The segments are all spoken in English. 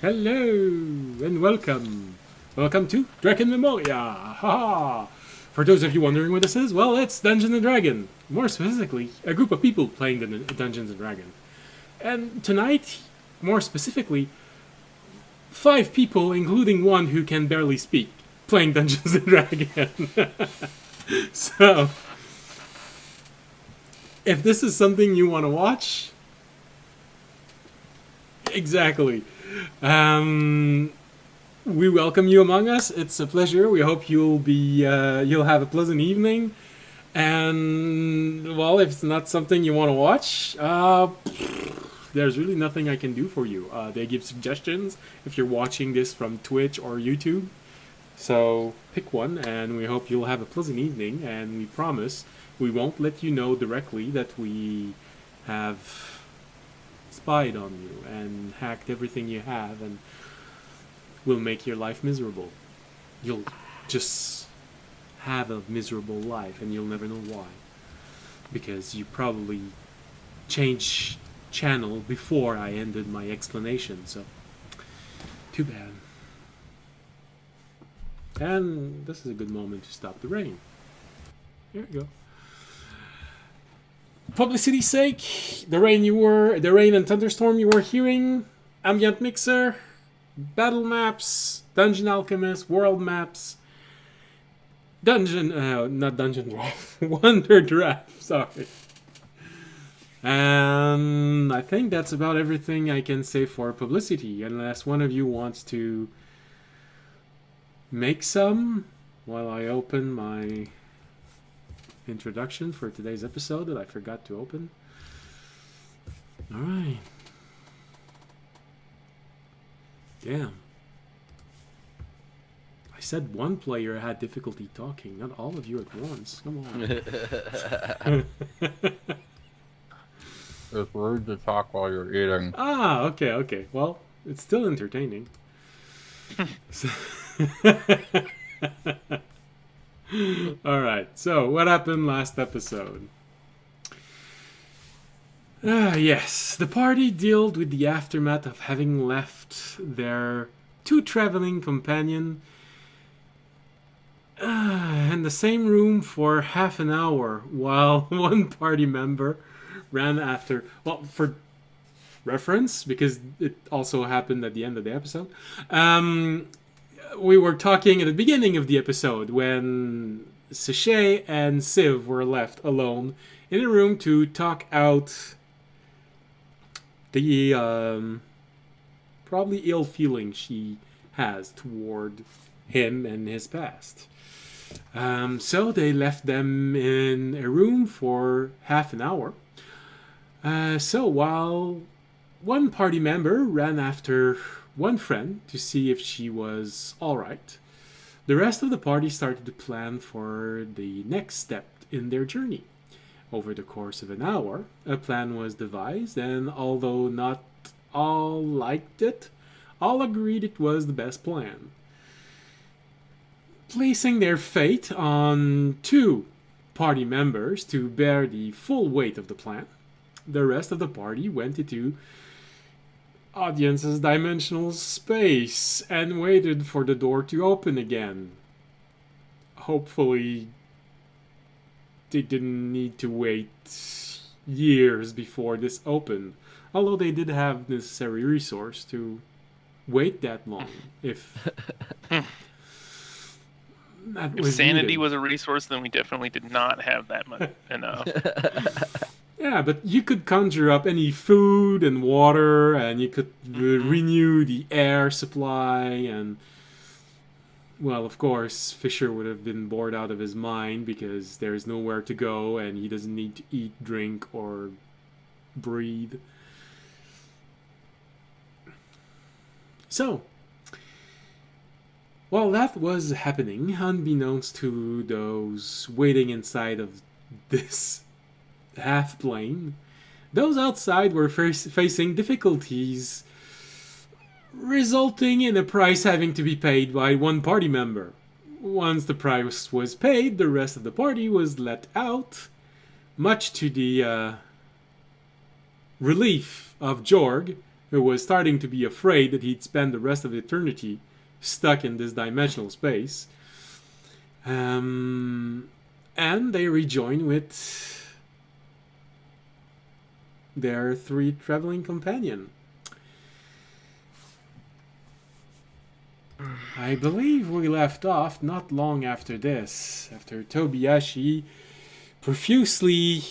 Hello and welcome. Welcome to Dragon Memoria. Haha. For those of you wondering what this is, well, it's Dungeons and Dragon. More specifically, a group of people playing Dungeons and Dragon. And tonight, more specifically, 5 people, including one who can barely speak, playing Dungeons and Dragon. So, if this is something you want to watch, exactly. We welcome you among us. It's a pleasure. We hope you'll have a pleasant evening. And well, if it's not something you want to watch, there's really nothing I can do for you. They give suggestions if you're watching this from Twitch or YouTube. So pick one, and we hope you'll have a pleasant evening. And we promise we won't let you know directly that we have spied on you and hacked everything you have and will make your life miserable. You'll just have a miserable life and you'll never know why. Because you probably changed channel before I ended my explanation, so too bad. And this is a good moment to stop the rain. Here we go. Publicity's sake, the rain and thunderstorm you were hearing, ambient mixer, battle maps, dungeon alchemist, world maps, not dungeon draft, wonder draft, sorry. And I think that's about everything I can say for publicity, unless one of you wants to make some while I open my introduction for today's episode that I forgot to open. Alright. Damn. I said one player had difficulty talking, not all of you at once. Come on. It's rude to talk while you're eating. Okay. Well, it's still entertaining. Alright, so what happened last episode? Yes, the party dealt with the aftermath of having left their 2 traveling companions in the same room for half an hour while one party member ran after. Well, for reference, because it also happened at the end of the episode, we were talking at the beginning of the episode when Sachet and Civ were left alone in a room to talk out the probably ill feeling she has toward him and his past. So they left them in a room for half an hour. So while one party member ran after one friend to see if she was alright, the rest of the party started to plan for the next step in their journey. Over the course of an hour, a plan was devised, and although not all liked it, all agreed it was the best plan. Placing their fate on 2 party members to bear the full weight of the plan, the rest of the party went into audience's dimensional space and waited for the door to open again. Hopefully, they didn't need to wait years before this opened, although they did have necessary resource to wait that long. If if sanity was a resource, then we definitely did not have that much enough. Yeah, but you could conjure up any food and water, and you could renew the air supply, and well, of course, Fisher would have been bored out of his mind because there's nowhere to go and he doesn't need to eat, drink, or breathe. So, while that was happening, unbeknownst to those waiting inside of this half-plane, those outside were facing difficulties resulting in a price having to be paid by one party member. Once the price was paid, the rest of the party was let out, much to the relief of Jorg, who was starting to be afraid that he'd spend the rest of eternity stuck in this dimensional space. And they rejoin with their 3 traveling companion. I believe we left off not long after this, after Tobiyashi profusely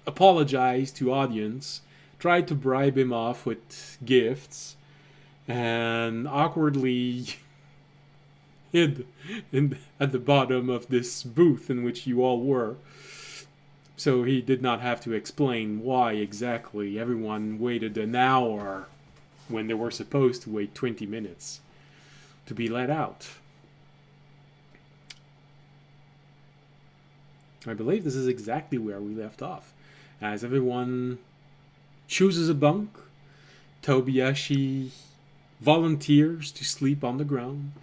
apologized to audience, tried to bribe him off with gifts, and awkwardly hid at the bottom of this booth in which you all were. So he did not have to explain why exactly everyone waited an hour when they were supposed to wait 20 minutes to be let out. I believe this is exactly where we left off. As everyone chooses a bunk, Tobiyashi volunteers to sleep on the ground.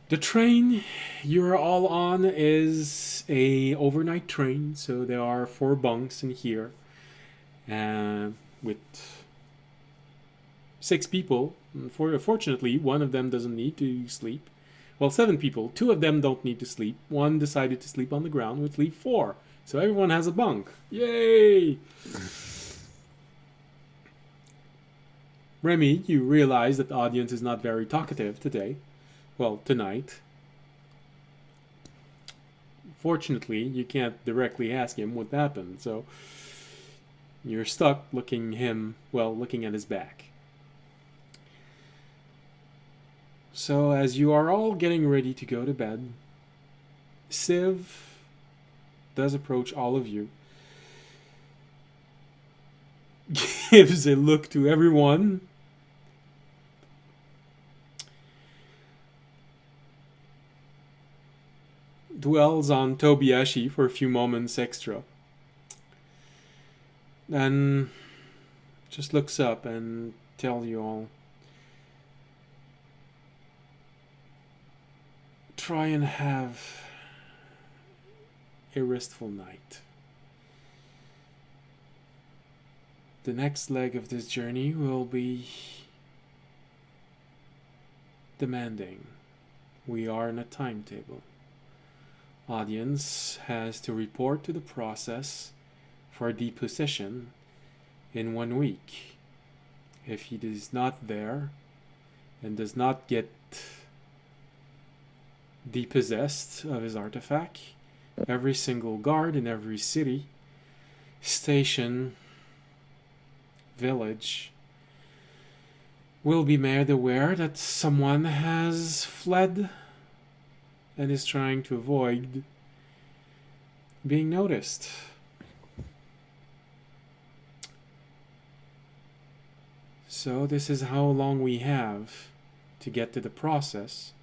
The train you're all on is a overnight train, so there are 4 bunks in here, with 6 people. Fortunately, one of them doesn't need to sleep. Well, 7 people. 2 of them don't need to sleep. 1 decided to sleep on the ground, which leave 4. So everyone has a bunk. Yay! Remy, you realize that the audience is not very talkative today. Well, tonight. Fortunately, you can't directly ask him what happened, so you're stuck looking at his back. So as you are all getting ready to go to bed, Civ does approach all of you, gives a look to everyone, dwells on Tobiyashi for a few moments extra, then just looks up and tells you all, try and have a restful night. The next leg of this journey will be demanding. We are in a timetable. Audience has to report to the process for deposition in 1 week. If he is not there and does not get depossessed of his artifact, every single guard in every city, station, village will be made aware that someone has fled and is trying to avoid being noticed. So this is how long we have to get to the process,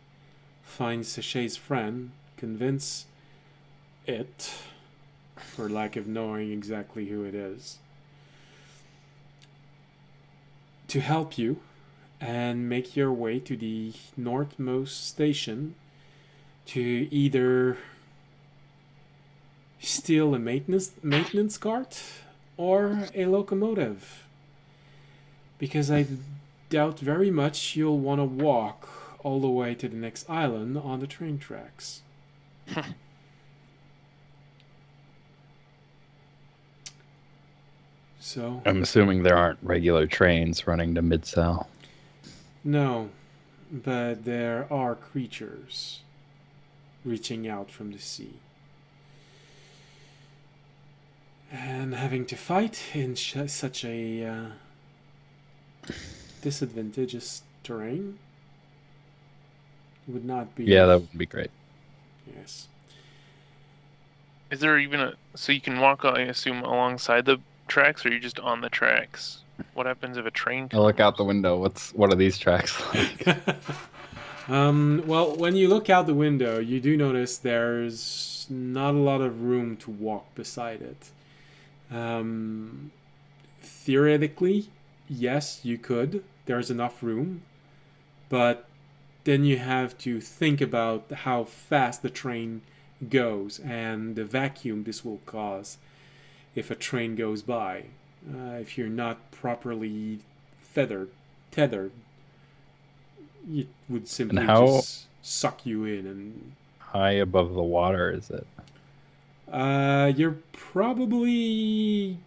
find Sachet's friend, convince it, for lack of knowing exactly who it is, to help you and make your way to the northmost station to either steal a maintenance cart or a locomotive. Because I doubt very much you'll want to walk all the way to the next island on the train tracks. So I'm assuming there aren't regular trains running to Mid-South. no, but there are creatures reaching out from the sea. And having to fight in such a disadvantageous terrain would not be... Yeah, that would be great. Yes. Is there even so you can walk, I assume, alongside the tracks, or are you just on the tracks? What happens if a train I look out comes? the window. What are these tracks like? Well, when you look out the window, you do notice there's not a lot of room to walk beside it. Theoretically, yes, you could. There's enough room. But then you have to think about how fast the train goes and the vacuum this will cause. if a train goes by. If you're not properly tethered, it would simply how- just suck you in. And High above the water is it? you're probably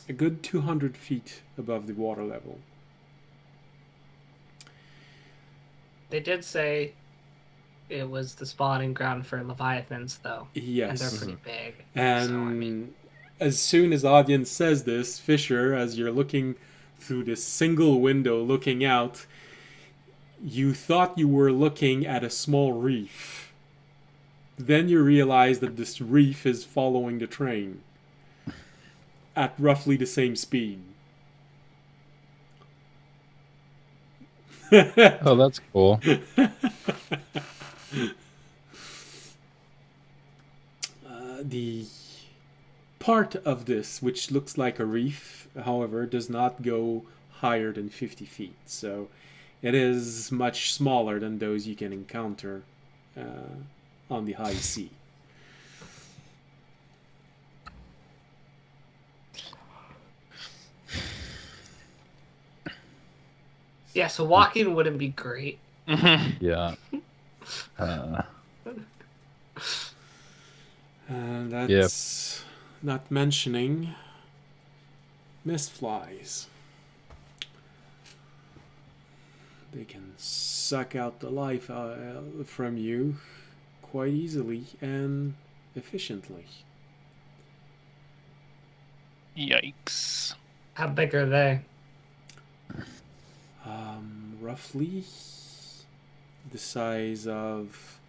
a good 200 feet above the water level. They did say it was the spawning ground for leviathans, though, and they're Yes. pretty big. And So, I mean, as soon as the audience says this, Fisher, as you're looking through this single window looking out, you thought you were looking at a small reef. Then you realize that this reef is following the train at roughly the same speed. Oh, that's cool. The part of this, which looks like a reef, however, does not go higher than 50 feet. So it is much smaller than those you can encounter on the high sea. yeah, so walking wouldn't be great. Yeah. Uh, And that's not mentioning mist flies. They can suck out the life from you quite easily and efficiently. Yikes. How big are they? Roughly the size of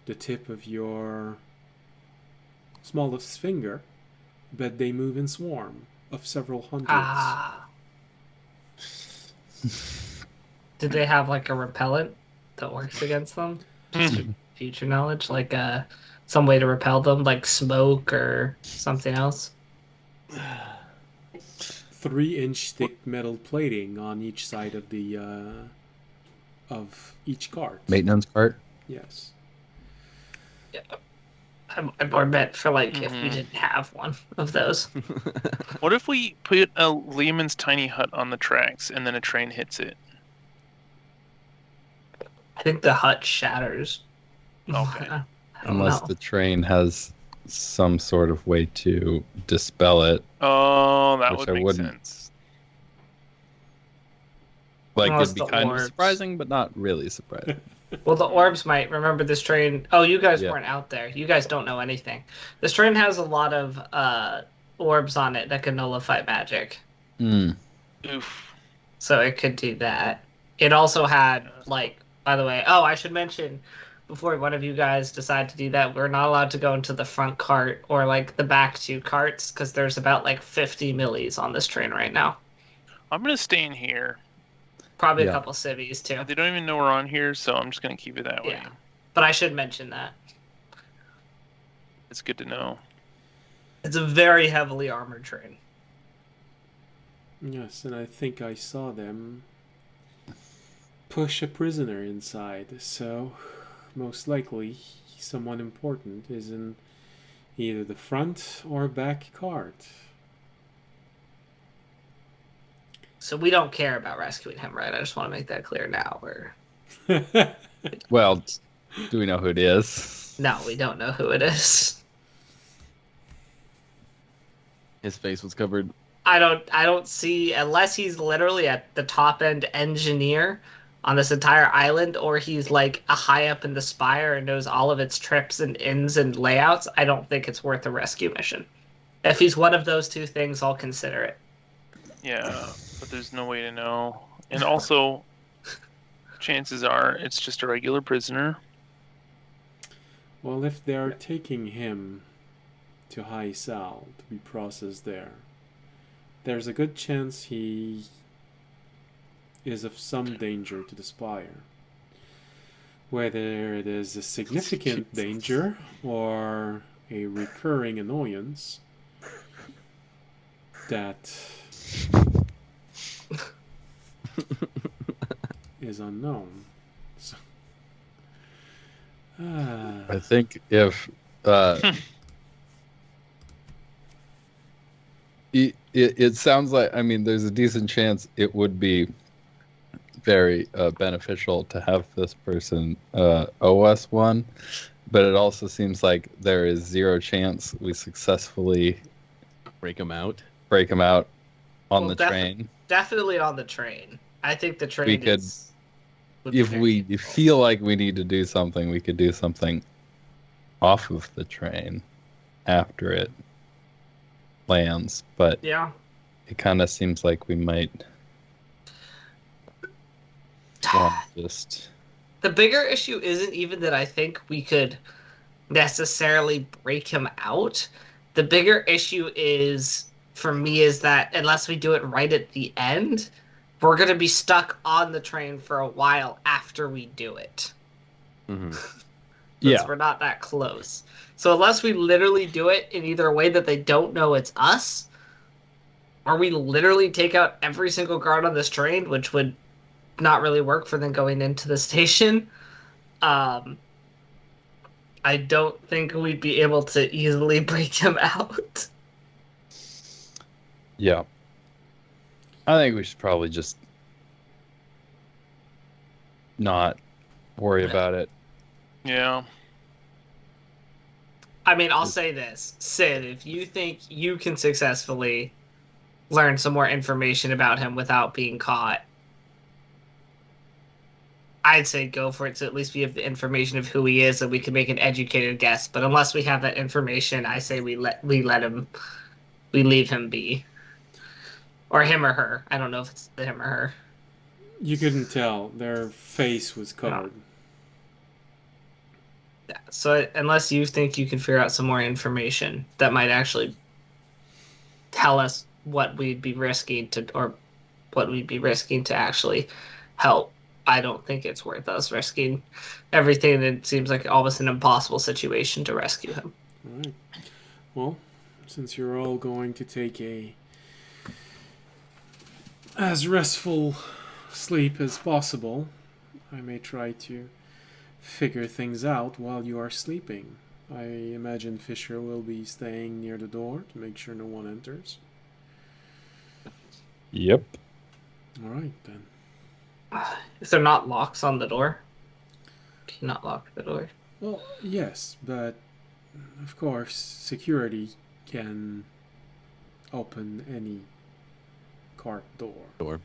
the tip of your smallest finger, but they move in swarm of several hundreds. Ah. Did they have like a repellent that works against them? Just for future knowledge, like some way to repel them, like smoke or something else. 3-inch thick metal plating on each side of the of each cart. maintenance cart. Yes. I more meant for like if we Mhm. didn't have one of those. What if we put a Lehman's tiny hut on the tracks and then a train hits it? I think the hut shatters. Okay. I don't Unless know. the train has some sort of way to dispel it. Oh, that Which would I make wouldn't. sense. Like, Unless it'd be the kind of orbs. surprising, but not really surprising. Well, the orbs might remember this train. Oh, you guys Yeah. weren't out there. You guys don't know anything. This train has a lot of orbs on it that can nullify magic, Oof. so it could do that. It also had like, by the way, oh, I should mention before one of you guys decide to do that, we're not allowed to go into the front cart or like the back two carts because there's about like 50 millis on this train right now. I'm gonna stay in here. Probably a Yeah. couple civvies too. They don't even know we're on here, so I'm just gonna keep it that way. Yeah. But I should mention that. It's good to know. It's a very heavily armored train. Yes, and I think I saw them push a prisoner inside, so most likely someone important is in either the front or back cart. So we don't care about rescuing him, right? I just want to make that clear now. Well, do we know who it is? No, we don't know who it is. His face was covered. I don't see, unless he's literally at the top end engineer on this entire island, or he's like a high up in the spire and knows all of its trips and ins and layouts. I don't think it's worth a rescue mission. If he's one of those two things, I'll consider it. Yeah, but there's no way to know. And also, chances are it's just a regular prisoner. Well, if they are taking him to High Sal to be processed there, there's a good chance he is of some danger to the Spire. Whether it is a significant danger or a recurring annoyance, that is unknown. So, I think if It sounds like, I mean, there's a decent chance it would be very beneficial to have this person owe us one, but it also seems like there is zero chance we successfully Break them out. break him out on Well, the train. Definitely on the train. I think the train We could- would be If very we useful. feel like we need to do something, we could do something off of the train after it lands, but Yeah. it kind of seems like we might want to just The bigger issue isn't even that I think we could necessarily break him out. The bigger issue is, for me, is that unless we do it right at the end, we're going to be stuck on the train for a while after we do it. Mm-hmm. Since we're not that close. So unless we literally do it in either a way that they don't know it's us, or we literally take out every single guard on this train, which would not really work for them going into the station, I don't think we'd be able to easily break him out. Yeah. I think we should probably just not worry about it. Yeah. I mean, I'll say this. Sid, if you think you can successfully learn some more information about him without being caught, I'd say go for it, so at least we have the information of who he is and we can make an educated guess. But unless we have that information, I say we leave him be. Or him or her. I don't know if it's him or her. You couldn't tell. Their face was covered. Yeah, so unless you think you can figure out some more information that might actually tell us what we'd be risking to actually help, I don't think it's worth us risking everything. It seems like almost an impossible situation to rescue him. All right. Well, since you're all going to take a as restful sleep as possible, I may try to figure things out while you are sleeping. I imagine Fisher will be staying near the door to make sure no one enters. Yep. All right, then. Is there not locks on the door? Can you not lock the door? Well, yes, but of course, security can open any cart door.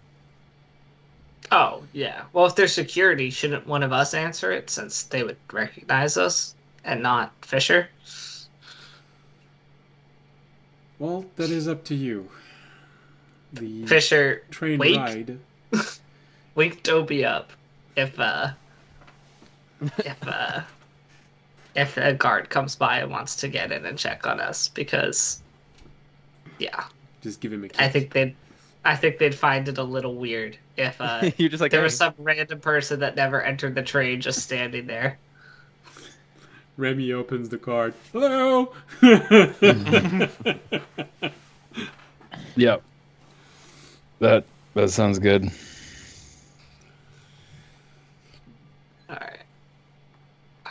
Oh, yeah. Well, if there's security, shouldn't one of us answer it since they would recognize us and not Fisher? Well, that is up to you. The Fisher, train wake ride. Dobie up if a guard comes by and wants to get in and check on us, because yeah, Just give him a kick. I think they'd find it a little weird if You're just like, there hey. was some random person that never entered the train just standing there. Remy opens the card. Hello! Yep. That sounds good. Alright.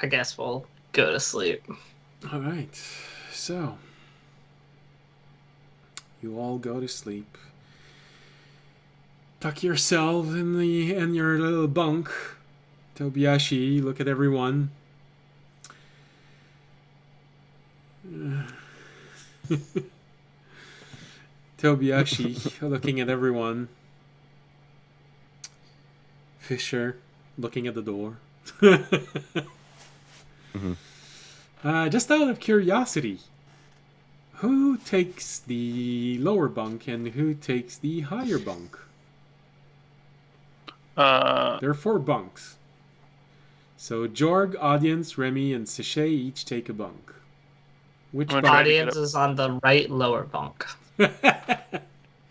I guess we'll go to sleep. All right. So, you all go to sleep. Tuck yourself in your little bunk. Tobiashi, look at everyone. Tobiashi looking at everyone. Fisher looking at the door. Just out of curiosity, who takes the lower bunk and who takes the higher bunk? There are 4 bunks. So Jorg, Audience, Remy, and Sachet each take a bunk. Which I'm bunk? gonna try to get Audience is on the right lower bunk.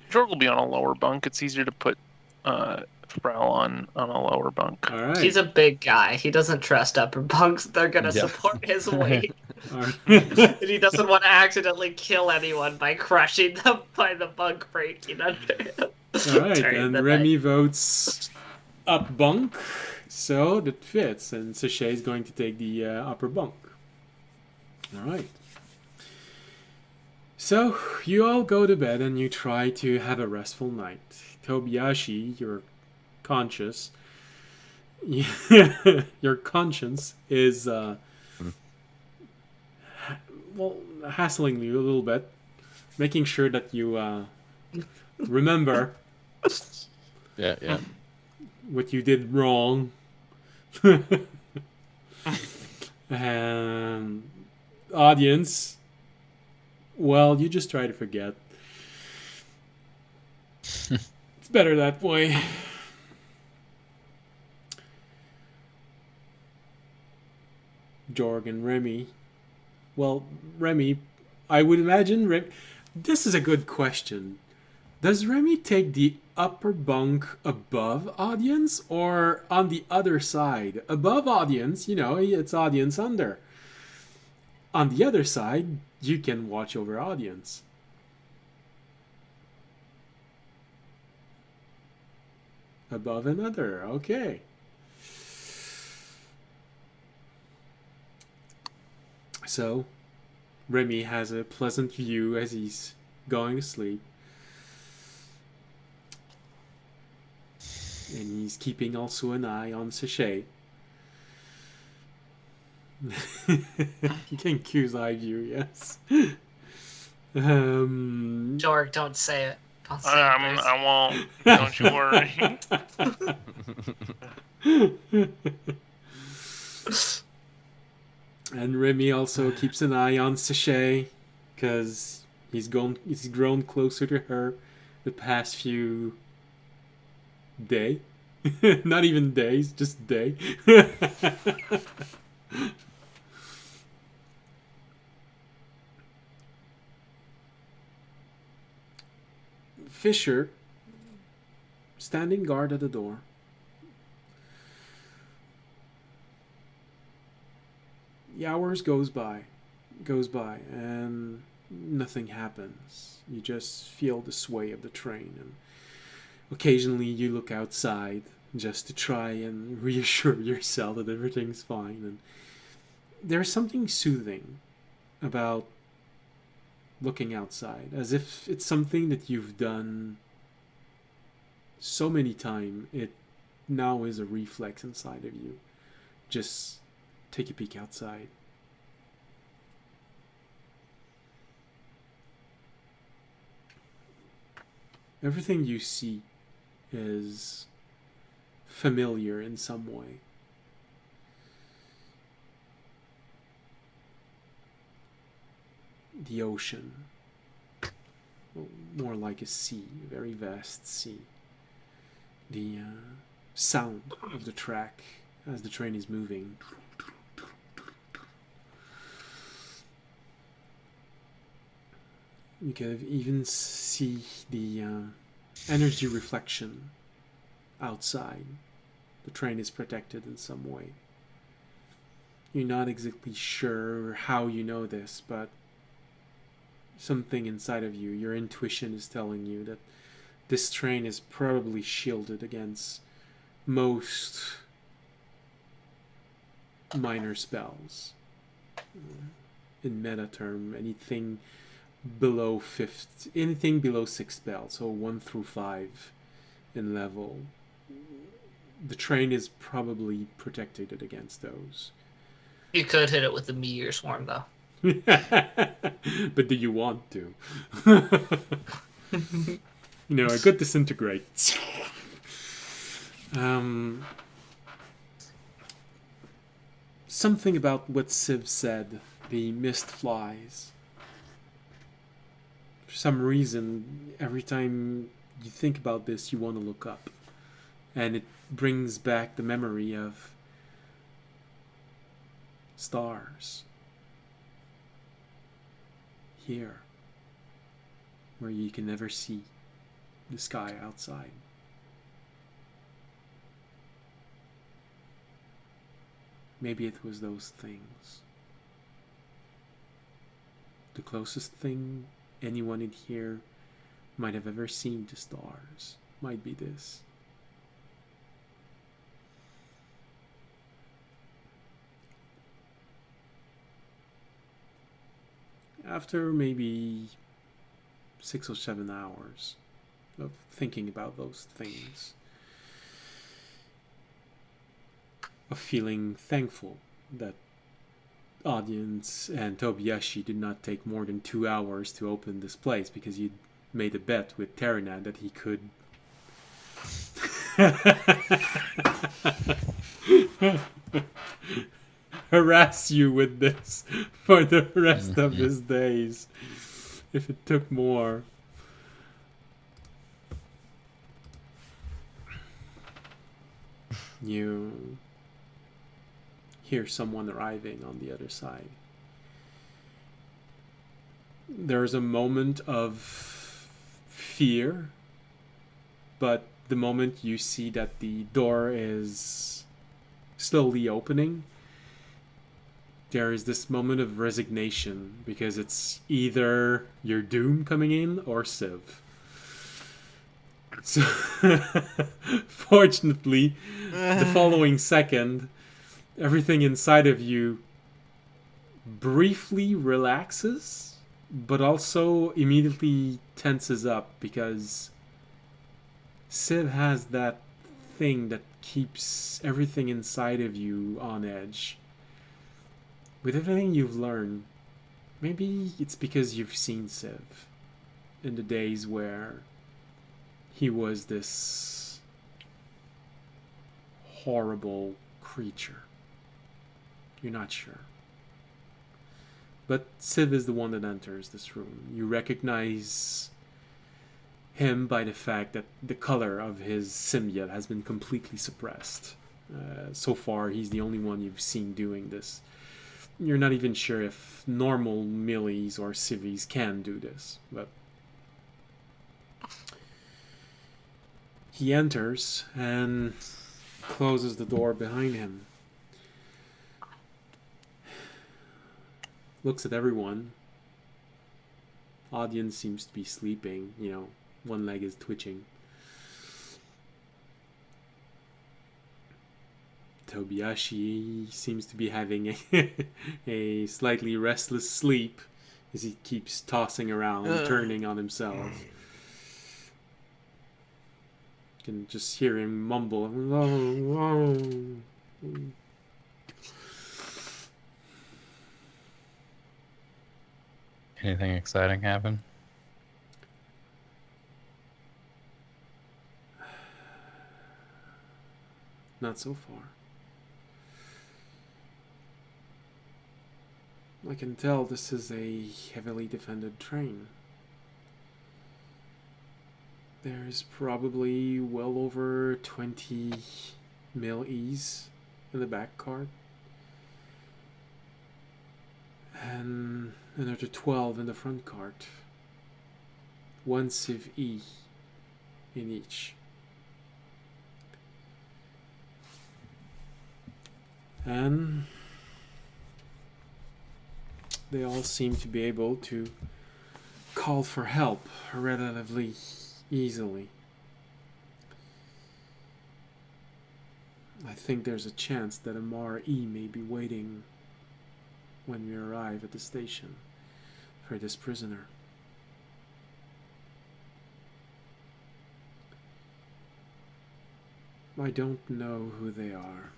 George will be on a lower bunk. It's easier to put Frau on a lower bunk. All right. He's a big guy. He doesn't trust upper bunks. They're gonna Yeah. support his weight. All right. And he doesn't want to accidentally kill anyone by crushing them by the bunk breaking under him. All right, Turning and the Remy votes up bunk, so that fits, and Sachet is going to take the upper bunk. All right. So, you all go to bed and you try to have a restful night. Tobiyashi, you're conscious. Your conscience is, well, hassling you a little bit, making sure that you remember Yeah. what you did wrong. And audience, well, you just try to forget. It's better that way. Jorg and Remy. Well, Remy, I would imagine this is a good question. Does Remy take the upper bunk above audience or on the other side? Above audience, it's audience under. On the other side, you can watch over audience. Above and under, okay. So, Remy has a pleasant view as he's going to sleep. And he's keeping also an eye on Sachet. You can Q's eye view, yes. Jorg, don't say it. Don't say it, please. I won't. Don't you worry. And Remy also keeps an eye on Sachet because he's grown closer to her the past few day. Not even days, just day. Fisher, standing guard at the door. The hours goes by, and nothing happens. You just feel the sway of the train, and occasionally you look outside just to try and reassure yourself that everything's fine. And there's something soothing about looking outside, as if it's something that you've done so many times, it now is a reflex inside of you. Just take a peek outside. Everything you see is familiar in some way. The ocean, more like a sea, a very vast sea. The sound of the track as the train is moving. You can even see the energy reflection outside. The train is protected in some way. You're not exactly sure how you know this, but something inside of you, your intuition is telling you that this train is probably shielded against most minor spells. In meta term, anything below 6 spells, so 1 through 5 in level, the train is probably protected against those. You could hit it with the meteor swarm, though. But do you want to? It could disintegrate. Something about what Civ said, the mist flies. For some reason, every time you think about this, you want to look up. And it brings back the memory of stars. Here, where you can never see the sky outside. Maybe it was those things. The closest thing anyone in here might have ever seen to stars might be this. After maybe 6 or 7 hours of thinking about those things, of feeling thankful that audience and Tobiyashi did not take more than 2 hours to open this place, because you made a bet with Terranan that he could harass you with this for the rest of his days if it took more. You hear someone arriving on the other side. There's a moment of fear, but the moment you see that the door is slowly opening, there is this moment of resignation, because it's either your doom coming in or Civ. So, fortunately, the following second, everything inside of you briefly relaxes, but also immediately tenses up, because Civ has that thing that keeps everything inside of you on edge. With everything you've learned, maybe it's because you've seen Civ in the days where he was this horrible creature. You're not sure. But Civ is the one that enters this room. You recognize him by the fact that the color of his symbiote has been completely suppressed. So far, he's the only one you've seen doing this. You're not even sure if normal Millies or Civies can do this, but he enters and closes the door behind him. Looks at everyone. Audience seems to be sleeping, one leg is twitching. Tobiyashi seems to be having a slightly restless sleep as he keeps tossing around, turning on himself. You can just hear him mumble. Anything exciting happen? Not so far. I can tell this is a heavily defended train. There's probably well over 20 Mil-E's in the back cart. And another 12 in the front cart. 1 Civ-E in each. And they all seem to be able to call for help relatively easily. I think there's a chance that a Mar-E may be waiting when we arrive at the station for this prisoner. I don't know who they are.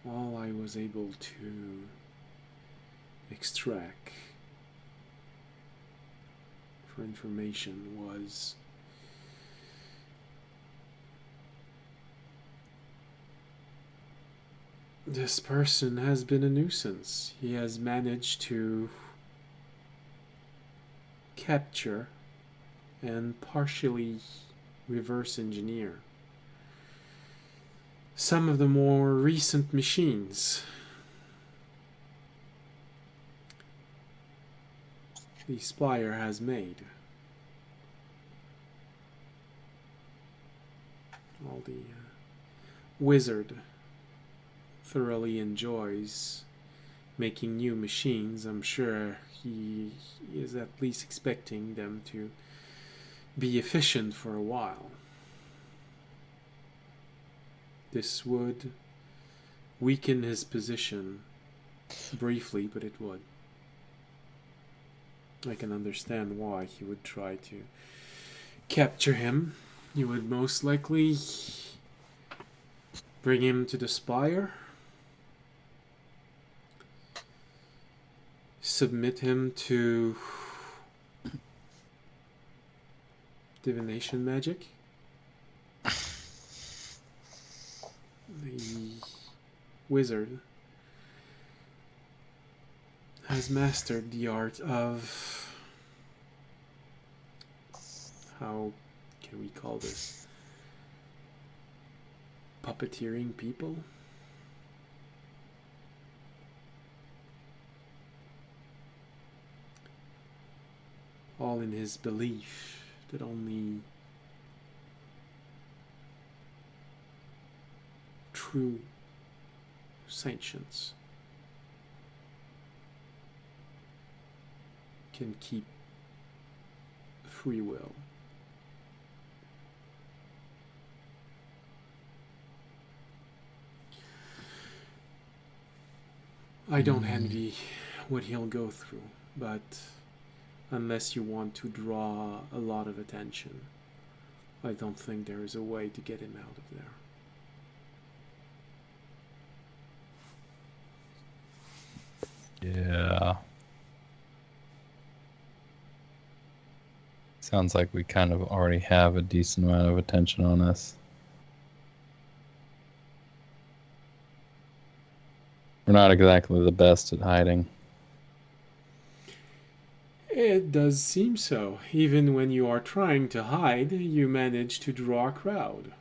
All I was able to extract for information was this person has been a nuisance. He has managed to capture and partially reverse engineer some of the more recent machines. The Spire has made. All the wizard thoroughly enjoys making new machines. I'm sure he is at least expecting them to be efficient for a while. This would weaken his position briefly, but it would. I can understand why he would try to capture him. You would most likely bring him to the spire, submit him to divination magic. The wizard has mastered the art of, how can we call this, puppeteering people. All in his belief that only true sentience can keep free will. I don't envy what he'll go through, but unless you want to draw a lot of attention, I don't think there is a way to get him out of there. Yeah. Sounds like we kind of already have a decent amount of attention on us. We're not exactly the best at hiding. It does seem so. Even when you are trying to hide, you manage to draw a crowd.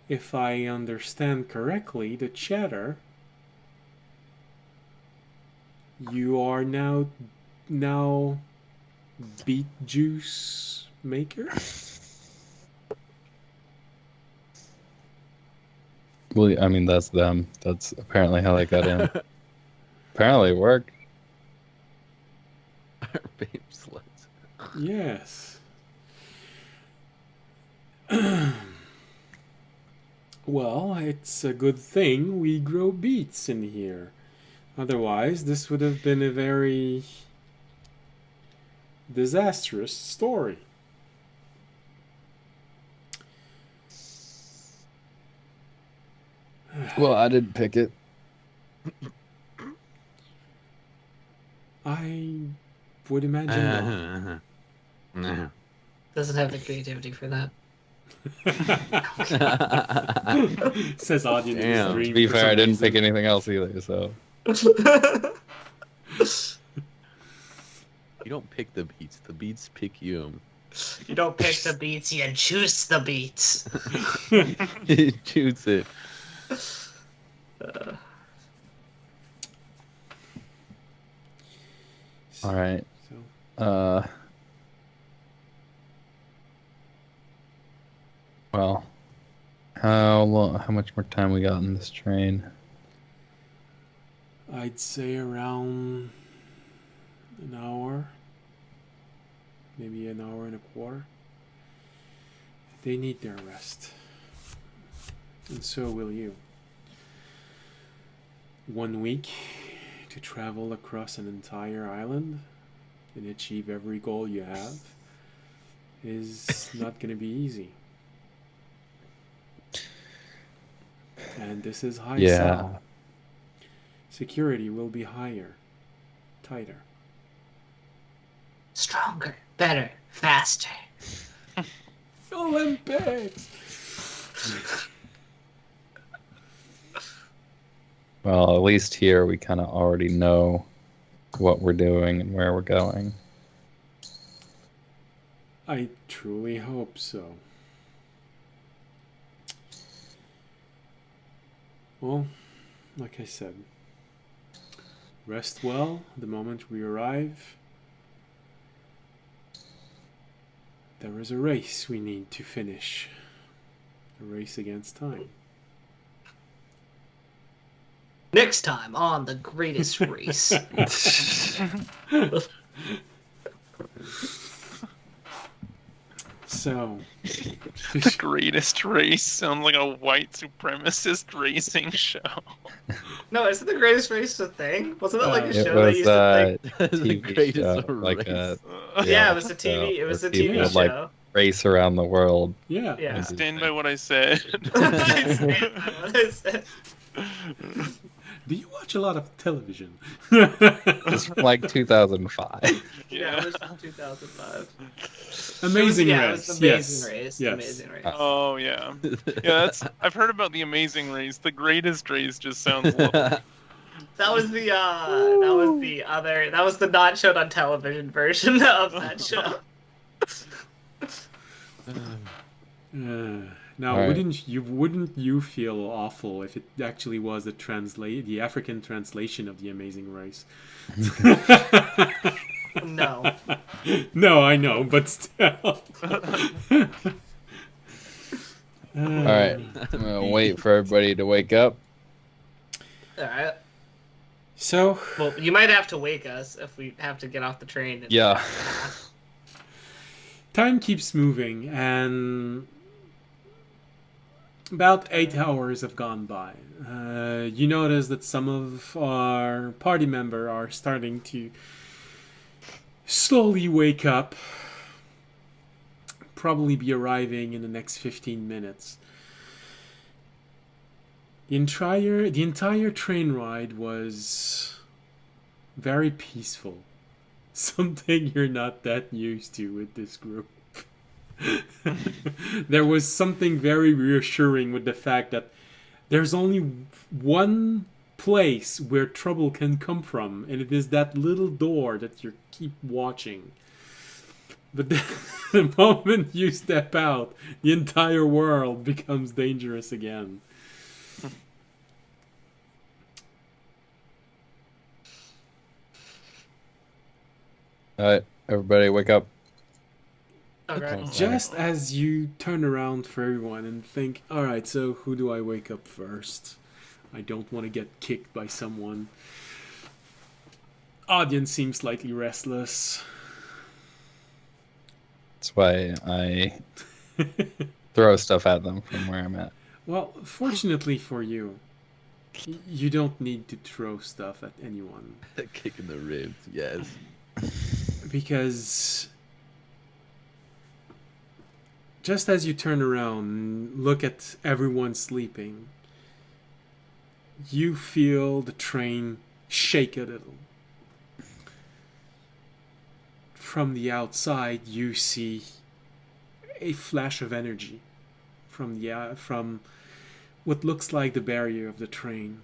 If I understand correctly, the chatter, you are now beet juice maker? Well, I mean, that's them. That's apparently how they got in. Apparently it worked. Babe sluts. Yes. Well, it's a good thing we grow beets in here. Otherwise, this would have been a very disastrous story. Well, I didn't pick it. I would imagine not. Doesn't have the creativity for that. Says Audien in his Damn. dream. To be for fair, some I didn't reason. pick anything else either, so. You don't pick the beats pick you. You don't pick the beats, you choose the beats. Shoots it. All right. So, Well, how much more time we got in this train? I'd say around an hour, maybe an hour and a quarter. They need their rest, and so will you. 1 week to travel across an entire island and achieve every goal you have is not going to be easy. And this is high Yeah. sal. Security will be higher, tighter. Stronger, better, faster. Olympics! Well, at least here we kind of already know what we're doing and where we're going. I truly hope so. Well, like I said, rest well the moment we arrive. There is a race we need to finish. A race against time. Next time on The Greatest Race. So, The Greatest Race sounds like a white supremacist racing show. No, isn't the Greatest Race a thing? Wasn't it like a It show that used to think? The TV greatest show, like race. Yeah, it was a TV. It was a TV people would, like, show. race around the world. yeah. Yeah. And Stand by what I said. I stand by what I said. Do you watch a lot of television? It's from like 2005. Yeah, it was from 2005. Amazing It Race. was the Yes. Amazing Race. Yes. Amazing Race. Oh yeah, yeah. I've heard about the Amazing Race. The Greatest Race just sounds low. That was the not shown on television version of that show. Now, All right. wouldn't you feel awful if it actually was the African translation of the Amazing Race? No. No, I know, but still. All right, I'm gonna wait for everybody to wake up. Alright. So, Well, you might have to wake us if we have to get off the train. Yeah. time keeps moving, and about 8 hours have gone by. You notice that some of our party members are starting to slowly wake up. Probably be arriving in the next 15 minutes. The entire train ride was very peaceful. Something you're not that used to with this group. There was something very reassuring with the fact that there's only one place where trouble can come from, and it is that little door that you keep watching. But the moment you step out, the entire world becomes dangerous again. All right, everybody, wake up. Okay. Just as you turn around for everyone and think, alright, so who do I wake up first? I don't want to get kicked by someone. Audience seems slightly restless. That's why I throw stuff at them from where I'm at. Well, fortunately for you, you don't need to throw stuff at anyone. Kick in the ribs, yes. Because just as you turn around and look at everyone sleeping, you feel the train shake a little. From the outside, you see a flash of energy from what looks like the barrier of the train.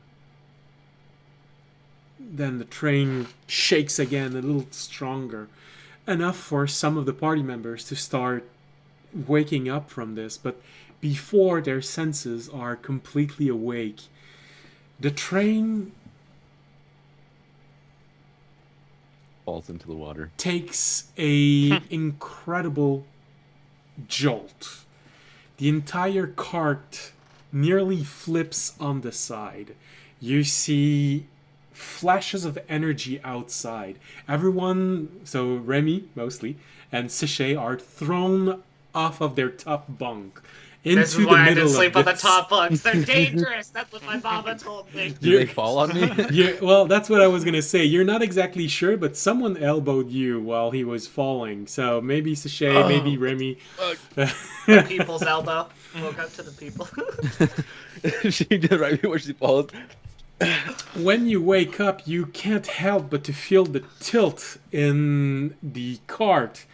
Then the train shakes again a little stronger, enough for some of the party members to start waking up from this, but before their senses are completely awake, the train Falls into the water. takes a incredible jolt. The entire cart nearly flips on the side. You see flashes of energy outside. Everyone, so Remy mostly, and Sichet are thrown off of their top bunk into This is the why I middle didn't sleep of on the this. top bunks. They're dangerous. That's what my mama told me. Did they fall on me? Well, that's what I was gonna say. You're not exactly sure, but someone elbowed you while he was falling. So maybe Sichet, maybe Remy. The people's elbow. Woke up to the people. She did right before she falls. When you wake up, you can't help but to feel the tilt in the cart.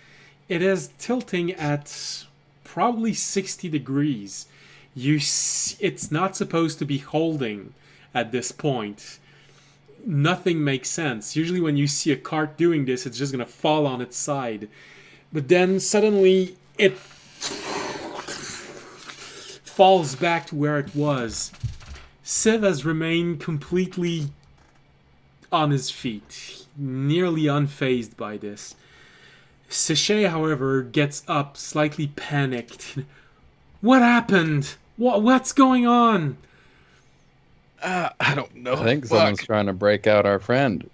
It is tilting at probably 60 degrees. It's not supposed to be holding at this point. Nothing makes sense. Usually when you see a cart doing this, it's just going to fall on its side. But then suddenly it falls back to where it was. Siv has remained completely on his feet, nearly unfazed by this. Sichet, however, gets up, slightly panicked. What happened? What's going on? I don't know. I think someone's trying to break out our friend.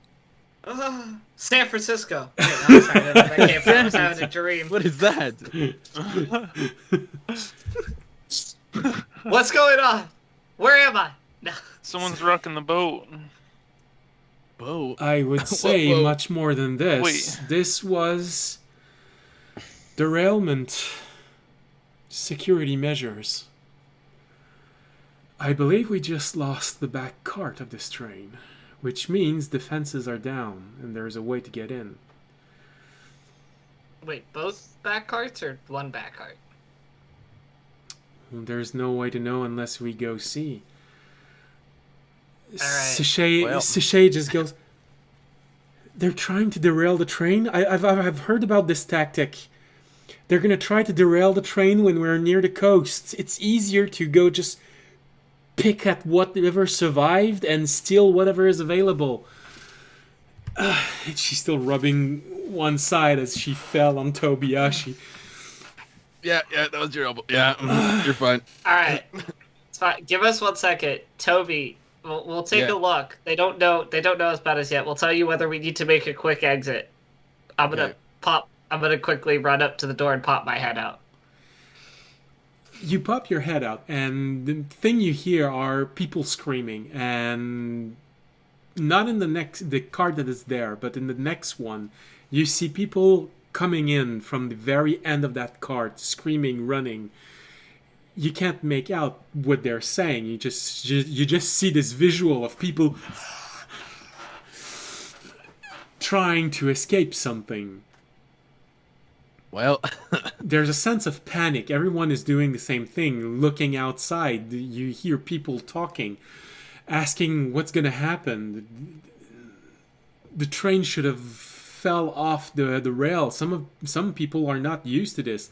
San Francisco. Wait, I'm sorry, that came from. I was having a dream. What is that? What's going on? Where am I? No. Someone's rocking the boat. Boat. I would say Whoa. much more than this. Wait. This was derailment. Security measures. I believe we just lost the back cart of this train, which means defenses are down and there's a way to get in. Wait, both back carts or one back cart? There's no way to know unless we go see. right. Sachet just goes, they're trying to derail the train? I've heard about this tactic. They're going to try to derail the train when we're near the coast. It's easier to go just pick at whatever survived and steal whatever is available. She's still rubbing one side as she fell on Tobiyashi. Yeah, that was your elbow. Yeah, you're fine. All right, it's fine. Give us 1 second, Toby. We'll take Yeah. a look. They don't know about us yet. We'll tell you whether we need to make a quick exit. I'm gonna Okay. I'm gonna quickly run up to the door and pop my head out. You pop your head out, and the thing you hear are people screaming, and not in the card that is there, but in the next one, you see people coming in from the very end of that cart, screaming, running. You can't make out what they're saying. You just see this visual of people trying to escape something. Well, There's a sense of panic. Everyone is doing the same thing, looking outside. You hear people talking, asking what's going to happen. The train should have fell off the rail. Some people are not used to this.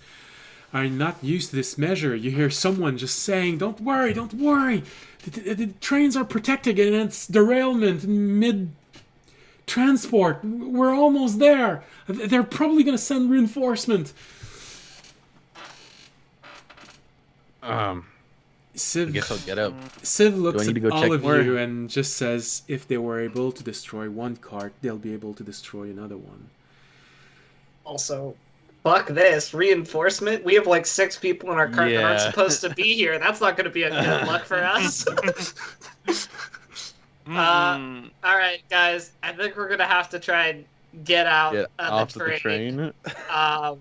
Are not used to this measure. You hear someone just saying, "Don't worry, don't worry. The trains are protected against derailment mid transport. We're almost there. They're probably going to send reinforcement." I Civ, guess I'll get up. Civ looks need to at go all check of more? you and just says, if they were able to destroy one cart, they'll be able to destroy another one. Also, fuck this reinforcement. We have like 6 people in our cart that aren't Yeah. supposed to be here. That's not going to be a good luck for us. Mm. All right, guys. I think we're gonna have to try and get out Get of off the of the train. train. I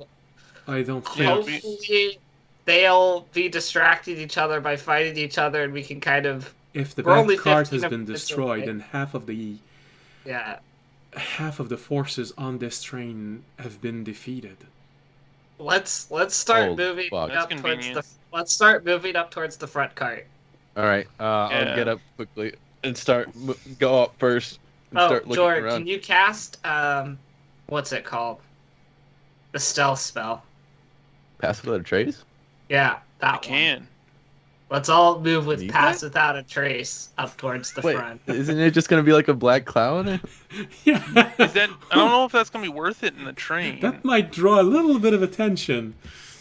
don't Yeah, think... Hopefully, they'll be distracting each other by fighting each other, and we can kind of If the We're only back cart 15 has been minutes destroyed, away. then half of the forces on this train have been defeated. let's start Oh, moving fuck. That's up towards convenient. let's start moving up towards the front cart. All right, I'll Yeah. get up quickly and go up first and Oh, start looking George, around. can you cast what's it called? The stealth spell. Pass without a trace? Yeah, that I one. can. Let's all move with Need pass that? without a trace up towards the Wait, front. isn't it just gonna be like a black cloud? Yeah, Is that? I don't know if that's gonna be worth it in the train. that might draw a little bit of attention.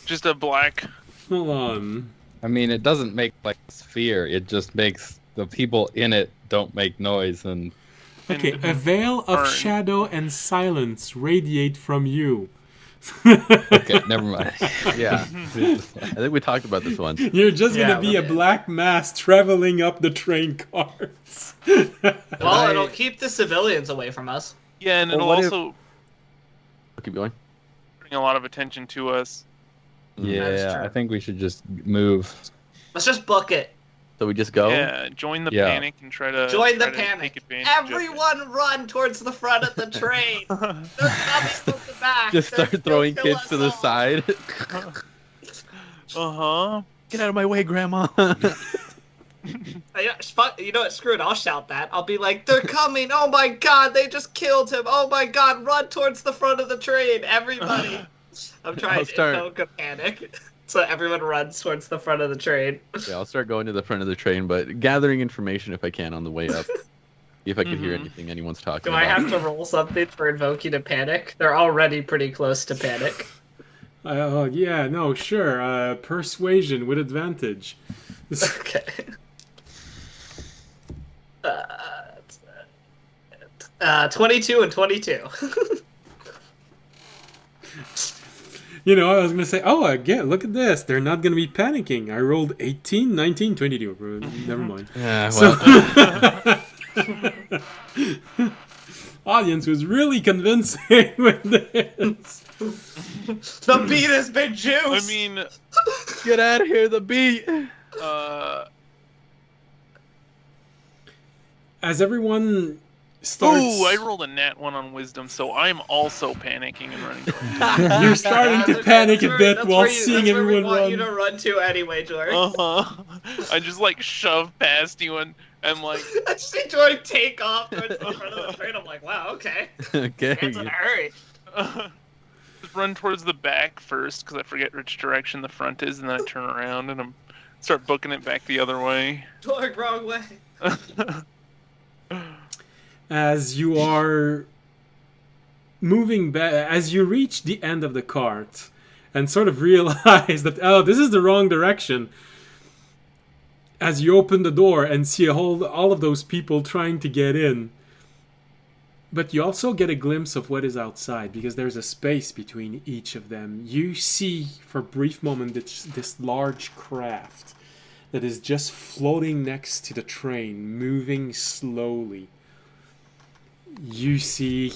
Just a black. Hold on. I mean, it doesn't make like a sphere. It just makes the people in it don't make noise. And Okay, And a veil of burn. shadow and silence radiate from you. okay, never mind. Yeah, I think we talked about this once. You're just Yeah, gonna be we a did. black mass traveling up the train cars. Well, it'll keep the civilians away from us. Yeah, and Well, it'll what if- also Keep going. bring a lot of attention to us. Yeah, true. I think we should just move. Let's just book it. So we just go. Yeah, join the Yeah. panic and try to Join the try to panic. Take advantage of it. Everyone run towards the front of the train. They're coming from the back. Just They're start gonna throwing kill kids us to the all. side. Uh-huh. Get out of my way, Grandma. You know what? Screw it. I'll shout that. I'll be like, they're coming. Oh my god, they just killed him. Oh my god, run towards the front of the train. Everybody. I'm trying I'll to start- invoke a panic. So everyone runs towards the front of the train. Yeah, I'll start going to the front of the train, but gathering information if I can on the way up. See if I can hear Mhm. anything anyone's talking Do I about. have to roll something for invoking a panic? They're already pretty close to panic. Yeah, no, sure. Persuasion with advantage. Okay. 22 and 22. You know, I was going to say, oh, again, look at this. They're not going to be panicking. I rolled 18, 19, 22. Never mind. Yeah, So, well, audience was really convincing with this. The beat has been juiced. I mean, get out of here, the beat. As everyone starts... Ooh, I rolled a nat 1 on wisdom, so I'm also panicking and running towards You're starting to panic a bit while seeing everyone we want you run. to run to anyway, Jordan. I just like shove past you and like I just see Jordan take off towards the front of the train. I'm like, wow, okay. Okay. Man's in a hurry. just run towards the back first because I forget which direction the front is, and then I turn around and I'm start booking it back the other way. Jordan, wrong way. As you are moving back, as you reach the end of the cart and sort of realize that, oh, this is the wrong direction, as you open the door and see all of those people trying to get in, but you also get a glimpse of what is outside because there's a space between each of them. You see for a brief moment this large craft that is just floating next to the train, moving slowly. You see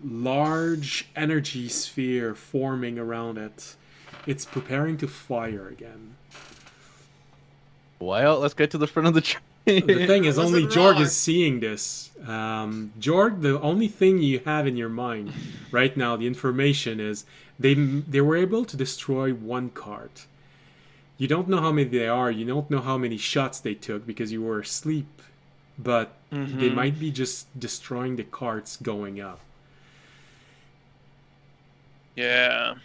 large energy sphere forming around it. It's preparing to fire again. Well, let's get to the front of the train. The thing is, only Wasn't Jorg wrong. is seeing this. Jorg, the only thing you have in your mind right now, the information is they were able to destroy one cart. You don't know how many they are. You don't know how many shots they took because you were asleep. But they might be just destroying the carts going up. Yeah.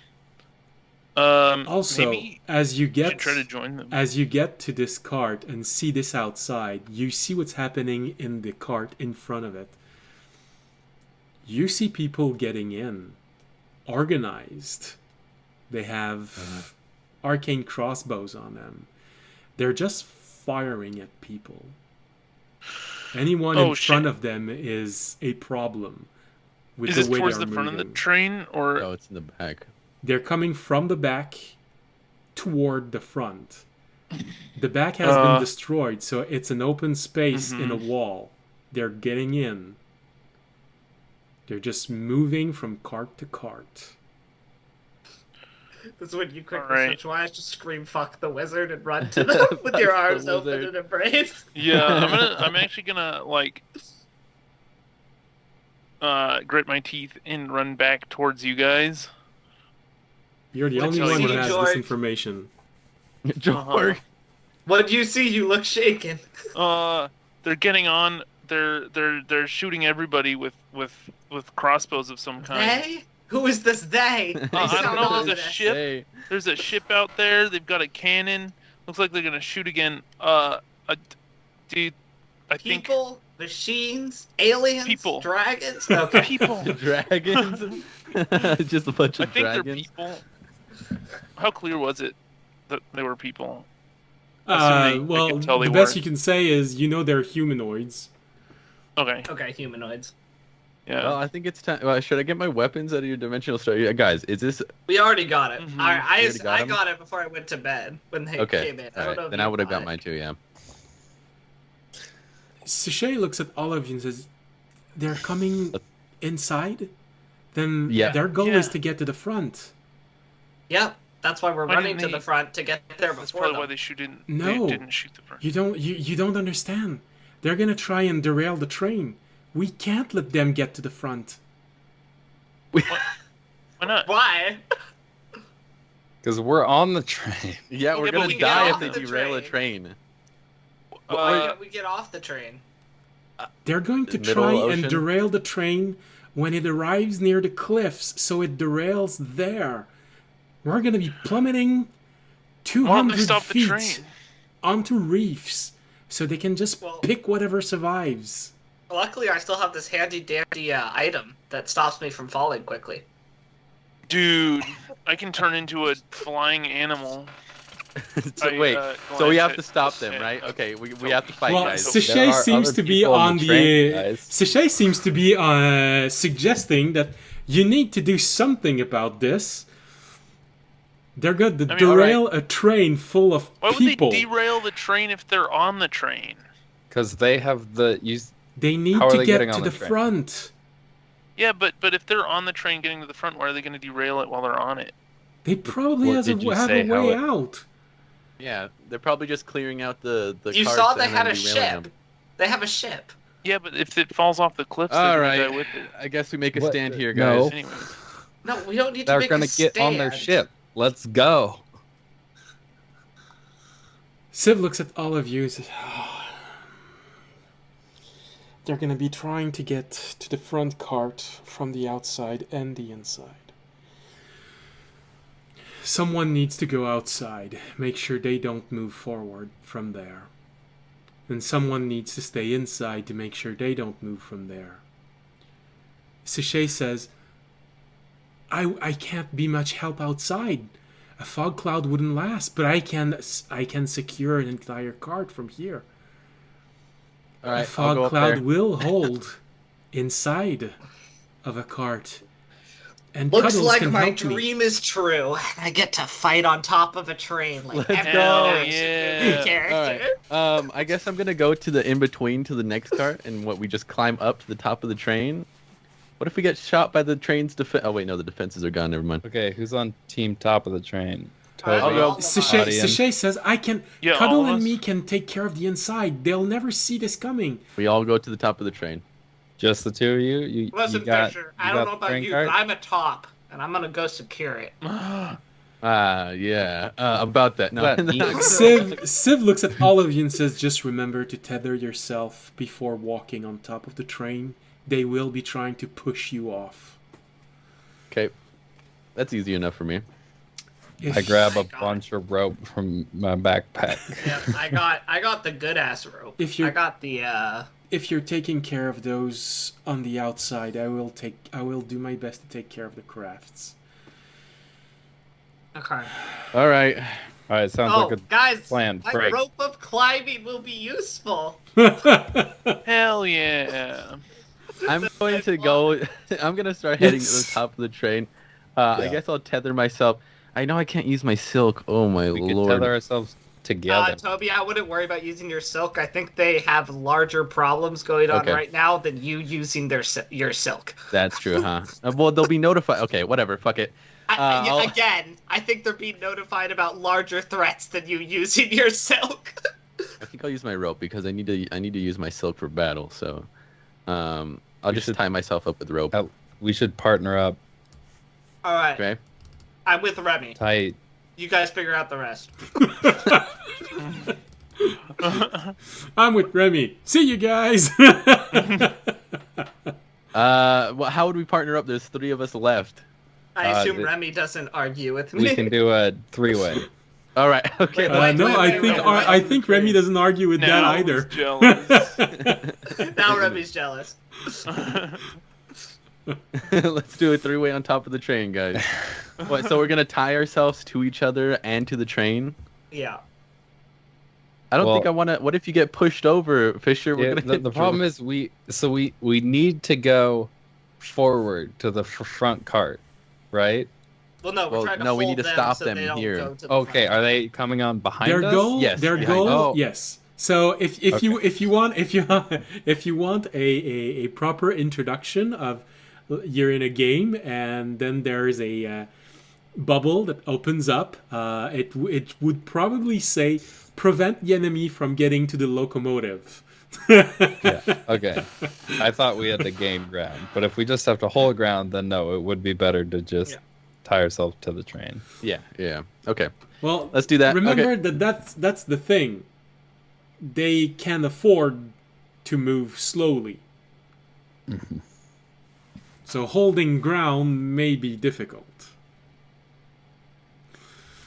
Also, maybe as you we get should try to join them. as you get to this cart and see this outside, you see what's happening in the cart in front of it. You see people getting in, organized. They have arcane crossbows on them. They're just firing at people. Anyone in front of them is a problem with Is the this way towards they're the front of the moving. train or? Oh, it's in the back. They're coming from the back toward the front. The back has been destroyed, so it's an open space in a wall. They're getting in. They're just moving from cart to cart. This is when you quickly Alright. switch wise, just scream "fuck the wizard" and run to them with your arms the open wizard. and embrace. Yeah, I'm actually gonna like grit my teeth and run back towards you guys. You're the What only you one who see, has George? this information. Jorg. What do you see? You look shaken. They're getting on. They're shooting everybody with crossbows of some kind. They? Who is this they? They I don't sound know. There's a ominous. ship. Hey. There's a ship out there. They've got a cannon. Looks like they're gonna shoot again. Dude, I think People, machines, aliens, People. dragons. Okay. people. Dragons. Just a bunch I of think they're dragons. people. How clear was it that they were people? Assuming they Well, could tell the they best were. you can say is they're humanoids. Okay. Okay, humanoids. Yeah. Well, I think it's time. Well, should I get my weapons out of your dimensional store? Yeah, guys, is this We already got it. Mhm. All right, You already got I 'em? got it before I went to bed when they okay? came in. I All don't right, know if then you I would have got got it. mine too. Yeah. Sachet looks at all of you and says, "They're coming inside? Then Yeah. their goal Yeah. is to get to the front." Yep, that's why we're Why running didn't to the they- front to get there That's before probably why them. they shouldn't. No. They didn't shoot the front. You don't understand. They're gonna try and derail the train. We can't let them get to the front. Why not? Why? Because we're on the train. Yeah, we're Yeah, but gonna we get die if off they the derail a train. train. Why can't we get off the train? They're going to Middle try ocean? and derail the train when it arrives near the cliffs, so it derails there. We're gonna be plummeting Why don't they 200 stop the feet train? onto reefs, so they can just Well- pick whatever survives. Luckily, I still have this handy dandy item that stops me from falling quickly. Dude, I can turn into a flying animal. So we have to stop them, right? Okay, we have to fight, Well, guys. Sachet seems to be on the. Sachet seems to be suggesting that you need to do something about this. They're going to derail a train full of people. Why would they derail the train if they're on the train? Because they have the They need to get to the front. Yeah, but if they're on the train getting to the front, why are they going to derail it while they're on it? They probably have a way out. Yeah, they're probably just clearing out the You carts saw they and had then a derailing ship. them. They have a ship. Yeah, but if it falls off the cliffs, All they're right, going to die with it. I guess we make a What? stand here, No. guys. Anyways. No, we don't need to They're make gonna a get on their stand. ship. Let's go. Civ looks at all of you and says, oh, they're going to be trying to get to the front cart from the outside and the inside. Someone needs to go outside, make sure they don't move forward from there. And someone needs to stay inside to make sure they don't move from there. Sachet says, I can't be much help outside. A fog cloud wouldn't last, but I can secure an entire cart from here. All right, A fog cloud will hold inside of a cart. And Looks Cuddles like can my help dream is true. I get to fight on top of a train like Let's every go. other Yeah. character. All right. I guess I'm gonna go to the in between to the next cart, and we just climb up to the top of the train. What if we get shot by the train's defense? Oh wait, no, the defenses are gone. Never mind. Okay, who's on team top of the train? I'll Toby, go. Sachet says, I can. Yeah, Cuddle all of and us. me can take care of the inside. They'll never see this coming. We all go to the top of the train. just the two of you. You Listen, got, Fisher, you I don't got know the about train you, cart? but I'm a top, and I'm gonna go secure it. Yeah. About that. No. That means- Civ looks at all of you and says, just remember to tether yourself before walking on top of the train. They will be trying to push you off. Okay. That's easy enough for me. I grab a I got bunch of rope from my backpack. Yeah, I got the good ass rope. If you're- I got the If you're taking care of those on the outside, I will do my best to take care of the crafts. okay. All right. All right, sounds Oh, like a guys, plan. my Frick. rope of climbing will be useful. Hell yeah. I'm going to go. I'm going to start heading to the top of the train. I Yeah. guess I'll tether myself. I know I can't use my silk. Oh my We could lord. tether ourselves together. Toby, I wouldn't worry about using your silk. I think they have larger problems going on Okay. right now than you using your silk. That's true, huh? Well, they'll be notified. Okay, whatever. Fuck it. I'll- Again, I think they're being notified about larger threats than you using your silk. I think I'll use my rope because I need to use my silk for battle. So, I'll We just should- tie myself up with rope. We should partner up All right, Okay. I'm with Remy. tight. You guys figure out the rest. I'm with Remy. See you guys. Well, how would we partner up? There's 3 of us left. I assume th- Remy doesn't argue with me. We can do a 3-way. All right. Okay. Wait, No, wait, I wait, think wait, wait. I think Remy doesn't argue with that Now either. he's jealous. Now Remy's jealous. Let's do a 3-way on top of the train, guys. What? So we're gonna tie ourselves to each other and to the train? Yeah. I don't think Well- I want to. What if you get pushed over, Fisher? We're Yeah, gonna the problem is we need to go forward to the front cart, right? Well, no, we're Well, trying to no, we hold need to them stop so them they don't here. go to the Okay, front. are they coming on behind Their us? goal, Yes, their behind goal, us. yes. So if you want a proper introduction of you're in a game and then there's a bubble that opens up, it would probably say prevent the enemy from getting to the locomotive. Yeah. Okay. I thought we had to gain ground, but if we just have to hold ground, then no, it would be better to just Yeah. tie ourselves to the train. Yeah. Okay. Well, Let's do that. Remember Okay. that's the thing. They can afford to move slowly. So holding ground may be difficult.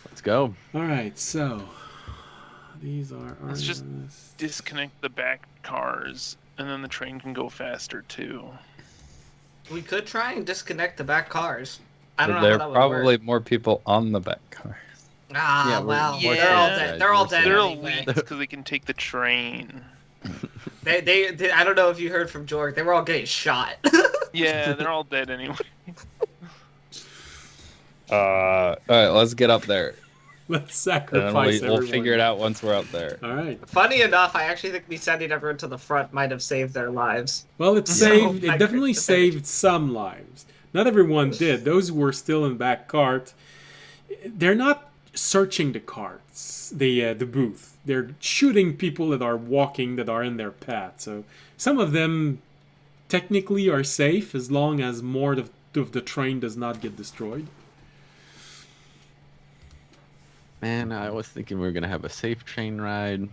Let's go. All right, so these are Let's just disconnect the back cars, and then the train can go faster too. We could try and disconnect the back cars. I don't know There how are that would probably work. more people on the back car. Ah, Yeah, we're well, more they're all safe, dead. guys, They're all more dead safe. They're anyway. elites because they can take the train. They I don't know if you heard from Jorg. They were all getting shot. Yeah, they're all dead anyway. All right, let's get up there. Let's And sacrifice then we'll everyone. figure it out once we're up there. All right. Funny enough, I actually think me sending everyone to the front might have saved their lives. Well, it So, saved. It I definitely could- saved some lives. Not everyone did. Those who were still in back cart, they're not searching the carts, the booth. They're shooting people that are walking, that are in their path. So some of them technically are safe as long as more of the train does not get destroyed. Man, I was thinking we were gonna have a safe train ride.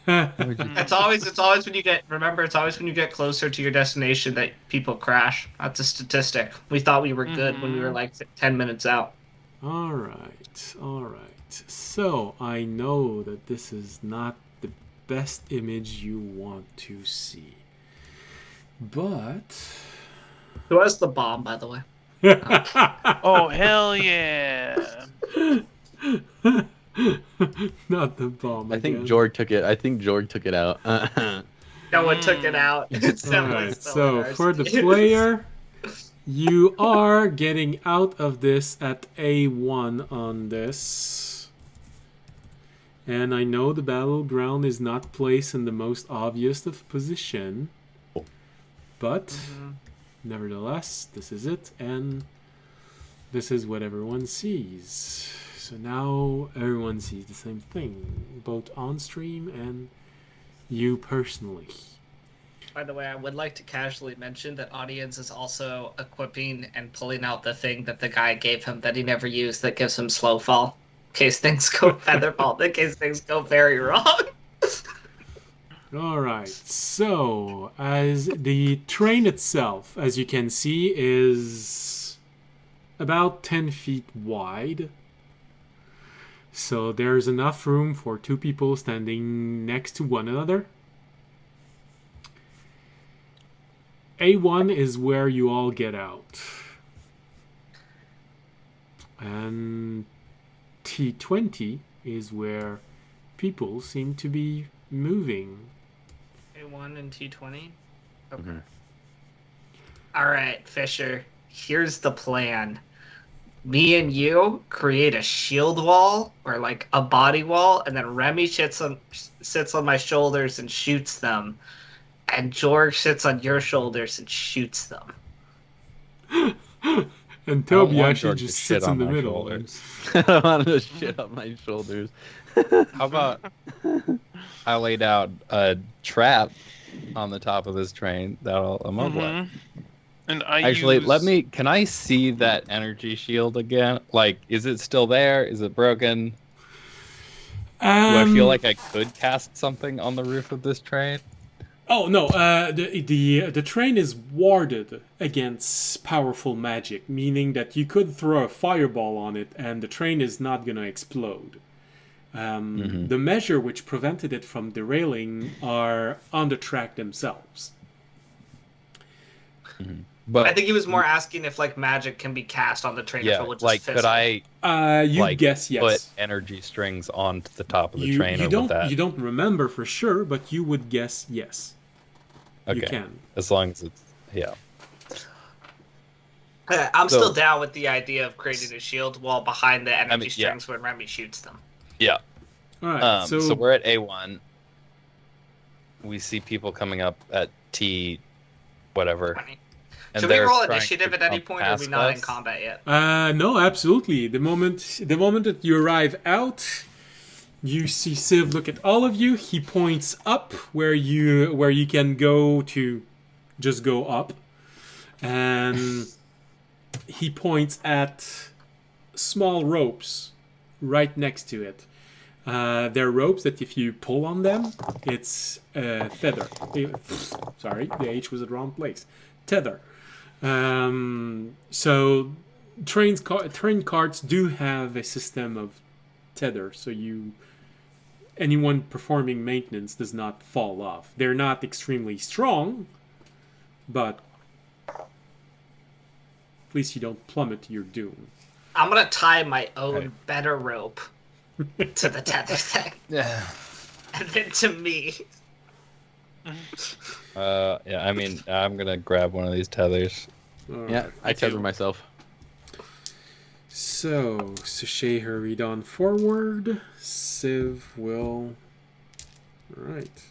It's always when you get it's always when you get closer to your destination that people crash. That's a statistic. We thought we were good when we were like 10 minutes out. All right, all right. So I know that this is not the best image you want to see, but Who has the bomb, by the way? Oh hell yeah! not the bomb. I think again. Jorg took it. I think Jorg took it out. No one took it out. It's All definitely right. still So ours. for the player, you are getting out of this at A1 on this. And I know the battleground is not placed in the most obvious of position. But nevertheless, this is it, and this is what everyone sees. So now everyone sees the same thing, both on stream and you personally. By the way, I would like to casually mention that Audience is also equipping and pulling out the thing that the guy gave him that he never used that gives him slow fall. In case things go featherball, in case things go very wrong. Alright, so as the train itself, as you can see, is about 10 feet wide. So there's enough room for two people standing next to one another. A1 is where you all get out. And T20 is where people seem to be moving. A1 and T20? Okay. Mhm. Alright, Fisher. Here's the plan. Me and you create a shield wall or like a body wall, and then Remy sits on my shoulders and shoots them. And George sits on your shoulders and shoots them. And I Toby don't want actually George to just shit sits in on the my middle. shoulders. I don't want to shit on my shoulders. How about I lay down a trap on the top of this train that'll immobilize? And I Actually, use... can I see that energy shield again? Like, is it still there? Is it broken? Do I feel like I could cast something on the roof of this train? Oh no, the train is warded against powerful magic, meaning that you could throw a fireball on it and the train is not gonna explode. The measure which prevented it from derailing are on the track themselves. But I think he was more asking if like magic can be cast on the train. If yeah, it would just like fizzle. could I You like guess yes. put energy strings onto the top of the train, you or don't would that? you don't remember for sure, but you would guess yes. Okay, You can. as long as it's I'm So- still down with the idea of creating a shield wall behind the energy yeah. strings when Remy shoots them. yeah. All right. So we're at A1. We see people coming up at T, whatever. And Should we they're roll trying initiative to at any come point, or are we past not in us. combat yet? No, absolutely. The moment that you arrive out, you see Civ look at all of you. He points up where you can go to just go up. And he points at small ropes right next to it. They're ropes that if you pull on them, it's tether. Sorry, the H was at the wrong place. Tether. So train carts do have a system of tether, so anyone performing maintenance does not fall off. They're not extremely strong, but at least you don't plummet to your doom. I'm gonna tie my own better rope to the tether thing, Yeah. and then to me. Yeah, I mean, I'm gonna grab one of these tethers. All Yeah, right. I tether myself. So, Sachet hurried on forward. Civ will... Alright.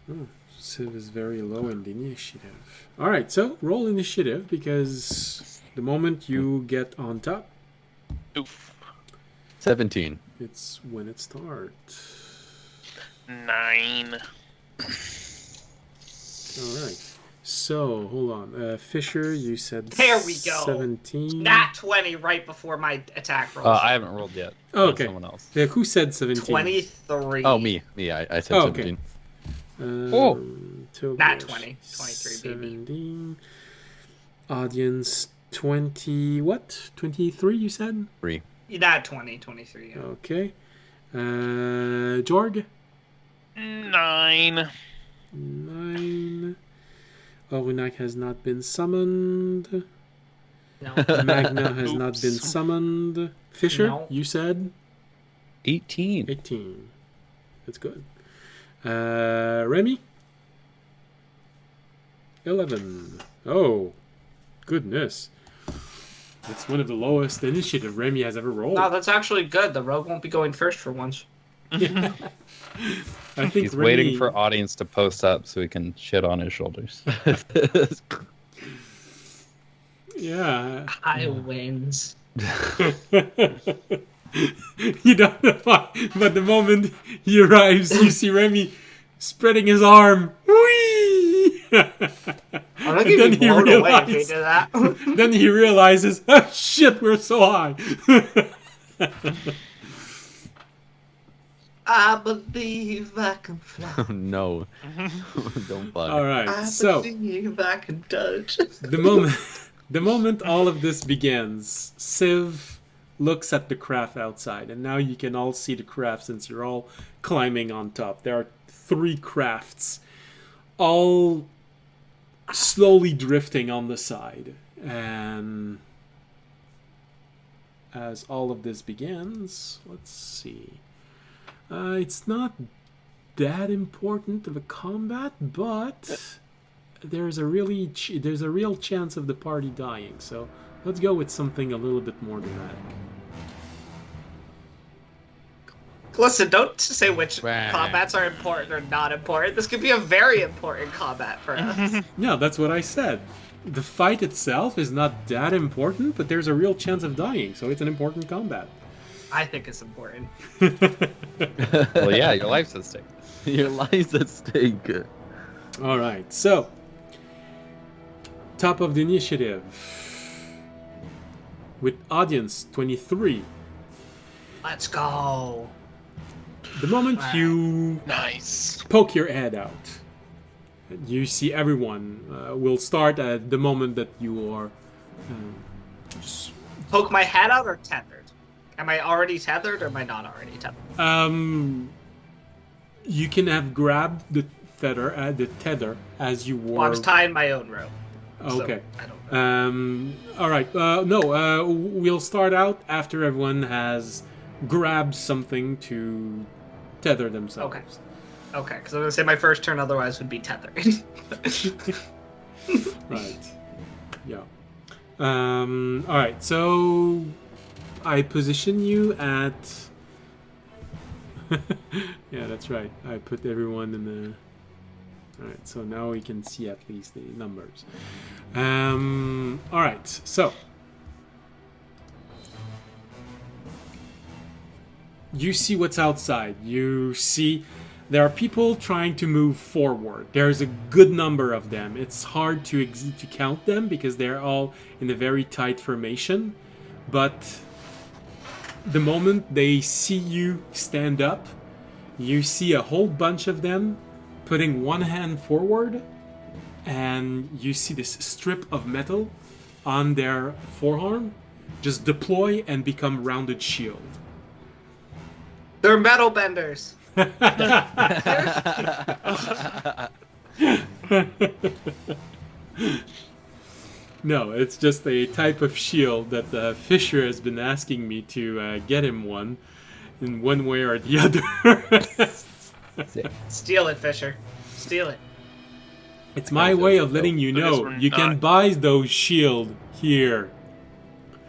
Oh, Civ is very low in the initiative. Alright, so roll initiative because the moment you get on top, Oof. 17. it's when it starts. 9. Alright. So, hold on. Fisher, you said There we go. 17. Nat 20 right before my attack roll. I haven't rolled yet. Oh, That's okay. Someone else. Yeah, who said 17? 23. Oh, me. I said Oh, okay. 17. Nat 20. 23, baby. 17. Audience 20. What? 23, you said? 3. Nat 20, 23. Yeah. Okay. Jorg? 9. 9. Orunak has not been summoned. No. Magna has not Oops. been summoned. Fisher, No. you said 18. 18. That's good. Remy? 11. Oh, goodness. That's one of the lowest initiative Remy has ever rolled. No, that's actually good. The rogue won't be going first for once. I think He's Remy, waiting for audience to post up so he can shit on his shoulders. Yeah. I wins. You don't know why, but the moment he arrives, you see Remy spreading his arm. Whee! I'm gonna get blown away if he did that. Then he realizes, oh shit, we're so high. I believe I can fly. Oh, no. Don't fly. All right, I so believe I can dodge. the moment all of this begins, Civ looks at the craft outside, and now you can all see the craft since you're all climbing on top. There are 3 crafts, all slowly drifting on the side, and as all of this begins, let's see. It's not that important of a combat, but there's a real chance of the party dying. So let's go with something a little bit more dramatic. Listen, don't say which Wow. combats are important or not important. This could be a very important combat for us. Yeah, that's what I said. The fight itself is not that important, but there's a real chance of dying, so it's an important combat. I think it's important. Well, yeah, your life's at stake. Your life's at stake. All right, so top of the initiative with audience 23. Let's go. The moment you Nice. poke your head out, you see everyone. Will start at the moment that you are. Just, Poke my head out or tethered? Am I already tethered or am I not already tethered? you can have grabbed the tether as you were. Well, I was tying my own rope. so Okay. I don't know. All right. No. We'll start out after everyone has grabbed something to tether themselves. Okay. Okay, because I was going to say my first turn otherwise would be tethered. Right. Yeah. All right. So I position you at. Yeah, that's right. I put everyone in the. All right. So now we can see at least the numbers. All right. So you see what's outside. You see there are people trying to move forward. There's a good number of them. It's hard to count them because they're all in a very tight formation. But the moment they see you stand up, you see a whole bunch of them putting one hand forward, and you see this strip of metal on their forearm just deploy and become rounded shield. They're metal benders. No, it's just a type of shield that Fisher has been asking me to get him one, in one way or the other. Steal it, Fisher. Steal it. It's my way of letting you So I guess know we're you can not- buy those shield here.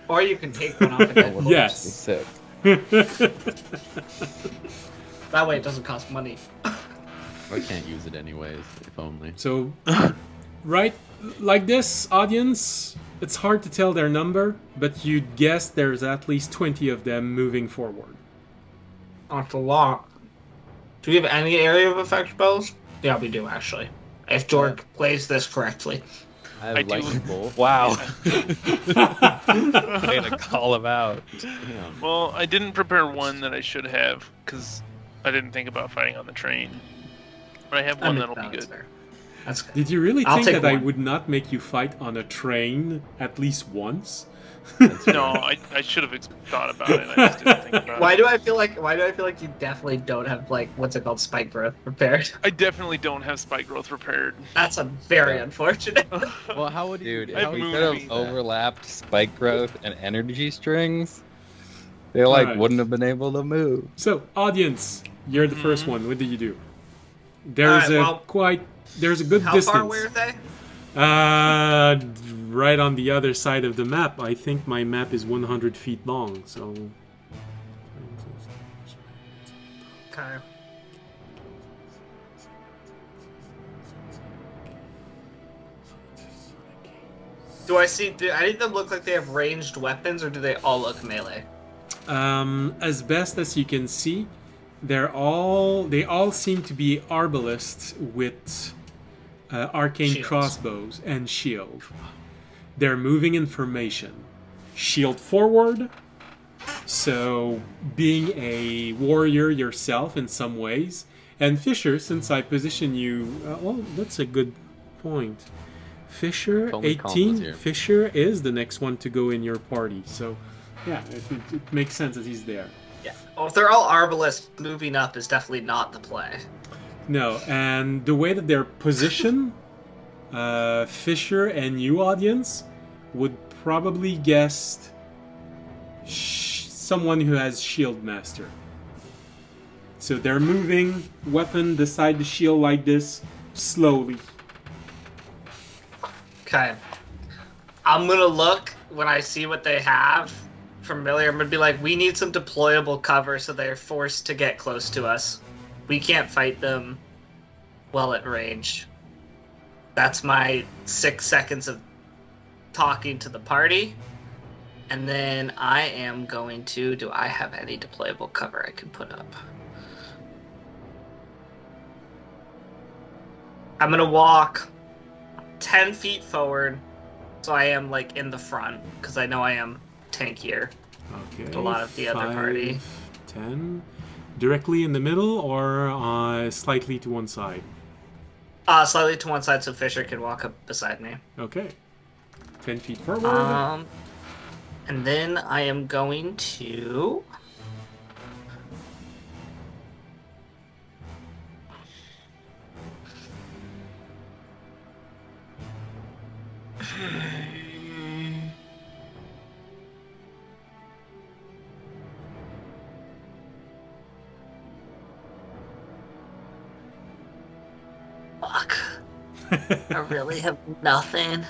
Or you can take one off the dead corpse. Yes. Sick. That way it doesn't cost money. I can't use it anyways, if only. So, right like this, audience, it's hard to tell their number, but you'd guess there's at least 20 of them moving forward. That's a lot. Do we have any area of effect spells? Yeah, we do, actually. If Jorg plays this correctly. I have I do- lightning bolt. Wow. Way to call him out. Damn. Well, I didn't prepare one that I should have because I didn't think about fighting on the train. But I have one that'll be That's good. fair. That's good. Did you really I'll think take that I one. would not make you fight on a train at least once? No, I should have thought about it. I just didn't think about Why it. do I feel like you definitely don't have like what's it called, spike growth prepared? I definitely don't have spike growth prepared. That's a very unfortunate. Well, how would you? Dude, I if how we moved could have me. overlapped spike growth and energy strings, they like Alright. wouldn't have been able to move. So, audience, you're the first one. What did you do? Alright, well, There's a good How distance. far away are they? Right on the other side of the map. I think my map is 100 feet long, so... Okay. Do any of them look like they have ranged weapons, or do they all look melee? As best as you can see, they all seem to be arbalists with arcane Shields. crossbows and shield. They're moving in formation. Shield forward. So, being a warrior yourself in some ways. And Fisher, since I position you... well, that's a good point. Fisher, If only Colin was 18. here. Fisher is the next one to go in your party. So, yeah, it makes sense that he's there. Yeah. Well, if they're all arbalists, moving up is definitely not the play. No, and the way that they're positioned, Fisher and you, audience, would probably guess someone who has Shield Master. So they're moving, weapon beside the shield like this, slowly. Okay. I'm gonna look when I see what they have familiar. I'm gonna be like, we need some deployable cover so they're forced to get close to us. We can't fight them well at range. That's my 6 seconds of talking to the party. And then I am going to... Do I have any deployable cover I can put up? I'm going to walk 10 feet forward, so I am, like, in the front, because I know I am tankier. Okay. A lot of the other party. 10. Directly in the middle or slightly to one side? Slightly to one side so Fisher can walk up beside me. Okay. 10 feet forward. And then I am going to... Fuck. I really have nothing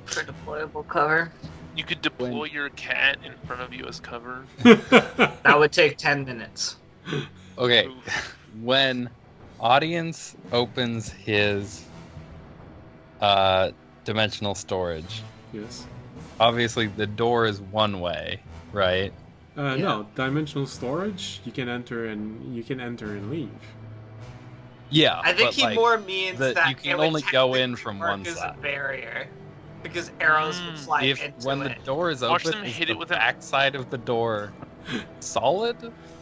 for deployable cover. You could deploy your cat in front of you as cover. That would take 10 minutes. Okay, Oof. when audience opens his dimensional storage, Yes. obviously the door is one way, right? No, dimensional storage. You can enter and leave. Yeah, I think but, he like, more means that that you can it would only go in technically from work one as side. a barrier, because arrows would fly if into when it. the door is Watch open, them is hit the it with a- back side of the door solid,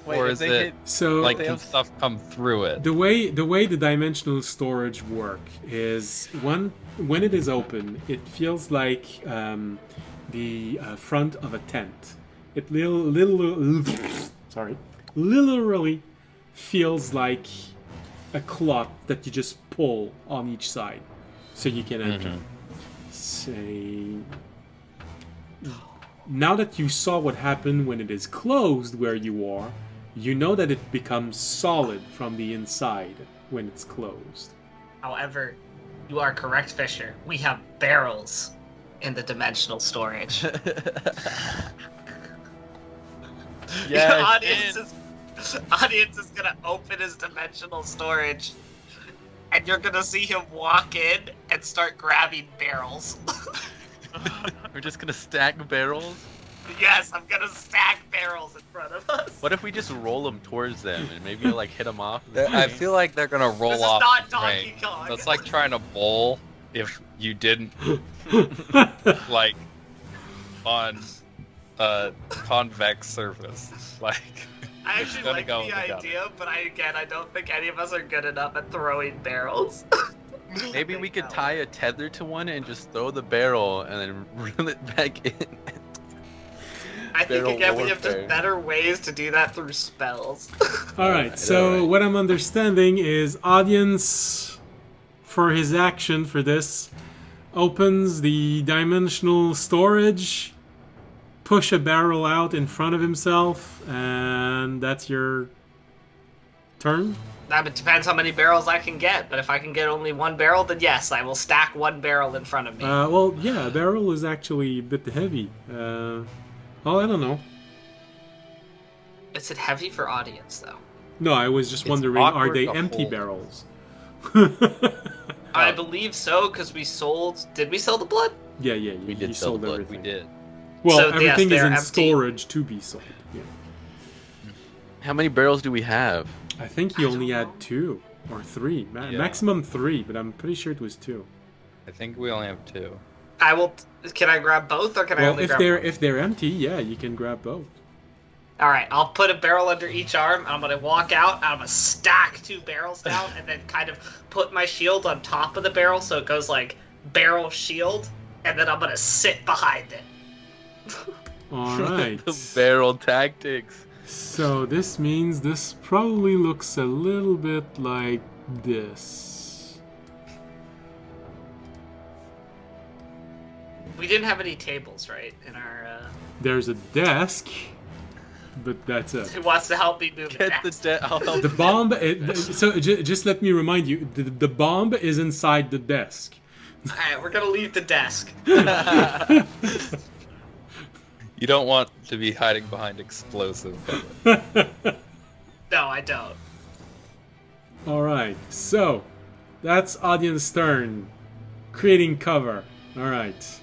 Wait, or if is they it hit- So like they can have- stuff come through it? the way the dimensional storage work is when it is open, it feels like the front of a tent. It literally feels like a cloth that you just pull on each side. so you can enter. Say, now that you saw what happened when it is closed where you are, you know that it becomes solid from the inside when it's closed. However, you are correct, Fisher. We have barrels in the dimensional storage. Yeah, audience is gonna open his dimensional storage, and you're gonna see him walk in and start grabbing barrels. we're just gonna stack barrels. Yes, I'm gonna stack barrels in front of us. What if we just roll them towards them and maybe like hit them off? I feel like they're gonna roll This is off not the Donkey train. Kong. That's like trying to bowl if you didn't like on a convex surface. Like I actually gonna like go the with the gun. idea, but I don't think any of us are good enough at throwing barrels. Maybe we could tie a tether to one and just throw the barrel and then reel it back in. I think Barrel again we have warfare. just better ways to do that through spells. Alright, so alright. what I'm understanding is audience, for his action for this, opens the dimensional storage, push a barrel out in front of himself, and that's your turn? It depends how many barrels I can get, but if I can get only one barrel, then yes, I will stack one barrel in front of me. Well, yeah, a barrel is actually a bit heavy. Well, I don't know. Is it heavy for audience, though? No, I was just It's wondering, are awkward they to empty hold. barrels? I believe so, because we sold... Did we sell the blood? Yeah, We did you sell sold the blood, everything. we did. Well, So, yes, everything is they're in empty. storage to be sold. Yeah. How many barrels do we have? I think you only had 2 or 3. Yeah. Maximum 3, but I'm pretty sure it was 2. I think we only have 2. I will... Can I grab both, or can I Well, only if grab they're one? if they're empty, yeah, you can grab both. Alright, I'll put a barrel under each arm, I'm gonna walk out, I'm gonna stack 2 barrels down, and then kind of put my shield on top of the barrel, so it goes like barrel shield, and then I'm gonna sit behind it. All right. The barrel tactics. So this means this probably looks a little bit like this. We didn't have any tables, right, in our, There's a desk, but that's it. Who wants to help me move Get the it? I'll help The you. bomb. Just let me remind you, the bomb is inside the desk. Alright, we're gonna leave the desk. You don't want to be hiding behind explosive. No, I don't. All right. So that's audience turn, creating cover. All right.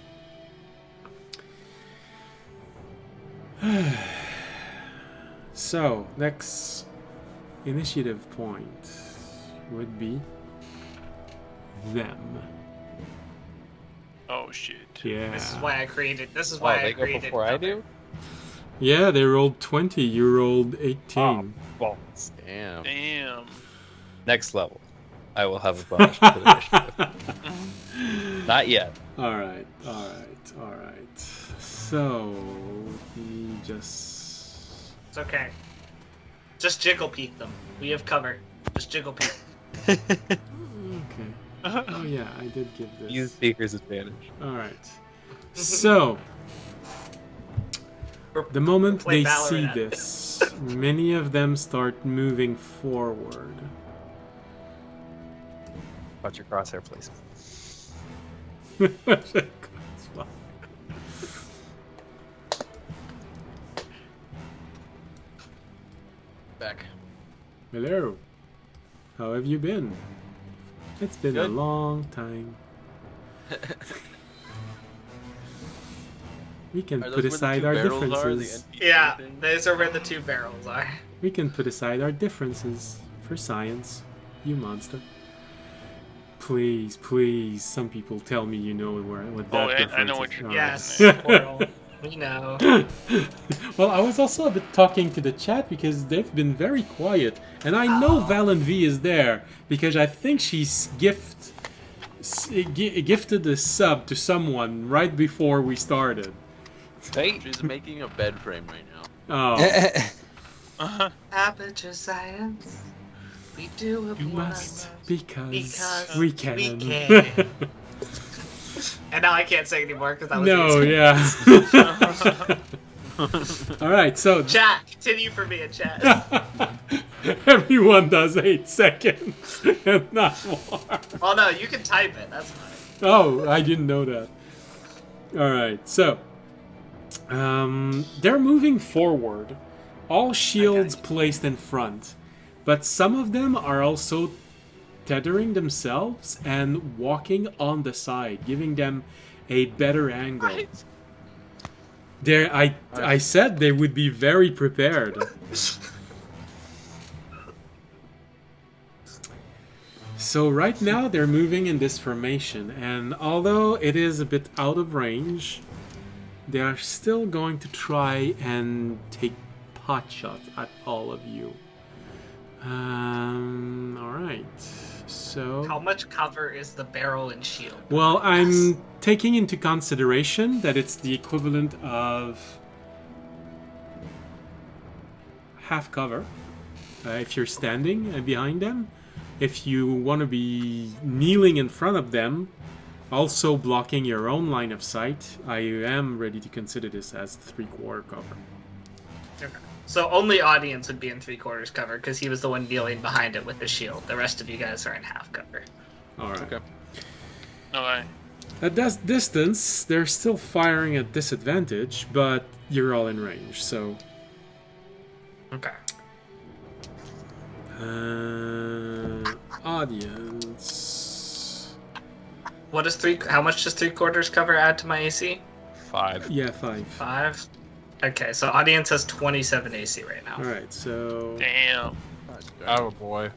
So next initiative point would be them. Oh shit. Yeah. This is why I created. This is Oh, why I they go created. before I do? Yeah, they rolled 20. You rolled 18. Well, Damn. Damn. next level. I will have a bonus for the initiative. Not yet. All right. So we just. It's okay. Just jiggle peek them. We have cover. Just jiggle peek. Okay. Oh yeah, I did give this. Use Speaker's advantage. All right. So the moment Play they see Valorant. this, many of them start moving forward. Watch your crosshair, please. Back. Hello. How have you been? It's been a Good. long time. We can Are those put where the aside two our barrels are, the differences. empty Yeah, thing? those are where the 2 barrels are. We can put aside our differences for science, you monster. Please, please, some people tell me you know what that Oh, I difference know what is. you're- All Yes, right. Squirrel. We know. Well, I was also a bit talking to the chat because they've been very quiet, and I know Valen V is there because I think she's gifted a sub to someone right before we started. Hey. She's making a bed frame right now. Oh, Aperture science. We do what you we must want because because we can. we can. And now I can't say anymore because I was No, easy. yeah. All right, so Chat, continue for me in chat. everyone does 8 seconds and not more. Oh no, you can type it. That's fine. Oh, I didn't know that. All right, so they're moving forward. All shields placed in front, but some of them are also tethering themselves and walking on the side, giving them a better angle. Right. I said they would be very prepared. So right now they're moving in this formation, and although it is a bit out of range, they are still going to try and take pot shots at all of you. Alright. So How much cover is the barrel and shield? well, I'm taking into consideration that it's the equivalent of half cover if you're standing behind them. If you want to be kneeling in front of them, also blocking your own line of sight, I am ready to consider this as 3/4 cover. Okay. So only audience would be in 3/4 cover because he was the one kneeling behind it with the shield. The rest of you guys are in half cover. Alright. Okay. Okay. At this distance, they're still firing at disadvantage, but you're all in range, so... Okay. Audience... What is how much does 3/4 cover add to my AC? 5. Yeah, 5. 5. Okay, so audience has 27 AC right now. Alright, so... Damn. Oh boy.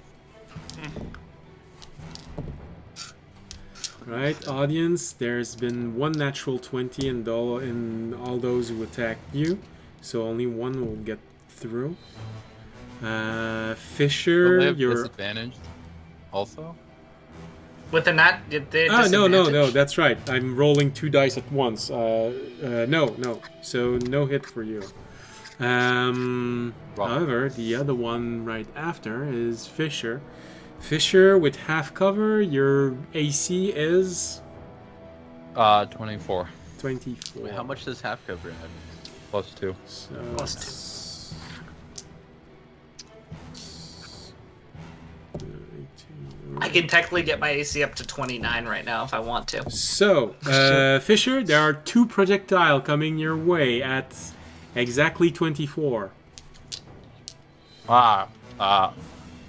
Right, audience, there's been one natural 20 in all those who attacked you, so only one will get through. Will Fisher, they have you're... disadvantage also? With the nat, they Ah, no, disadvantage? that's right. I'm rolling 2 dice at once. No. So no hit for you. However, the other one right after is Fisher. Fisher with half cover, your AC is 24 24. Wait, how much does half cover add? plus 2. So Plus it's- 18. I can technically get my AC up to 29 right now if I want to. So, Fisher, there are 2 projectile coming your way at exactly 24. Ah,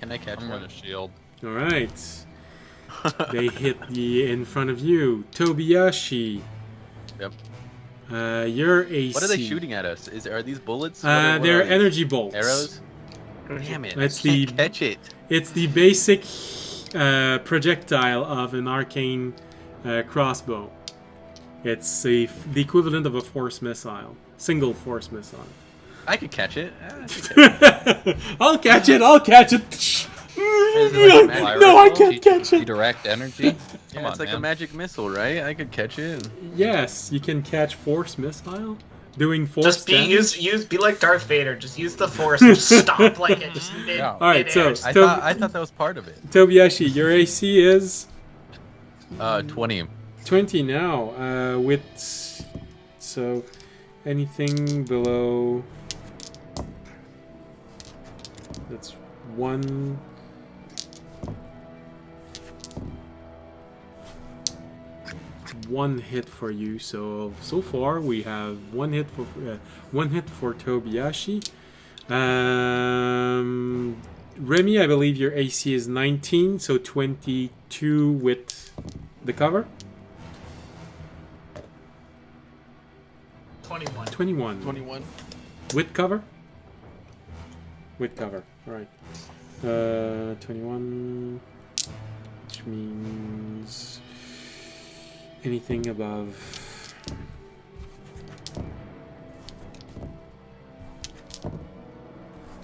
Can I catch I'm one? gonna shield. All right. They hit the in front of you. Tobiyashi. Yep. Your AC. What are they shooting at us? Are these bullets? They're What are these? energy bolts. Arrows? Damn it! That's I can't the- catch it. It's the basic projectile of an arcane crossbow. It's the equivalent of a force missile. Single force missile. I could catch it. I could catch it. I'll catch it! I'll catch it! Is it like a magic No, I missile? can't catch it! Direct energy. Come Yeah, on, it's like man. a magic missile, right? I could catch it. Yes, you can catch force missile. Doing force Just damage. be like Darth Vader. Just use the force and just stop like it. Just mid, Yeah. Alright, so- midair. I thought that was part of it. Tobiyashi, your AC is 20. 20 now. With so anything below that's one. One hit for you. So far we have one hit for Tobiyashi. Remy, I believe your AC is 19, so 22 with the cover. 21. 21. 21. With cover? With cover. Alright. 21. Which means anything above.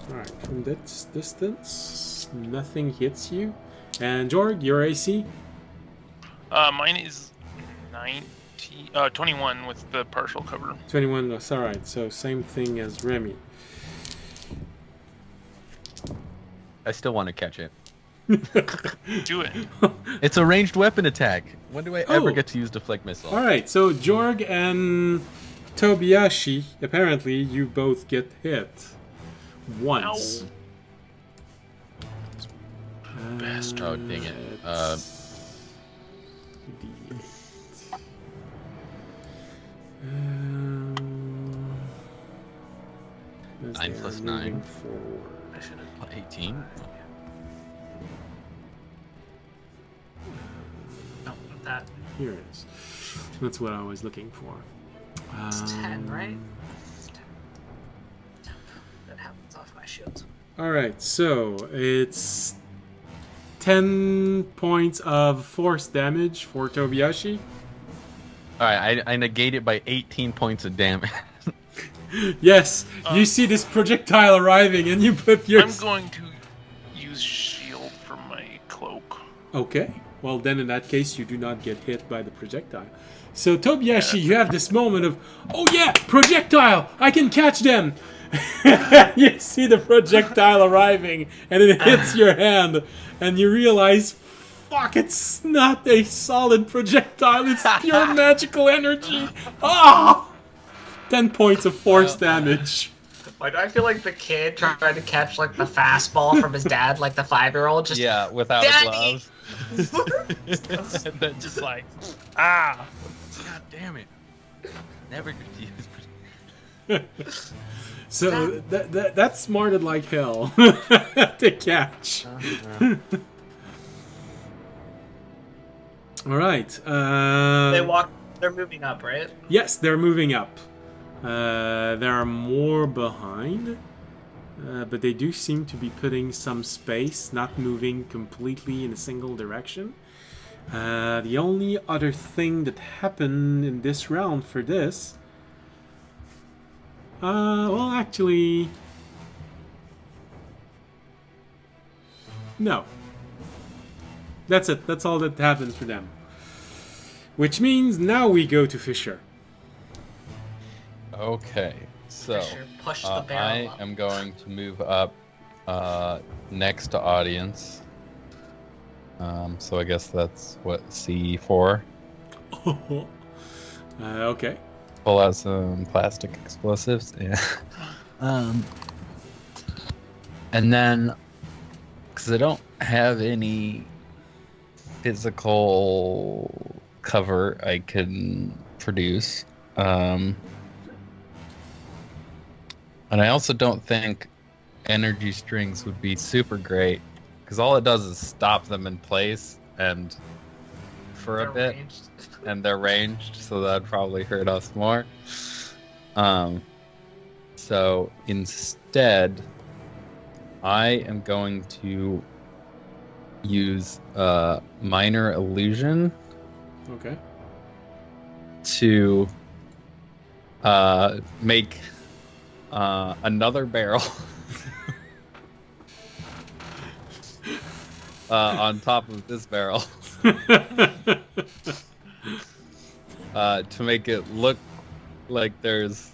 Alright, from this distance, nothing hits you. And Jorg, your AC? Mine is 21 with the partial cover. 21. That's alright, so same thing as Remy. I still want to catch it. Do it. It's a ranged weapon attack. When do I ever Oh. get to use deflect missile? All right, so Jorg and Tobiyashi, apparently you both get hit once. Best. Oh, dang it. D8. As 9 they plus are 9. moving forward. I should have put 18. No, that Here it is. That's what I was looking for. it's 10, right? 10. That happens off my shield. All right, so it's 10 points of force damage for Tobiyashi. Alright, I negate it by 18 points of damage. Yes, you see this projectile arriving, and you put your. I'm going to use shield for my cloak. Okay, well then in that case you do not get hit by the projectile. So Tobiyashi, you have this moment of, oh yeah, projectile! I can catch them! You see the projectile arriving, and it hits your hand, and you realize, fuck, it's not a solid projectile, it's pure magical energy! Ah! 10 points of force damage. Why do I feel like the kid trying to catch like the fastball from his dad, like the 5-year-old? Just Yeah, without Daddy! a glove. And then Just like, ah. God damn it. Never get to use So that's smarted like hell to catch. All right. They're moving up, right? Yes, they're moving up. There are more behind, but they do seem to be putting some space, not moving completely in a single direction. The only other thing that happened in this round for this, well, actually, no. That's it. That's all that happens for them. Which means now we go to Fisher. Okay, so Fisher, push the I barrel up. am going to move up next to audience. So I guess that's what, C4. Okay. Pull out some plastic explosives. Yeah. And then, because I don't have any physical cover I can produce, and I also don't think energy strings would be super great, because all it does is stop them in place and for a They're bit. ranged. And they're ranged, so that'd probably hurt us more. So instead, I am going to use minor illusion Okay. to make another barrel on top of this barrel. To make it look like there's,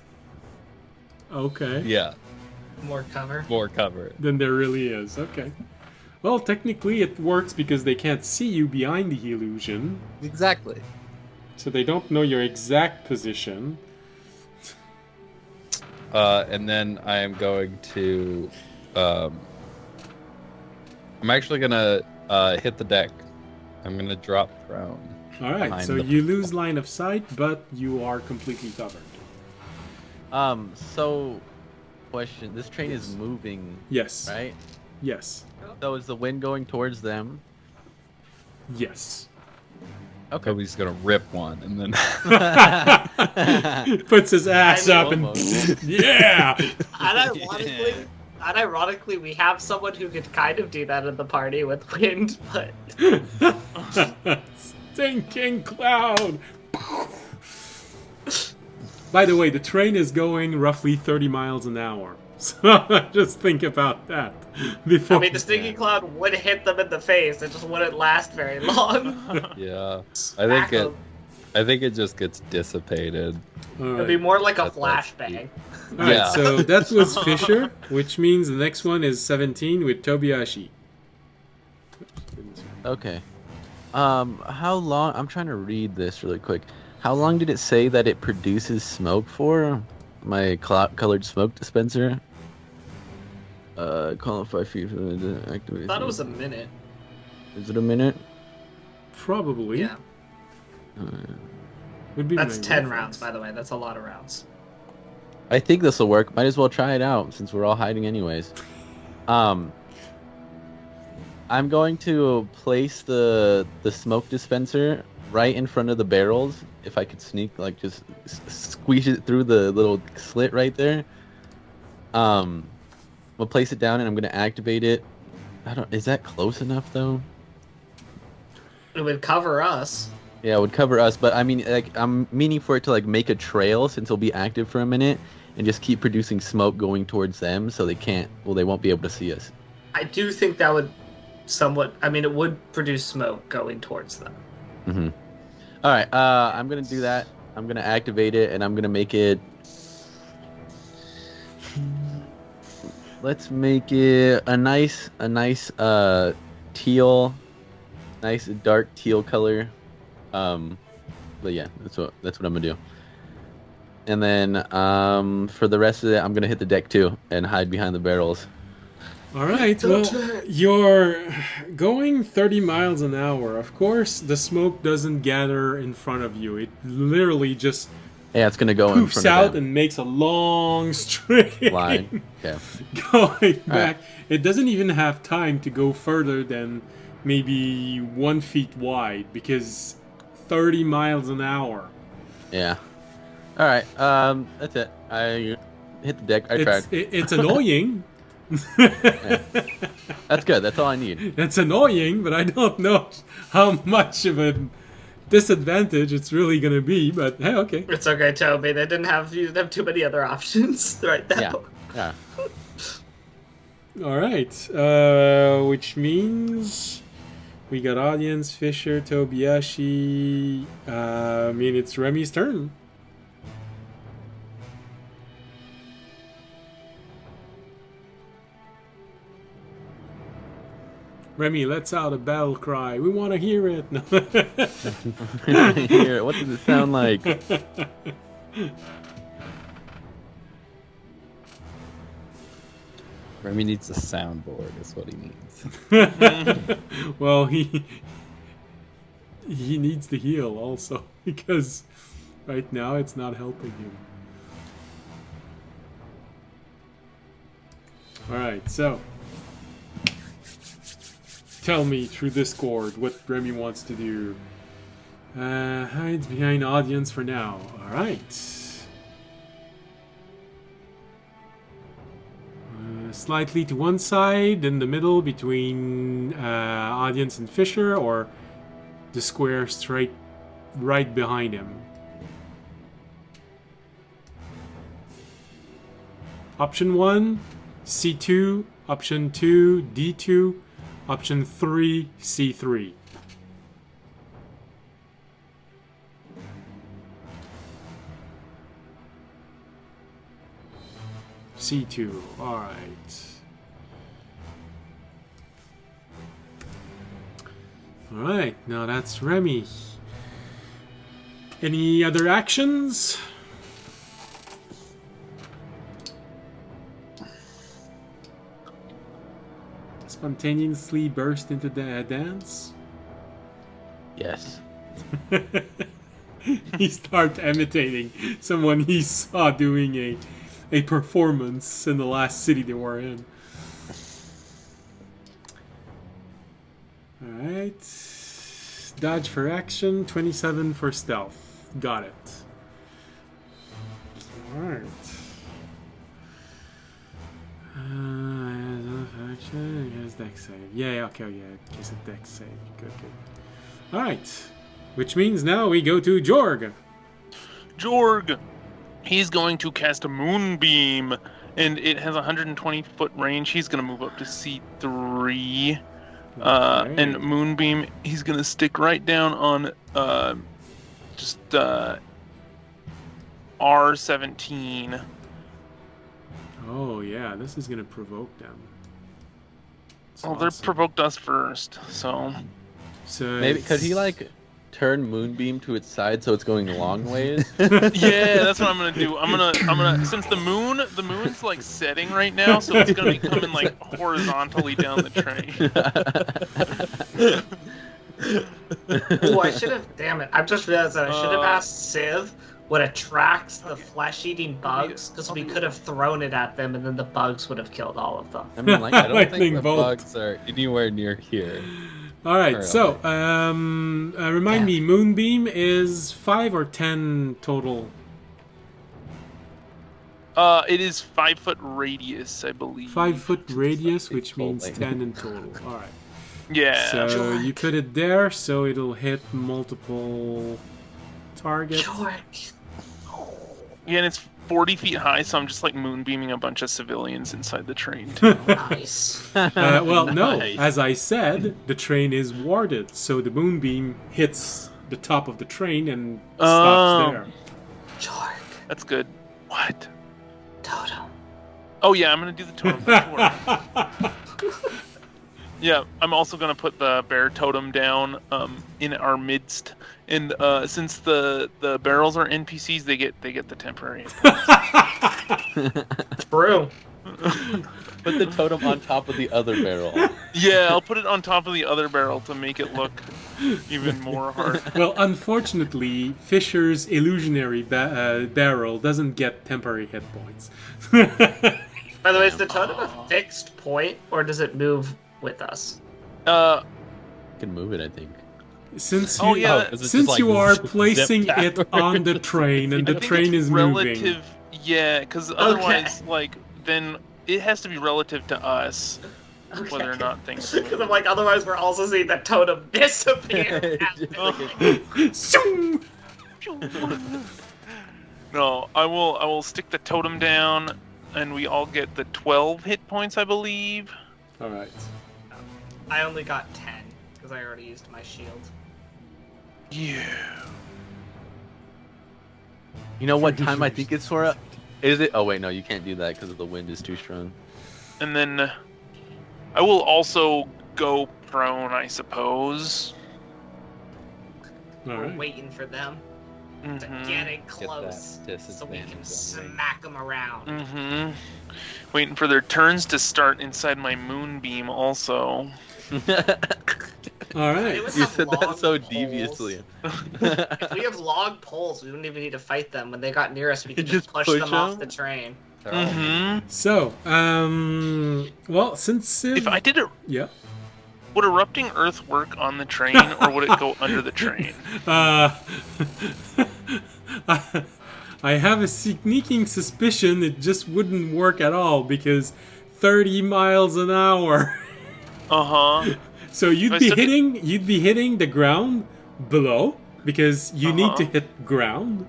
Okay. yeah, More cover. more cover. Then there really is. Okay. Well, technically it works because they can't see you behind the illusion, Exactly. so they don't know your exact position. And then I am going to, I'm actually gonna hit the deck. I'm gonna drop prone. All right. Behind So the- you lose line of sight, but you are completely covered. So, question. This train is moving, Yes. right? Yes. So is the wind going towards them? Yes. Okay. Kobe's gonna rip one, and then Puts his ass I mean, up and almost. yeah. Unironically, we have someone who could kind of do that in the party with wind, but Stinking cloud. By the way, the train is going roughly 30 miles an hour. So just think about that before. I mean, the stinky cloud would hit them in the face. It just wouldn't last very long. yeah, Smack 'em. I think it just gets dissipated. All It'd right. be more like a That's what- flashbang. All right, Yeah. so that was Fisher, which means the next one is 17 with Tobiyashi. Okay. How long? I'm trying to read this really quick. How long did it say that it produces smoke for? My colored smoke dispenser. Call it 5 feet from the I activation. thought it was a minute. Is it a minute? Probably. Yeah. Would be That's my 10 reference. rounds, by the way. That's a lot of rounds. I think this will work. Might as well try it out since we're all hiding anyways. I'm going to place the smoke dispenser right in front of the barrels. If I could sneak, like, just squeeze it through the little slit right there. We'll place it down and I'm gonna activate it. Is that close enough though? It would cover us. Yeah, it would cover us, but I mean, like, I'm meaning for it to like make a trail since it'll be active for a minute and just keep producing smoke going towards them, so they won't be able to see us. I do think that would somewhat. I mean, it would produce smoke going towards them. Mm-hmm. All right, I'm gonna do that. I'm gonna activate it, and I'm gonna make it. Let's make it a nice teal, nice dark teal color. But yeah, that's what I'm gonna do. And then for the rest of it, I'm gonna hit the deck too and hide behind the barrels. All right. Well, you're going 30 miles an hour. Of course, the smoke doesn't gather in front of you. It literally just Yeah, it's gonna go in poofs front out of them. and makes a long straight Line. Okay. going back. It doesn't even have time to go further than maybe 1 feet wide because 30 miles an hour. Yeah. All right. That's it. I hit the deck. I tried. It's annoying. That's good. That's all I need. It's annoying, but I don't know how much of a disadvantage it's really gonna be. But hey, okay. It's okay, Toby. You didn't have too many other options right now. Yeah. All right. Which means we got audience, Fisher, Tobiyashi. I mean, it's Remy's turn. Remy, let's out a battle cry. We want to hear it. No. Here, what does it sound like? Remy needs a soundboard, is what he needs. Well, he needs to heal also because right now it's not helping him. All right, so tell me through Discord what Remy wants to do. Hides behind audience for now. All right. Slightly to one side, in the middle between audience and Fisher, or the square straight right behind him. Option 1, C2. Option 2, D2. Option 3, C3. C2. All right. All right. Now that's Remy. Any other actions? Spontaneously burst into the dance? Yes. He starts imitating someone he saw doing a performance in the last city they were in. Alright. Dodge for action, 27 for stealth. Got it. Alright. Action, here's deck save. Yeah, okay, yeah, just a deck save. Good. Alright. Which means now we go to Jorg. Jorg! He's going to cast a Moonbeam, and it has 120 foot range. He's going to move up to C3. Okay. And Moonbeam, he's going to stick right down on R17. Oh yeah, this is gonna provoke them. Well, they're awesome. provoked us first, so So Maybe could he it's- like turn Moonbeam to its side so it's going long ways? yeah, that's what I'm gonna do. I'm gonna since the moon's like setting right now, so it's gonna be coming like horizontally down the train. Oh, I should have. Damn it! I've just realized that I should have asked Civ what attracts the flesh-eating bugs, because we could have thrown it at them, and then the bugs would have killed all of them. I mean, like I don't Lightning think the bolt. bugs are anywhere near here. All right. Or, So remind me, Moonbeam is 5 or 10 total. It is 5-foot radius, I believe. 5-foot radius, like which means folding. 10 in total. All right. Yeah. So you put it there, so it'll hit multiple targets. George. Yeah, and it's 40 feet high, so I'm just like moonbeaming a bunch of civilians inside the train. Too. Nice. Well, no. Nice. As I said, the train is warded, so the moonbeam hits the top of the train and stops Oh. there. George. That's good. What? Totem. Oh yeah, I'm gonna do the totem for sure. Yeah, I'm also gonna put the bear totem down in our midst, and since the barrels are NPCs, they get the temporary. True. Put the totem on top of the other barrel. Yeah, I'll put it on top of the other barrel to make it look even more hard. Well, unfortunately, Fisher's illusionary barrel doesn't get temporary hit points. By the way, is the totem a fixed point, or does it move with us? Uh, Can move it, I think. Since Oh, you, yeah, is it just since like you are zip placing it on the train and I the think train it's is relative. moving. Yeah, because otherwise, like, then it has to be relative to us whether or not things. Because I'm like, otherwise we're also seeing that totem disappear. Zoom! No, I will stick the totem down, and we all get the 12 hit points, I believe. All right. I only got 10 because I already used my shield. Yeah. You know what time I think it's for? Is it? Oh wait, no, you can't do that because the wind is too strong. And then I will also go prone, I suppose. All We're right. waiting for them to Mhm. get it Get close that so we can disadvantage on smack them around. Mhm. Waiting for their turns to start inside my moonbeam, also. All right. would You have said long that so poles. deviously. If we have log poles, we wouldn't even need to fight them. When they got near us, we could just push them off the train. Mhm. So, well, since Civ, If I did it, yeah, would erupting earth work on the train, or would it go under the train? I have a sneaking suspicion it just wouldn't work at all because 30 miles an hour. Uh huh. So you'd I be took it- hitting the ground below because you need to Uh-huh. hit ground,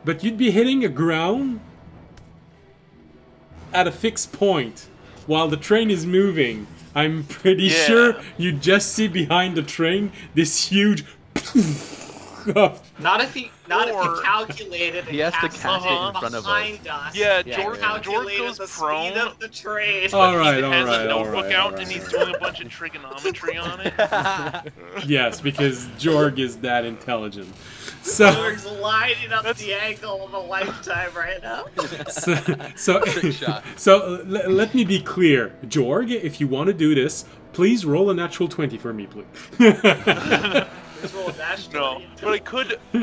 but you'd be hitting a ground at a fixed point while the train is moving. I'm pretty Yeah. sure you just see behind the train this huge. Not if he Or- calculated. He has to cast catch it in something front of us. behind us. Yeah, Yeah, George, yeah. George Calculated goes the prone. speed of the train. All right, He all has right, a all notebook right, out all and right. he's doing a bunch of trigonometry on it. Yes, because Jorg is that intelligent. So, George's lining up That's- the angle of a lifetime right now. Trick shot. Let me be clear, Jorg. If you want to do this, please roll a natural 20 for me, please. Just roll a dash. No, but I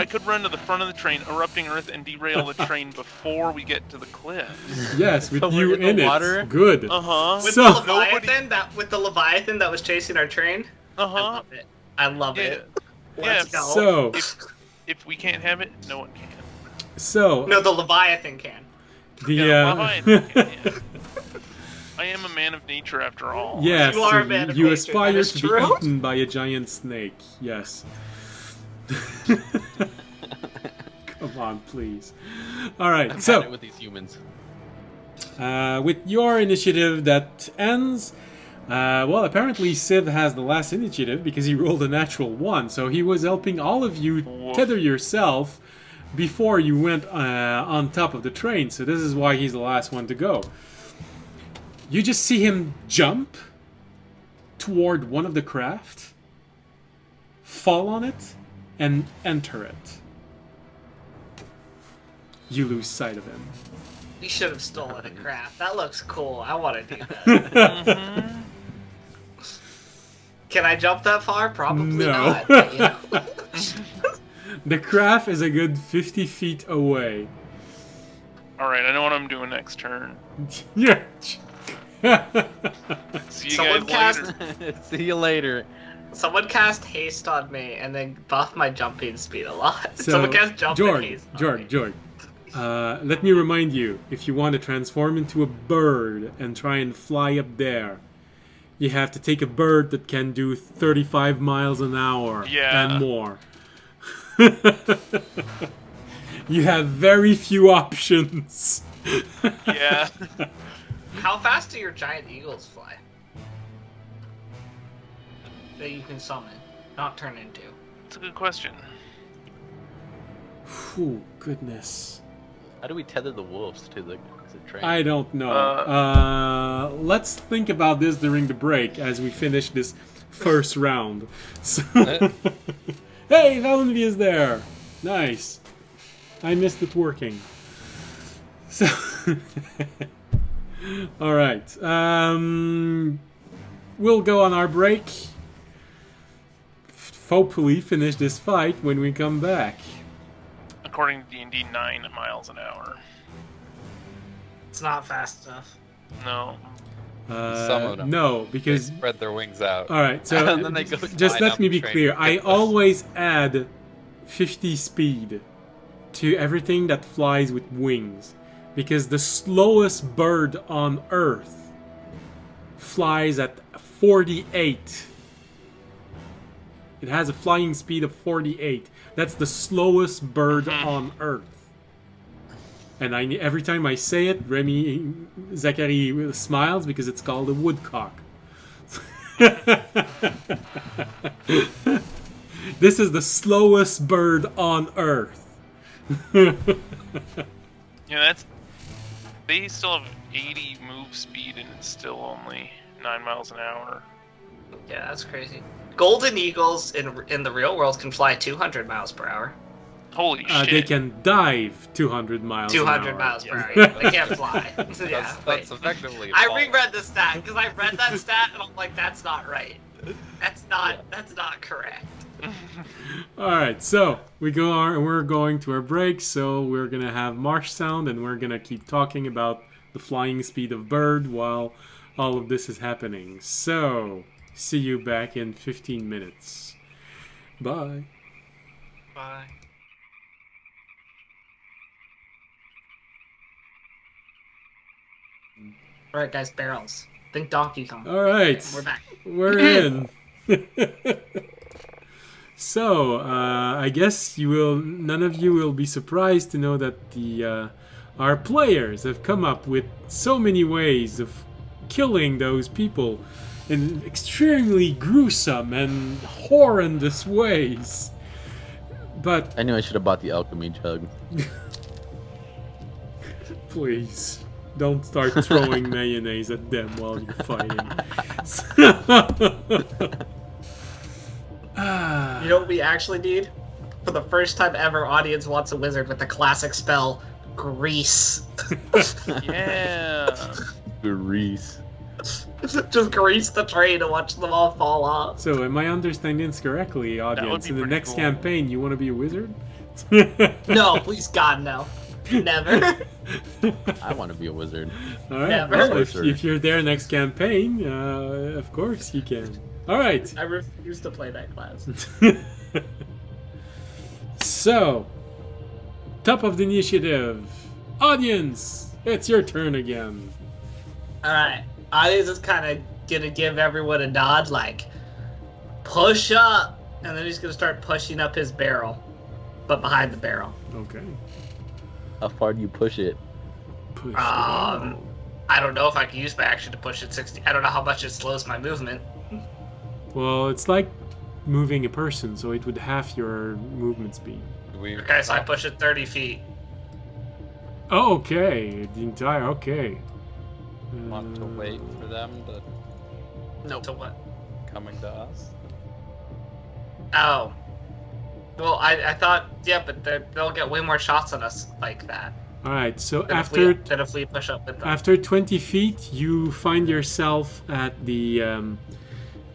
could run to the front of the train, erupting earth, and derail the train before we get to the cliff. Yes, with So we're you in the in water? it. Good. Uh huh. With So- the Leviathan, with the Leviathan that was chasing our train. Uh I huh. love it. I love Yeah. it. Yeah. Let's go. So, If we can't have it, no one can. No, the Leviathan can. the Yeah, Leviathan can, yeah. I am a man of nature after all. yes, You are a man of you nature, aspire that is to true. be eaten by a giant snake. Yes. Come on, please. All right. I've So, had it with these humans. with your initiative that ends, well, apparently Civ has the last initiative because he rolled a natural 1, so he was helping all of you Woof. tether yourself before you went on top of the train, so this is why he's the last one to go. You just see him jump toward one of the craft, fall on it, and enter it. You lose sight of him. We should have stolen a craft. That looks cool. I want to do that. Can I jump that far? Probably No. not. But, you know. The craft is a good 50 feet away. Alright, I know what I'm doing next turn. Yeah. See you Someone guys cast- later. See you later. Someone cast haste on me and then buff my jumping speed a lot. So, Someone cast jump and haste on me. George. Let me remind you, if you want to transform into a bird and try and fly up there, you have to take a bird that can do 35 miles an hour Yeah. and more. You have very few options. Yeah. How fast do your giant eagles fly? That you can summon, not turn into. It's a good question. Oh, goodness. How do we tether the wolves to the train? I don't know. Let's think about this during the break as we finish this first round. So, hey, Valenvi is there. Nice. I missed it working. So, all right. We'll go on our break. Hopefully, finish this fight when we come back. According to D&D, 9 miles an hour. It's not fast enough. No. Some of them. No, They because spread their wings out. all right. So And then they go just flying let me up be the train. clear. I always add 50 speed to everything that flies with wings, because the slowest bird on Earth flies at 48. It has a flying speed of 48. That's the slowest bird on Earth. And every time I say it, Zachary smiles because it's called a woodcock. This is the slowest bird on Earth. Yeah, that's... They still have 80 move speed and it's still only 9 miles an hour. Yeah, that's crazy. Golden eagles in the real world can fly 200 miles per hour. Holy shit. They can dive 200 miles 200 an hour. miles per Yes. hour. They can't fly. So, yeah, That's wait. effectively a I fall. reread the stat because I read that stat and I'm like, that's not right. That's not correct. All right, so we're going to our break. So we're gonna have marsh sound, and we're gonna keep talking about the flying speed of bird while all of this is happening. So see you back in 15 minutes. Bye. Bye. All right, guys, barrels. Think Donkey Kong. All right, We're back. we're in. So I guess none of you will be surprised to know that our players have come up with so many ways of killing those people in extremely gruesome and horrendous ways. But I knew I should have bought the alchemy jug. please, don't start throwing mayonnaise at them while you're fighting. You know what we actually need? For the first time ever, audience wants a wizard with the classic spell, Grease. Yeah. Grease. Just grease the train and watch them all fall off. So, am I understanding this correctly, audience? be In the pretty next cool. campaign, you want to be a wizard? No, please God, no. Never. I want to be a wizard. All right. Never. Well, if you're there next campaign, of course you can. All right. I refuse to play that class. So, top of the initiative, audience. It's your turn again. Alright. Audience is kind of gonna give everyone a nod, like, push up! And then he's gonna start pushing up his barrel. But behind the barrel. Okay. How far do you push it? Push. I don't know if I can use my action to push it 60. I don't know how much it slows my movement. Well, it's like moving a person, so it would half your movement speed. Okay, so I push it 30 feet. Oh, okay. The entire. Okay. Want to wait for them to No. To what? coming to us? Oh. Well, I thought, yeah, but they'll get way more shots on us like that All right. So than after if we push up with them. after 20 feet, you find yourself at the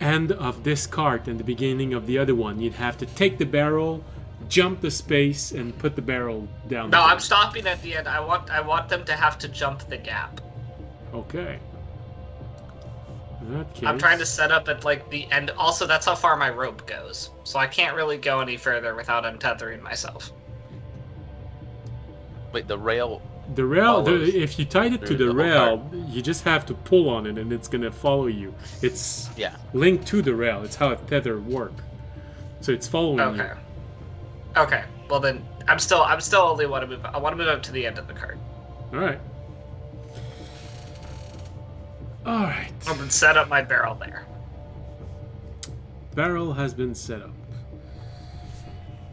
end of this cart and the beginning of the other one. You'd have to take the barrel, jump the space, and put the barrel down. No, the I'm hole. stopping at the end. I want them to have to jump the gap. Okay. In that case, I'm trying to set up at like the end. Also, that's how far my rope goes, so I can't really go any further without untethering myself. Wait, the rail. The rail, follows if you tied it to through the the whole rail, you just have to pull on it and it's gonna follow you. It's Yeah. linked to the rail. It's how a tether work. So it's following Okay. Okay. Well then, I'm still only want to move. I want to move up to the end of the cart. you. All right. All right. I'm gonna set up my barrel there. Barrel has been set up,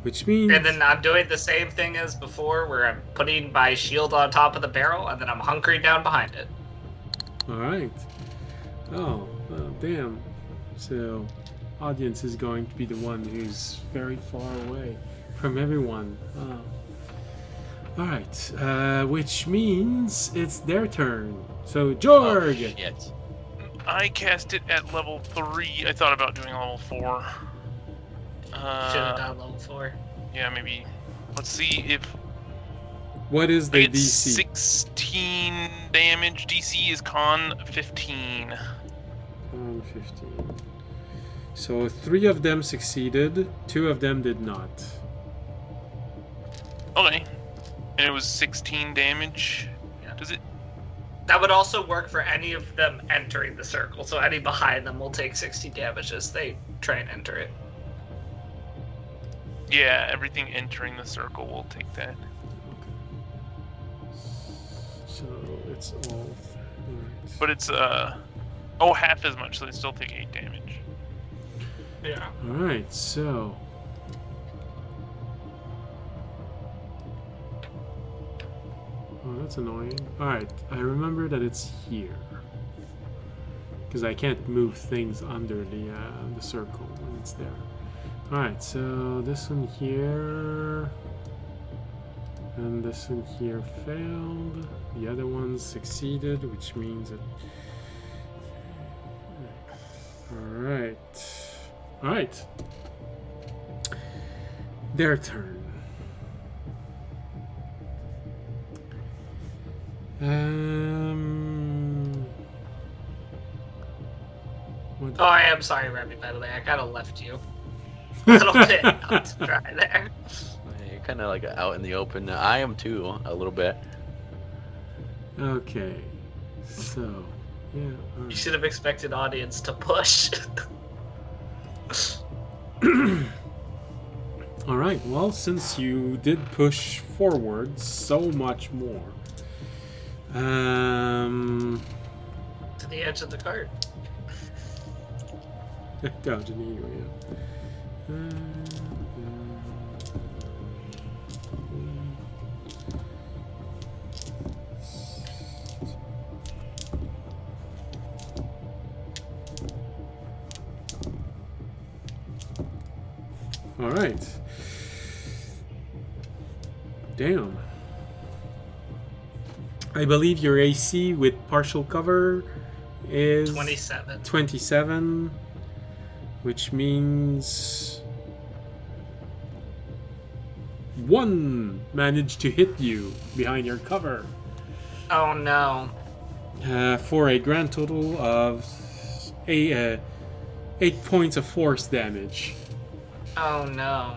which means And then I'm doing the same thing as before, where I'm putting my shield on top of the barrel, and then I'm hunkering down behind it. all right. Oh, well, damn. So, audience is going to be the one who's very far away from everyone. Oh. All right. Which means it's their turn. So, Oh, George. shit. I cast it at level 3. I thought about doing level 4. Should have done level 4. Yeah, maybe. Let's see if What is I the get DC? 16 damage. DC is con 15. 15. So 3 of them succeeded, 2 of them did not. Okay. And it was 16 damage. Yeah. Does it? That would also work for any of them entering the circle. So any behind them will take 60 damage as they try and enter it. Yeah, everything entering the circle will take that. Okay. So it's all. Right. But it's half as much, so they still take 8 damage. Yeah. All right. So. Oh, that's annoying. All right. I remember that it's here. Because I can't move things under the circle when it's there. All right. So this one here. And this one here failed. The other ones succeeded, which means that. Alright. Alright. Their turn. What? Oh, I am sorry, Remy, by the way. I kind of left you a little bit out to dry there. You're kind of like out in the open. I am too, a little bit. Okay. So, yeah. You Alright. should have expected audience to push. Alright, well, since you did push forward so much more. To the edge of the cart. Down to New York, yeah. All right. Damn. I believe your AC with partial cover is 27. 27, which means 1 managed to hit you behind your cover Oh no. for a grand total of 8 points of force damage. Oh no.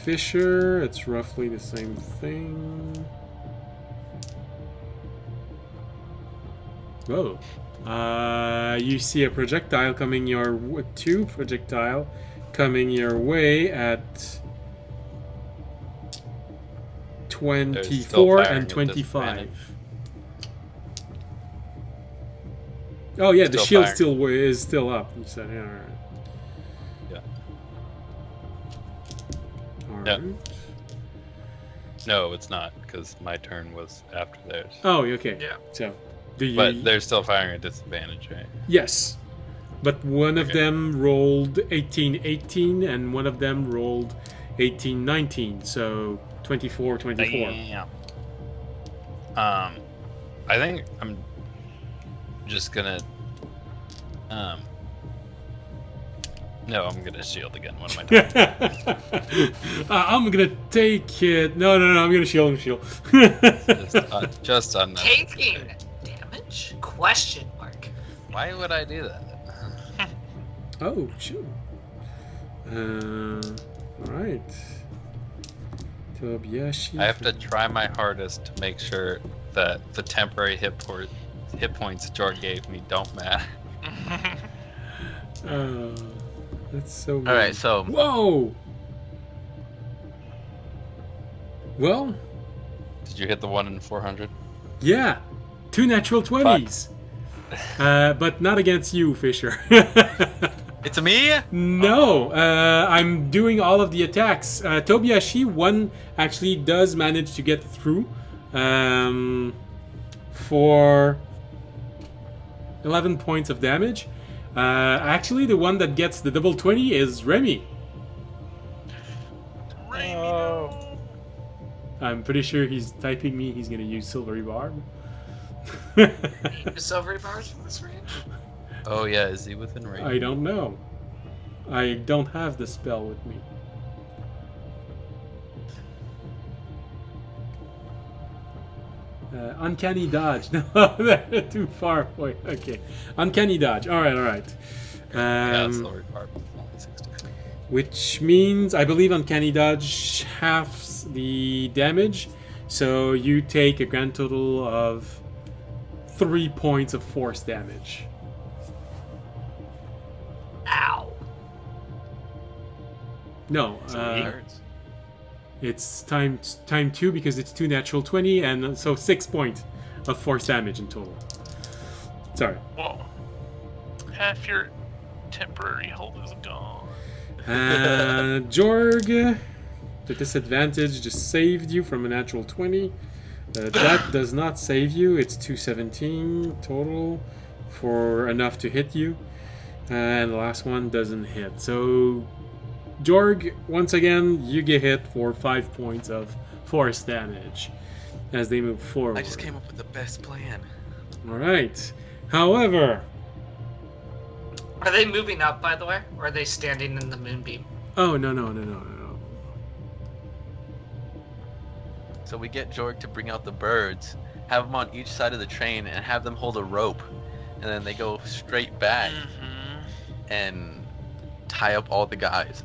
Fisher, it's roughly the same thing. Whoa. You see a projectile coming your 2 projectile coming your way at 24 firing and at this 25. minute. Oh yeah, the Still shield firing. is still up. You said, yeah, all right. Yeah. All right. Yeah. No, it's not, because my turn was after theirs. Oh, okay. Yeah. So, But they're still firing at disadvantage, right? Yes. But one of them rolled 18-18 and one of them rolled 18-19. So 24-24. Damn. I think I'm just gonna. No, I'm gonna shield again. What am I doing? I'm gonna take it. No, I'm gonna shield. Just unnecessary. Taking damage? Question mark. Why would I do that? Oh, shoot. Alright. Tobiashi. I have to try my hardest to make sure that the temporary hit points Jorg gave me don't matter. That's so mean. All right, so Whoa! Well, Did you hit the 1 in 400? yeah. 2 natural 20s. But not against you, Fisher. it's me. No, I'm doing all of the attacks. Tobiashi, one actually does manage to get through for 11 points of damage. Actually, the one that gets the double 20 is Remy. I'm pretty sure he's typing me. He's going to use Silvery Barb. Silvery bars from this range? Oh yeah, is he within range? I don't know. I don't have the spell with me. Uncanny dodge. No, that's too far away. Okay. Uncanny dodge. All right. Yeah, it's lower part, only 60 feet. Which means, I believe Uncanny dodge halves the damage. So you take a grand total of 3 points of force damage. Ow. No, Hurts. it's time 2 because it's 2 natural 20, and so 6 points of force damage in total. Sorry. Whoa. Half your temporary hold is gone. Jorg, the disadvantage just saved you from a natural 20. That does not save you. It's 217 total for enough to hit you. And the last one doesn't hit. So, Jorg, once again, you get hit for 5 points of force damage as they move forward. I just came up with the best plan. Alright. However... Are they moving up, by the way? Or are they standing in the moonbeam? Oh, no. So we get Jorg to bring out the birds, have them on each side of the train, and have them hold a rope, and then they go straight back and tie up all the guys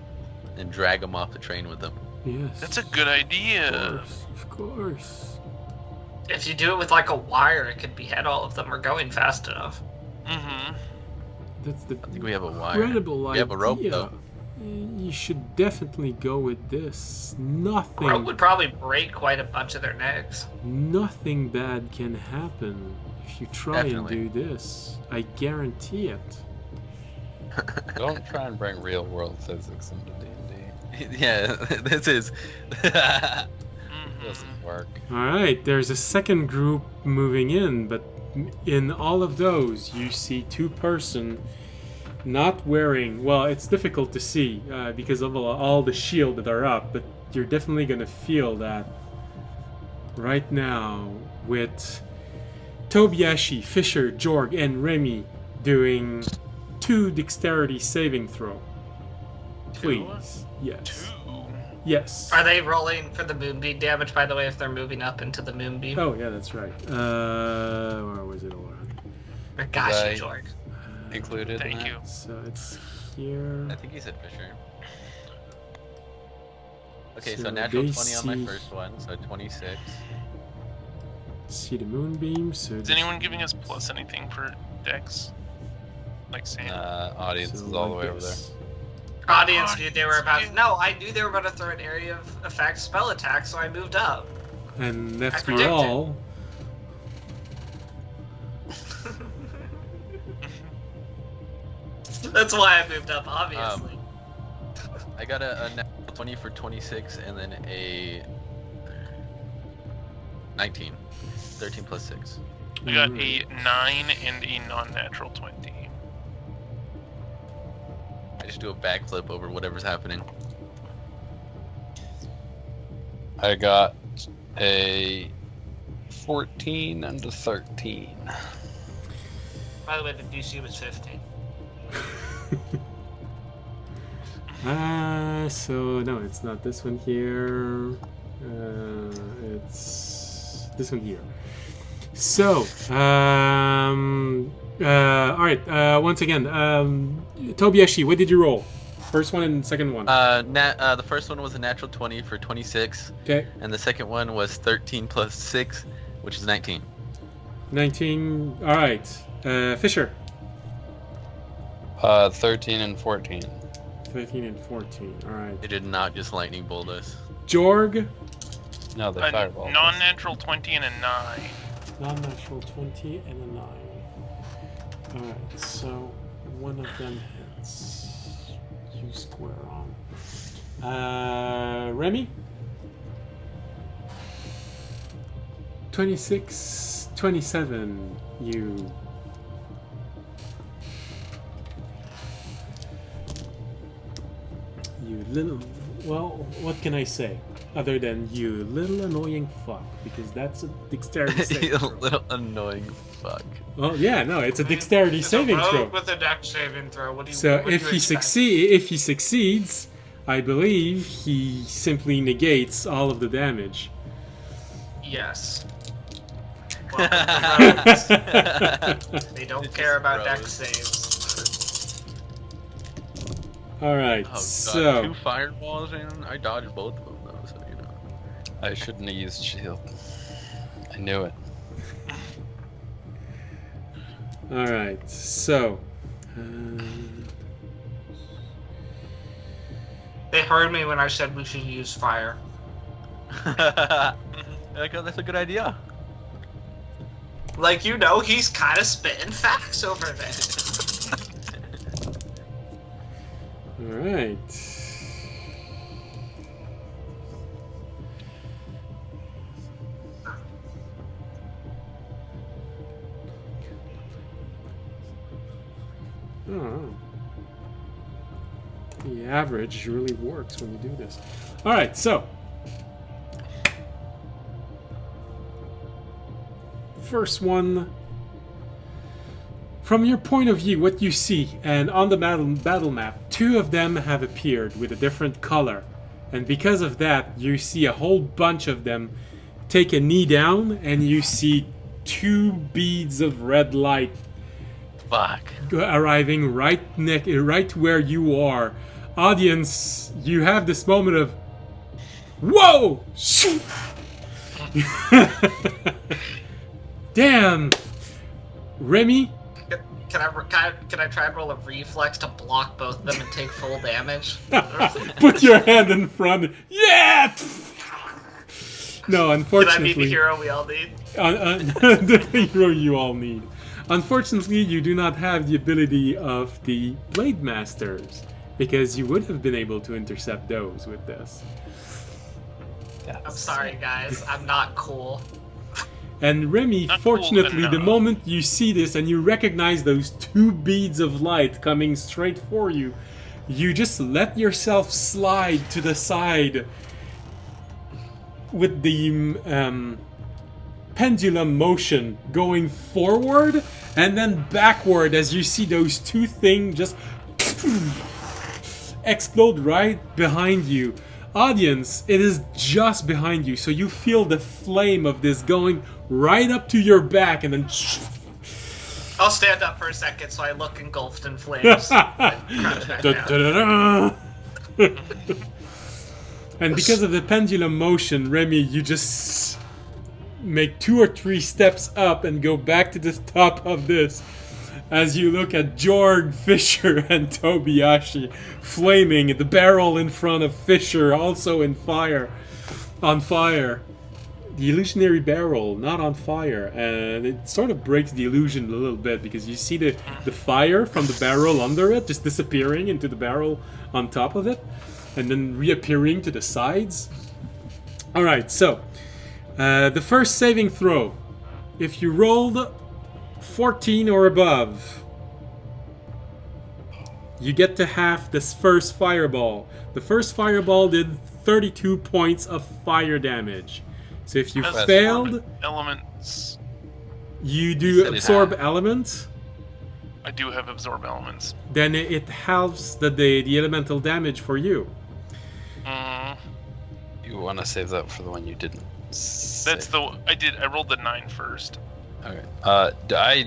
and drag them off the train with them. Yes. That's a good idea. Of course. If you do it with like a wire, it could behead all of them or going fast enough. Mm-hmm. That's the I think we have a wire. incredible We have a rope, idea. though. You should definitely go with this. Nothing. Rope would probably break quite a bunch of their necks. Nothing bad can happen if you try Definitely. and do this. I guarantee it. Don't try and bring real world physics into D&D. Yeah, this is. It doesn't work. Alright, there's a second group moving in, but in all of those, you see 2-person not wearing... Well, it's difficult to see because of all the shield that are up, but you're definitely going to feel that right now with Tobiashi, Fisher, Jorg, and Remy doing 2 dexterity saving throw. Please. Yes. 2. Yes. Are they rolling for the moonbeam damage, by the way, if they're moving up into the moonbeam? Oh, yeah, that's right. Where was it? Hold on. Gosh, Right. you Jorg. Included in Thank that? you. So it's here. I think he said Fisher. Okay, so So natural they 20 on my see- first one, so 26. See the moonbeam. So Is anyone giving us plus anything for Dex? Like Sam? Audience is all the way over there. Audience knew they were about to... No, I knew they were about to throw an area of effect spell attack, so I moved up. And after predicted. all, That's why I moved up, obviously. I got a natural 20 for 26 and then a 19. 13 plus 6. I got a 9 and a non-natural 20. I just do a backflip over whatever's happening. I got a 14 and a 13. By the way, the DC was 15. So no, it's not this one here. It's this one here. So, all right. Once again, Tobiyashi, what did you roll? First one and second one. The first one was a natural 20 for 26. Okay. And the second one was 13 plus 6, which is 19. 19. All right. Fisher. 13 and 14. 13 and 14. All right. They did not just lightning bolt us. Jorg. No, they A fireball. non-natural 20 and a 9. Non-natural 20 and a 9. All right. So one of them hits. You square on. Remy. 26, 27. You. You little. Well, what can I say? Other than you little annoying fuck, because that's a dexterity saving You throw. little annoying fuck. Well, yeah, no, it's a dexterity saving throw. With a dex saving throw. What do you? So what do if you he expect? if he succeeds, I believe he simply negates all of the damage. Yes. Welcome to Rhodes. They don't It's care just about Rhodes. dex saves. All right, Oh god, so 2 fireballs and I dodged both of them though, so you know. I shouldn't have used shield. I knew it. all right, so They heard me when I said we should use fire. Like, oh, that's a good idea. Like, he's kind of spitting facts over there. all right. Oh. The average really works when you do this. All right, so first one, from your point of view, what you see, and on the battle map, 2 of them have appeared with a different color, and because of that, you see a whole bunch of them take a knee down, and you see 2 beads of red light Fuck. arriving right where you are. Audience, you have this moment of whoa! Damn, Remy. Can I try and roll a reflex to block both of them and take full damage? Put your hand in front. Yeah. No, Can I unfortunately. be the hero we all need? The hero you all need. Unfortunately, you do not have the ability of the Blade Masters, because you would have been able to intercept those with this. I'm sorry, guys. I'm not cool. And Remy, Not cool fortunately, the enough. moment you see this and you recognize those 2 beads of light coming straight for you, you just let yourself slide to the side with the pendulum motion going forward and then backward as you see those 2 things just explode right behind you. Audience, it is just behind you, so you feel the flame of this going right up to your back and then I'll stand up for a second so I look engulfed in flames. and crouch back down. Da-da-da-da. And because of the pendulum motion, Remy, you just make 2 or 3 steps up and go back to the top of this as you look at Jorg, Fisher, and Tobiyashi flaming, the barrel in front of Fisher also on fire. The illusionary barrel not on fire, and it sort of breaks the illusion a little bit because you see the fire from the barrel under it just disappearing into the barrel on top of it and then reappearing to the sides. Alright, so the first saving throw if you rolled 14 or above, you get to half this first fireball. The first fireball did 32 points of fire damage. So if you Has failed, elements. you You do said it absorb half. elements. I do have absorb elements. Then it halves the elemental damage for you. You want to save that for the one you didn't. That's the I rolled the 9 first. Okay. I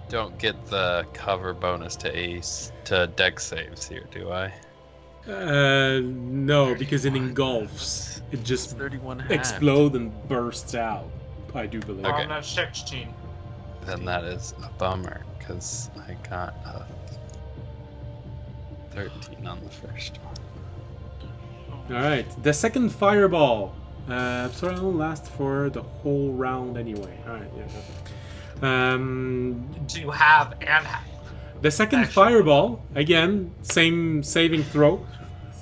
don't get the cover bonus to dex saves here, do I? No, because it engulfs. It just 31 half. explodes and bursts out. I do believe. Okay. I'm at 16. Then that is a bummer because I got a 13 on the first one. All right, the second fireball. Sorry, it'll last for the whole round anyway. All right, yeah. So you have and have. The second Actually. fireball, again, same saving throw,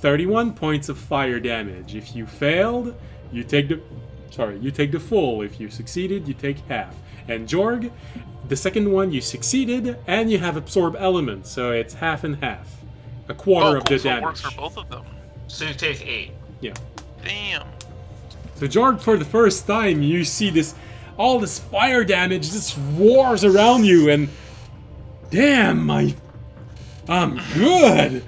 31 points of fire damage. If you failed, you take the full. If you succeeded, you take half. And Jorg, the second one you succeeded, and you have absorb elements, so it's half and half, a quarter of the so it damage. works for both of them. So you take 8. Yeah. Damn. So Jorg, for the first time, you see all this fire damage just roars around you, and damn, I'm good.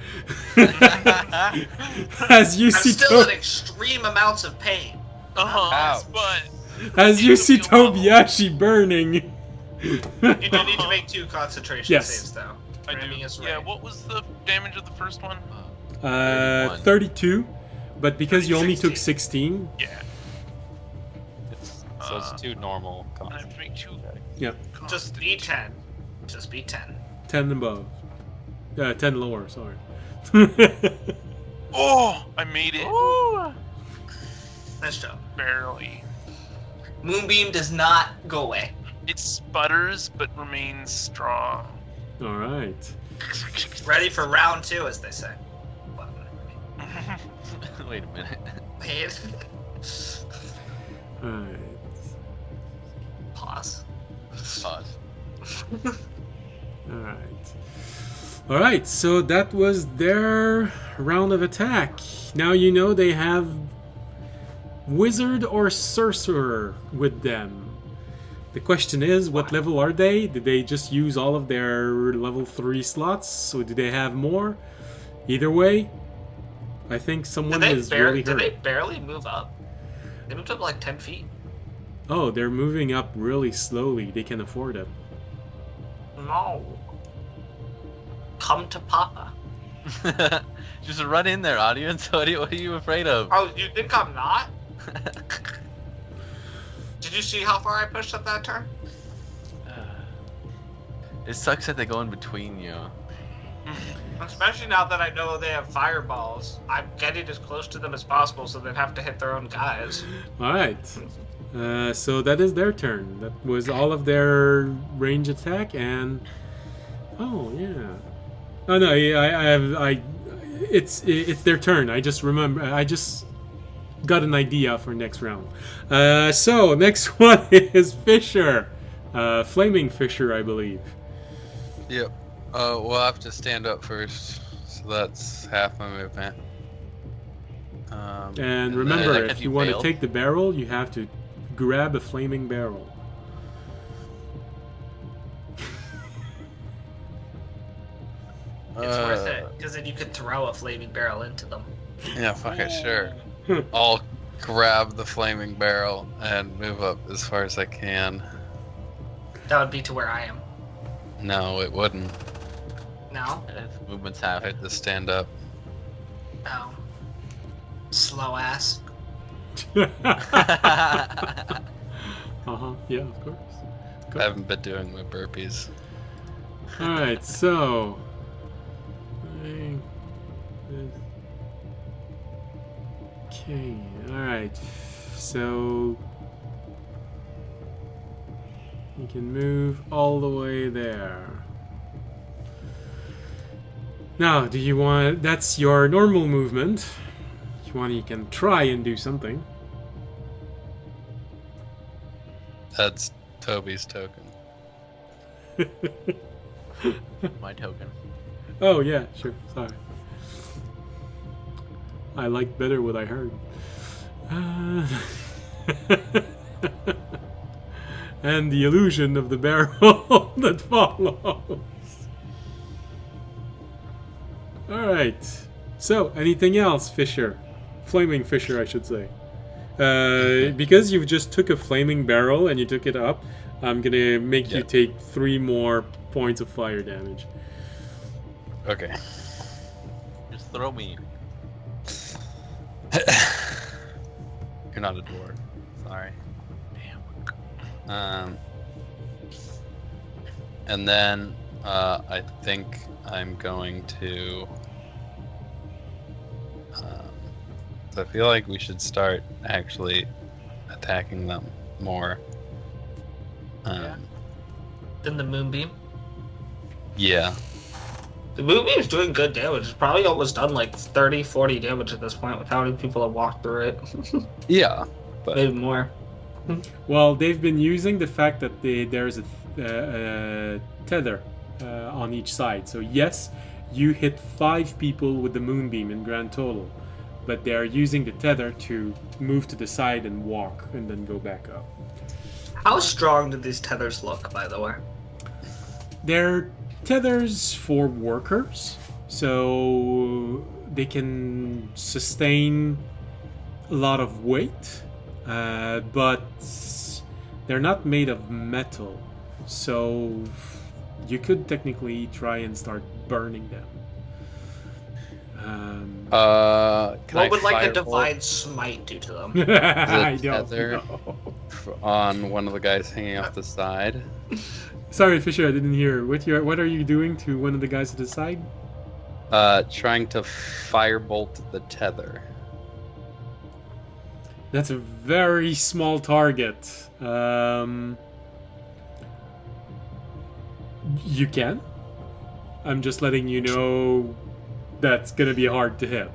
As you I'm see still in extreme amounts of pain. Ouch. But as you see feel well. Tobiyashi burning. You do need to make 2 concentration Yes. saves, though. I do. Framing is Yeah. right. What was the damage of the first one? 31. 32, but because you only took 16. 16, Yeah. So it's 2 normal I cons. have to make 2. yeah, Just be 10. Just be 10. 10 above, 10 lower. Sorry. Oh, I made it. Nice job. Barely. Moonbeam does not go away. It sputters but remains strong. All right. Ready for round 2, as they say. Wait a minute. Wait. All right. Pause. Pause. All right. All right. So that was their round of attack. Now you know they have wizard or sorcerer with them. The question is, what level are they? Did they just use all of their level 3 slots, or do they have more? Either way, I think someone is really Did they hurt. barely move up? They moved up like 10 feet. Oh, they're moving up really slowly. They can afford it. No. Come to Papa. Just run in there, audience. What are you afraid of? Oh, you think I'm not? Did you see how far I pushed up that turn? It sucks that they go in between you. Especially now that I know they have fireballs. I'm getting as close to them as possible so they'd have to hit their own guys. All right. So that is their turn. That was all of their range attack, and oh yeah. Oh no, it's their turn. I just got an idea for next round. So next one is Fisher, Flaming Fisher, I believe. Yep. We'll have to stand up first, so that's half my movement. And remember, like if if you you want to failed? take the barrel, you have to grab a flaming barrel. It's worth it, because then you could throw a flaming barrel into them. Yeah, fuck it, sure. I'll grab the flaming barrel and move up as far as I can. That would be to where I am. No, it wouldn't. No? Movement's I half. had to stand up. No. Slow ass. Uh-huh. Yeah, of course. I haven't been doing my burpees. Alright, so. Okay, alright. So. You can move all the way there. Now, do you want. That's your normal movement. If you want, you can try and do something. That's Toby's token. My token. Oh yeah, sure. Sorry. I liked better what I heard. And the illusion of the barrel that follows. Alright. So, anything else, Fisher? Flaming Fisher, I should say. Because you just took a flaming barrel and you took it up, I'm gonna make you take 3 more points of fire damage. Okay. Just throw me. You're not a dwarf. Sorry. Damn. And then I think I'm going to. I feel like we should start actually attacking them more. Then the moonbeam. Yeah. The moonbeam's doing good damage. It's probably almost done like 30, 40 damage at this point with how many people have walked through it. Yeah. But Maybe more. Well, they've been using the fact that there's a tether on each side. So yes, you hit 5 people with the moonbeam in grand total, but they are using the tether to move to the side and walk and then go back up. How strong do these tethers look, by the way? They're tethers for workers, so they can sustain a lot of weight, but they're not made of metal, so you could technically try and start burning them. What would like a firebolt divine smite do to them? I the don't tether know. on one of the guys hanging off the side? Sorry, Fisher, I didn't hear. What are you doing to one of the guys at the side? Trying to firebolt the tether. That's a very small target. You can. I'm just letting you know that's gonna be hard to hit.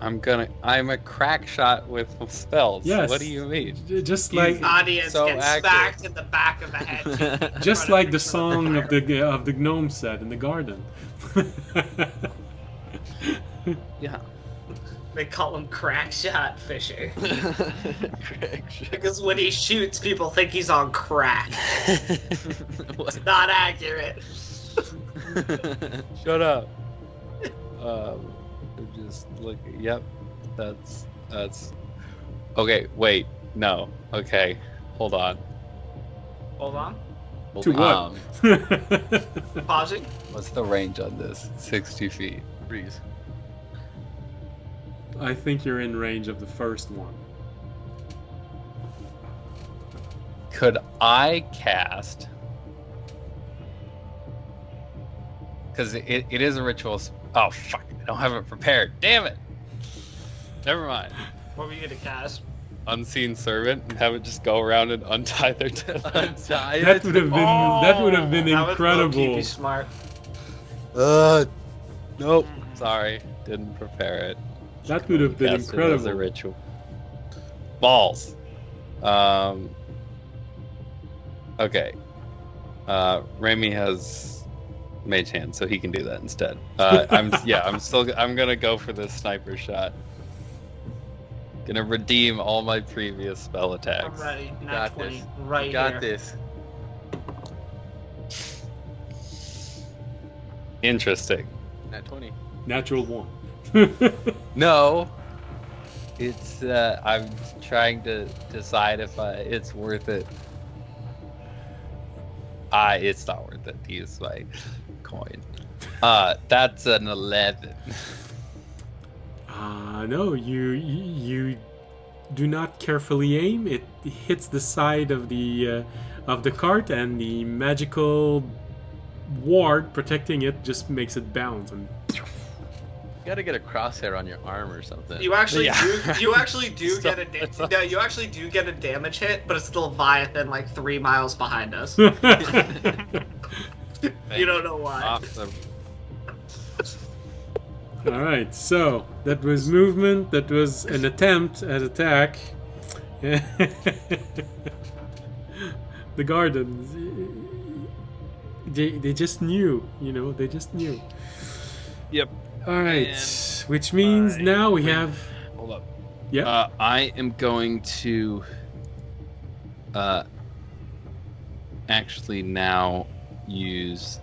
I'm a crack shot with spells. Yes. What do you mean? Just The like audience so gets accurate. smacked in the back of the head. just like the song of the gnome said in the garden. Yeah. They call him crack shot Fisher. Crack shot. Because when he shoots, people think he's on crack. It's not accurate. Shut up. Just look. Yep. That's. Okay. Wait. No. Okay. Hold on. Hold on. To Um, what? Pausing. What's the range on this? 60 feet. Breeze. I think you're in range of the first one. Could I cast? Because it is a ritual. Oh fuck! I don't have it prepared. Damn it! Never mind. What were you gonna cast? Unseen servant and have it just go around and untie their tether. Untie That it. would have been That was incredible. low-key smart. Nope. Sorry, didn't prepare it. That would have been Cast it as a incredible. ritual. Balls. Okay. Remy has mage hand, so he can do that instead. I'm gonna go for this sniper shot. Gonna redeem all my previous spell I'm attacks. ready. Nat Got 20 this. right Got here. this. Interesting. Nat 20. Natural 1. No. It's I'm trying to decide if it's worth it. It's not worth it to use my coin. That's an 11. No, you do not carefully aim. It hits the side of the cart, and the magical ward protecting it just makes it bounce. And You gotta get a crosshair on your arm or something. You actually Yeah. do. You actually do Stop. get a. No, you actually do get a damage hit, but it's still Leviathan like 3 miles behind us. You don't know why. Awesome. all right, so that was movement. That was an attempt at attack. the gardens. They just knew, they just knew. Yep. All right, And which means now we have. Hold up. Yeah. I am going to actually now use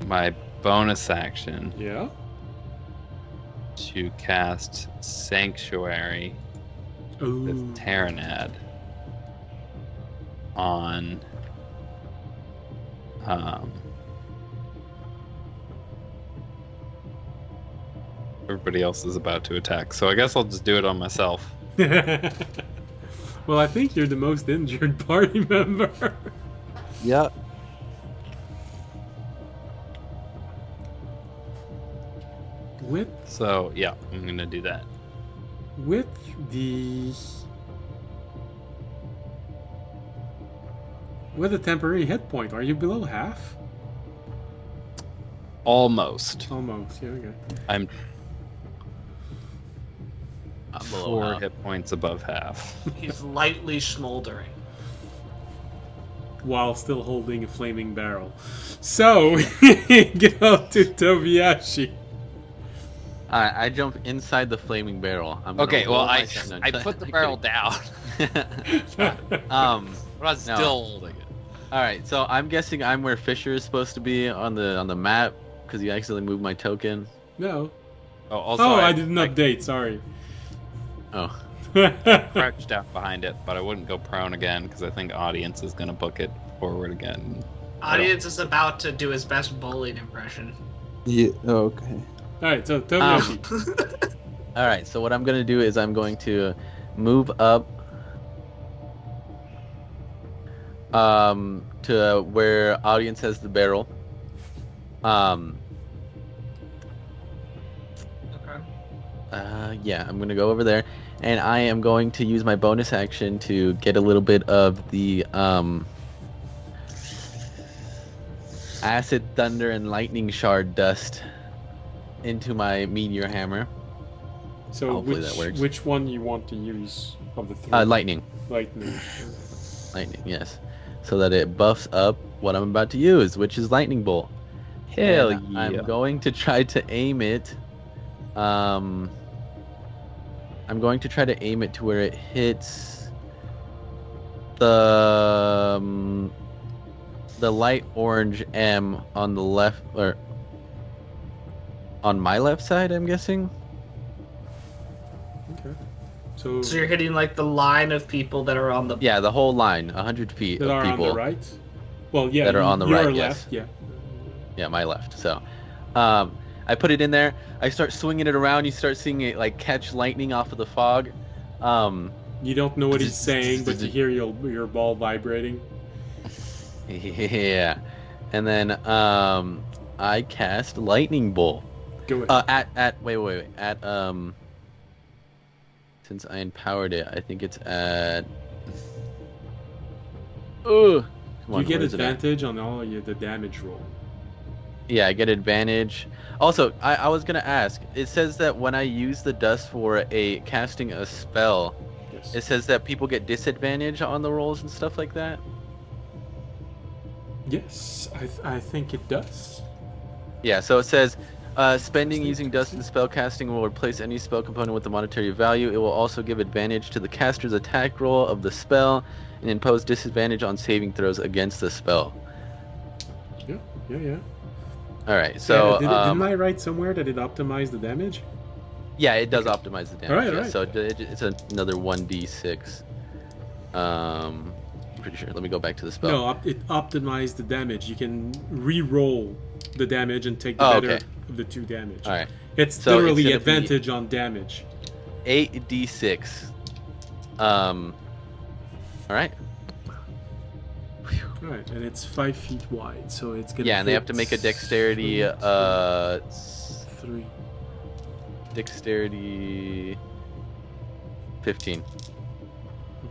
my bonus action Yeah. to cast Sanctuary with Ooh. Terranad on everybody else is about to attack, so I guess I'll just do it on myself. Well, I think you're the most injured party member. Yeah. With So yeah, I'm gonna do that. with the temporary hit point, are you below half? Almost. Almost. Yeah. Okay. I'm below 4 half. hit points above half. He's lightly smoldering. While still holding a flaming barrel. So, go to Tobiyashi. I jump inside the flaming barrel. I'm gonna Okay, well, roll I myself- no, I I'm put the kidding. barrel down. But I was No. still holding it. All right, so I'm guessing I'm where Fisher is supposed to be on the map because you accidentally moved my token. No. Oh, also, Oh, I didn't update. Sorry. Oh, Crouched down behind it, but I wouldn't go prone again because I think audience is gonna book it forward again. Audience is about to do his best bullied impression. Yeah. Okay. All right. So Tobiyashi. all right. So what I'm gonna do is I'm going to move up to where audience has the barrel. Okay. Yeah, I'm gonna go over there, and I am going to use my bonus action to get a little bit of the acid, thunder, and lightning shard dust into my meteor hammer. So Hopefully that works. which one you want to use of the three? Lightning, Lightning. yes, so that it buffs up what I'm about to use, which is lightning bolt. Hell And yeah. I'm going to try to aim it. I'm going to try to aim it to where it hits the light orange M on the left, or on my left side, I'm guessing. Okay. So So you're hitting like the line of people that are on the. Yeah, the whole line, 100 feet that of are people on the right. Well, yeah. that are on the your right, left. yes. Yeah. Yeah, my left. So, I put it in there. I start swinging it around. You start seeing it like catch lightning off of the fog. You don't know what he's saying, but you hear your ball vibrating. Yeah, and then I cast lightning bolt. Go ahead. Wait. Since I empowered it, I think it's at. Ugh. Come on, you get where is it at? advantage on all the damage roll. Yeah, I get advantage. Also, I was gonna ask. It says that when I use the dust for casting a spell, Yes. it says that people get disadvantage on the rolls and stuff like that. Yes, I think it does. Yeah, so it says, spending using dust in spell casting will replace any spell component with a monetary value. It will also give advantage to the caster's attack roll of the spell and impose disadvantage on saving throws against the spell. Yeah. All right, so yeah, didn't I write somewhere that it optimized the damage? yeah, it does optimize the damage. Alright, yeah, alright. So it's another 1d6. Pretty sure. Let me go back to the spell. No, it optimized the damage. You can re-roll the damage and take the Oh, better okay. of the 2 damage. All right, It's So it's literally gonna be- advantage on damage. 8d6. All right. Alright, and it's 5 feet wide, so it's gonna. Yeah, and they have to hit make a dexterity. 3. Dexterity 15.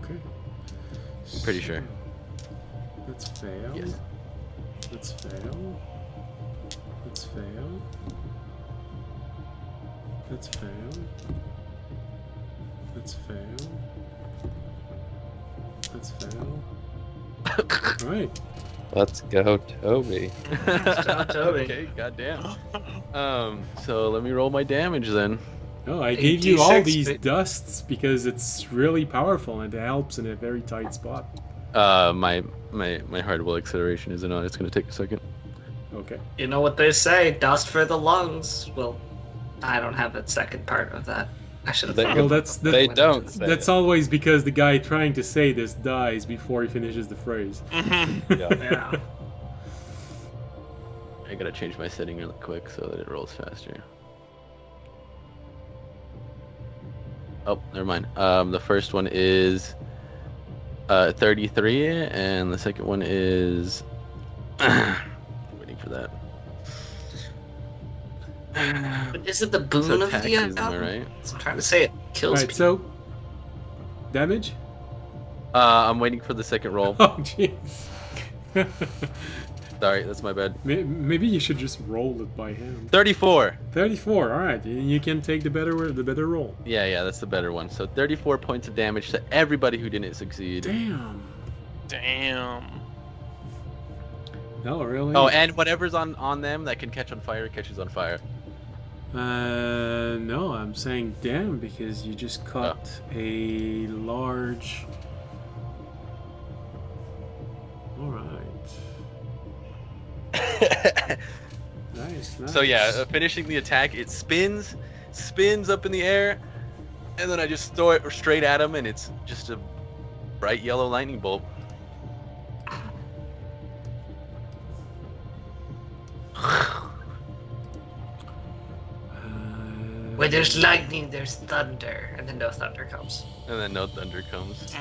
Okay. Pretty sure. Let's fail. Yes. Let's fail. Let's fail. Let's fail. Let's fail. That's fail. Alright. Let's go, Toby. Toby. Okay, goddamn. So let me roll my damage then. Oh, I A gave you all D6 these bit- dusts because it's really powerful and it helps in a very tight spot. My hardware acceleration isn't on. It's gonna take a second. Okay. You know what they say, dust for the lungs. Well, I don't have the second part of that. I should have They- thought Well, of that's They that, don't say that's it. always because the guy trying to say this dies before he finishes the phrase. Mhm. Yeah. Yeah. I gotta change my setting really quick so that it rolls faster. Oh, never mind. The first one is 33, and the second one is waiting for that. But is it the boon So of the taxes, am I right? I'm trying to say it kills Alright, so damage? I'm waiting for the second roll. Oh jeez. Sorry, that's my bad. Maybe you should just roll it by hand. 34. 34. All right, you can take the better roll. Yeah, that's the better one. So 34 points of damage to everybody who didn't succeed. Damn. Damn. No, really? Oh, and whatever's on them that can catch on fire catches on fire. No, I'm saying damn because you just cut a large. All right. Nice. So yeah, finishing the attack, it spins up in the air, and then I just throw it straight at him, and it's just a bright yellow lightning bolt. Where there's lightning, there's thunder, and then no thunder comes. And then no thunder comes.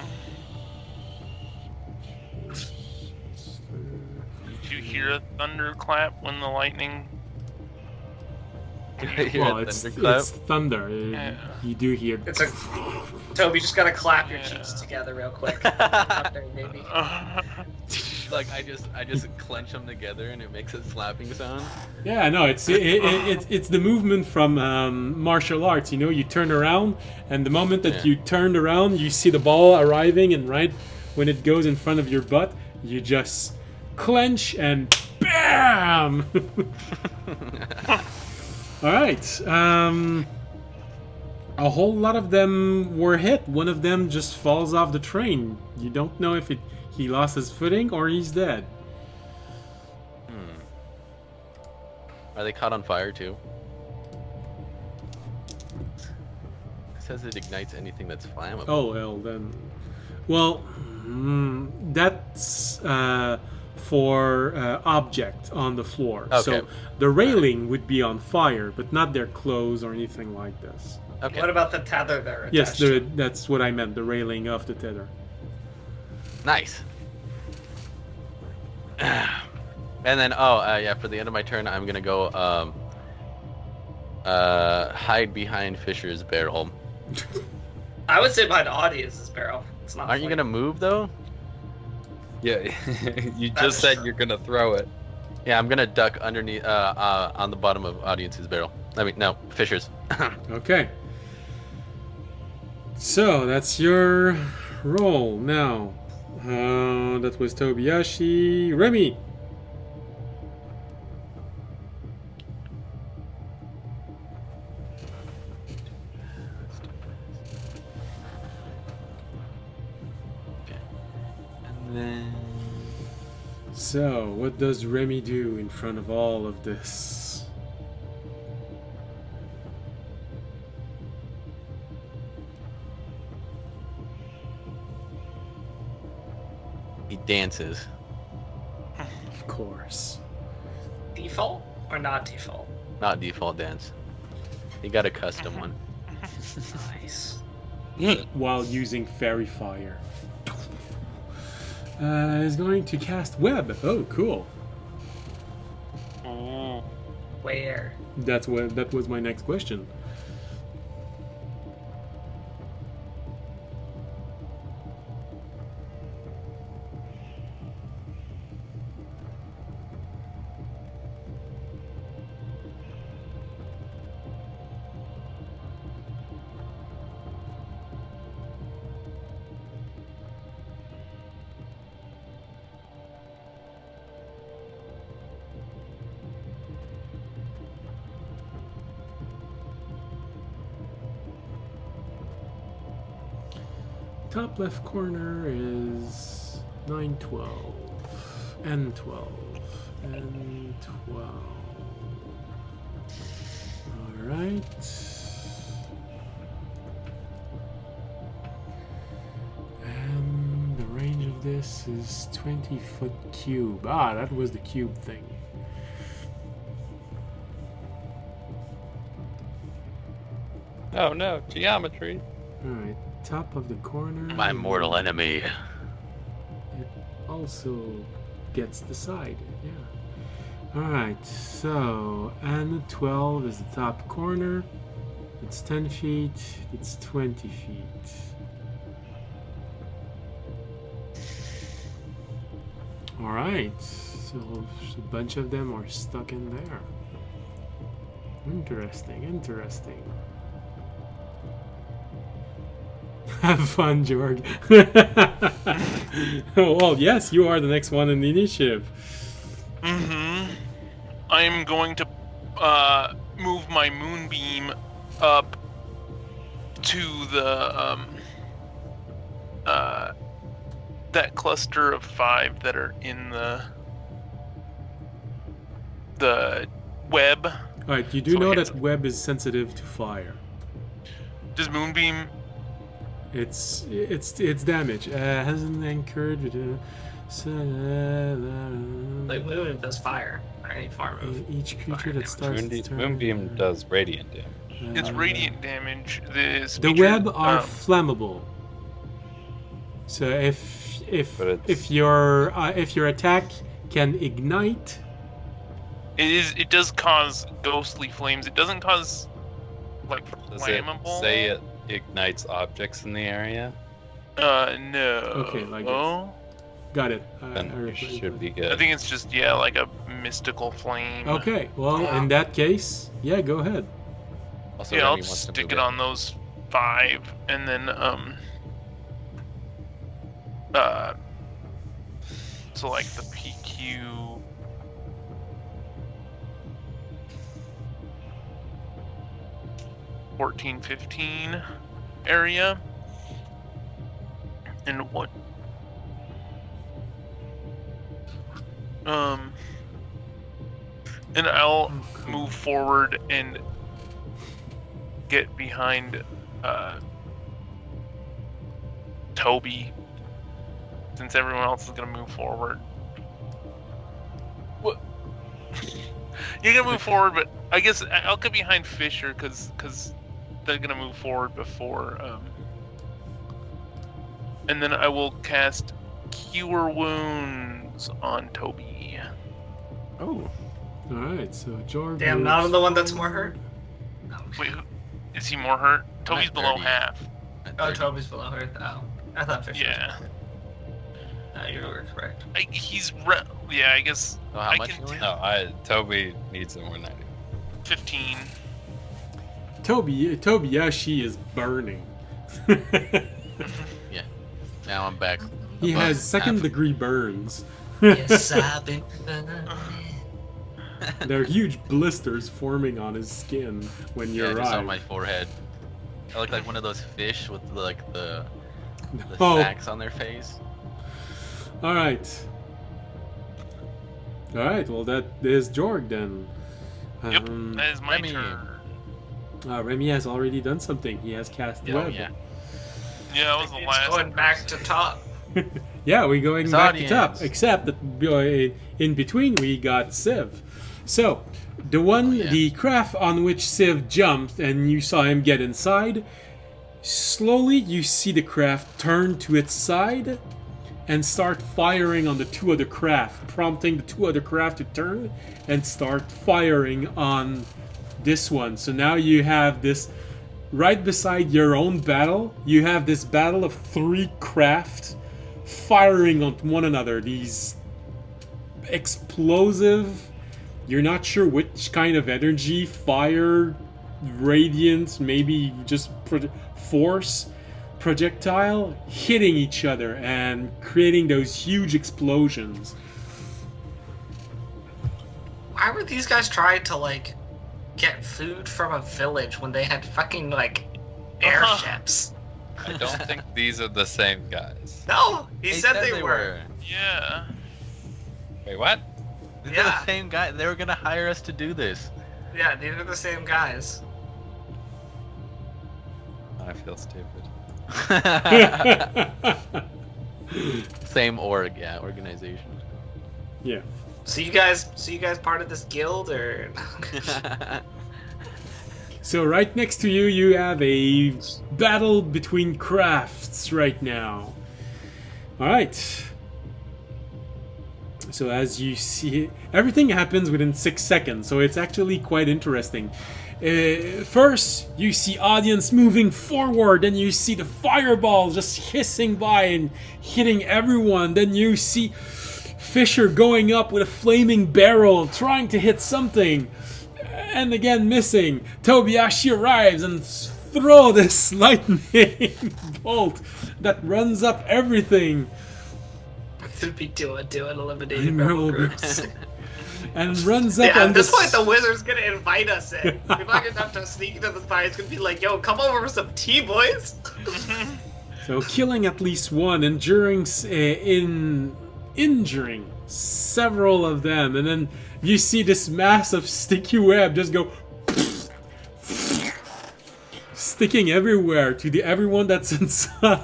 Did you hear a thunderclap when the lightning? You hear Well, a it's thunderclap? thunder. Yeah. You do hear. It's a Toby. Just gotta clap your Yeah. cheeks together real quick. Thunder, maybe. Like I just clench them together, and it makes a slapping sound. Yeah, no, it's the movement from martial arts. You know, you turn around, and the moment that Yeah. you turned around, you see the ball arriving, and right when it goes in front of your butt, you just clench and bam. All right. A whole lot of them were hit. One of them just falls off the train. You don't know if he lost his footing or he's dead. Are they caught on fire too? It says it ignites anything that's flammable. Oh well, then. Well, that's for object on the floor. So Okay. the railing would be on fire, but not their clothes or anything like this. Okay. What about the tether there? Yes, that's what I meant. The railing of the tether. Nice. And then, yeah, for the end of my turn, I'm gonna go hide behind Fisher's barrel. I would say behind audience's barrel. It's not. Aren't you gonna move though? Yeah, you just said you're gonna throw it. Yeah, I'm gonna duck underneath, on the bottom of audience's barrel. I mean, no, Fisher's. Okay. So that's your roll now. That was Tobiyashi. Remy. And then So, what does Remy do in front of all of this? he dances. Of course. Default or not default? Not default dance. He got a custom one. Nice. While using fairy fire. Is going to cast web. Oh, cool. Ooh. Where? That was my next question. top left corner is 9, 12, and 12, and 12. Alright. And the range of this is 20-foot cube. Ah, that was the cube thing. Oh no, geometry. Alright, top of the corner. My mortal enemy. It also gets the side, yeah. Alright, so, and 12 is the top corner. It's 10 feet, it's 20 feet. Alright, so a bunch of them are stuck in there. Interesting, interesting. Have fun, Jorg. Well, yes, you are the next one in the initiative. I'm going to move my moonbeam up to the that cluster of 5 that are in the web. Alright, you do So know it hits- that web is sensitive to fire. Does moonbeam? It's damage. Hasn't anchored. Like Moon does fire or any form of. Each creature that starts its turn. Moonbeam does radiant damage. It's radiant damage. The web are flammable. So But if your attack can ignite, It does cause ghostly flames. It doesn't cause like Does it flammable. say it ignites objects in the area? No. Okay, like oh, got it. Then you should be good. I think it's just like a mystical flame. Okay, well in that case, yeah, go ahead. Also, Yeah, I'll Remy just wants to stick move it on those 5, and then so like the PQ. $14-15 area, and what? And I'll move forward and get behind Toby, since everyone else is gonna move forward. What? You're gonna move forward, but I guess I'll get behind Fisher because they're gonna move forward before. And then I will cast Cure Wounds on Toby. Oh. Alright, so Jorg. Damn, not the one that's more hurt. Wait, is he more hurt? Toby's at below 30. half. Oh, Toby's below hurt. Oh, I thought Fisher. Yeah. No, you were correct. Yeah, I guess. So how I much can you want? No, Toby needs it more than I do. 15. Tobiyashi is burning. Yeah. Now I'm back. He above has second half. degree burns. Yes, I've been. There are huge blisters forming on his skin when you Yeah, just on arrive. my forehead. I look like one of those fish with like the Oh. sacks on their face. Alright. Alright, well that is Jorg then. Yep, that is my Remy. turn. Remy has already done something. He has cast Oh web. yeah. Yeah, that was the It's last. going back to top. Yeah, we're going It's back to audience. top. Except that in between we got Civ. So, the craft on which Civ jumped and you saw him get inside, slowly you see the craft turn to its side and start firing on the 2 other craft, prompting the 2 other craft to turn and start firing on this one. So now you have this right beside your own battle. You have this battle of 3 craft firing on one another. These explosive, you're not sure which kind of energy, fire, radiant, maybe just force, projectile, hitting each other and creating those huge explosions. Why were these guys trying to like get food from a village when they had fucking like airships? I don't think these are the same guys. No, he said they were. Yeah. Wait, what? They're Yeah. the same guy. They were gonna hire us to do this. Yeah, these are the same guys. I feel stupid. Same org, yeah, organization. Yeah. So you guys part of this guild or? So right next to you, you have a battle between crafts right now. All right. So as you see, everything happens within 6 seconds, so it's actually quite interesting. First, you see audience moving forward, then you see the fireball just hissing by and hitting everyone. Then you see Fisher going up with a flaming barrel, trying to hit something, and again missing. Tobiashi arrives and throw this lightning bolt that runs up everything. Could be doing eliminated rebel groups. And runs up Yeah, on at this this. point, the wizard's gonna invite us in. We're not gonna have to sneak into the spy. It's gonna be like, yo, come over for some tea, boys. So killing at least one, injuring several of them, and then you see this massive sticky web just go sticking everywhere to everyone that's inside.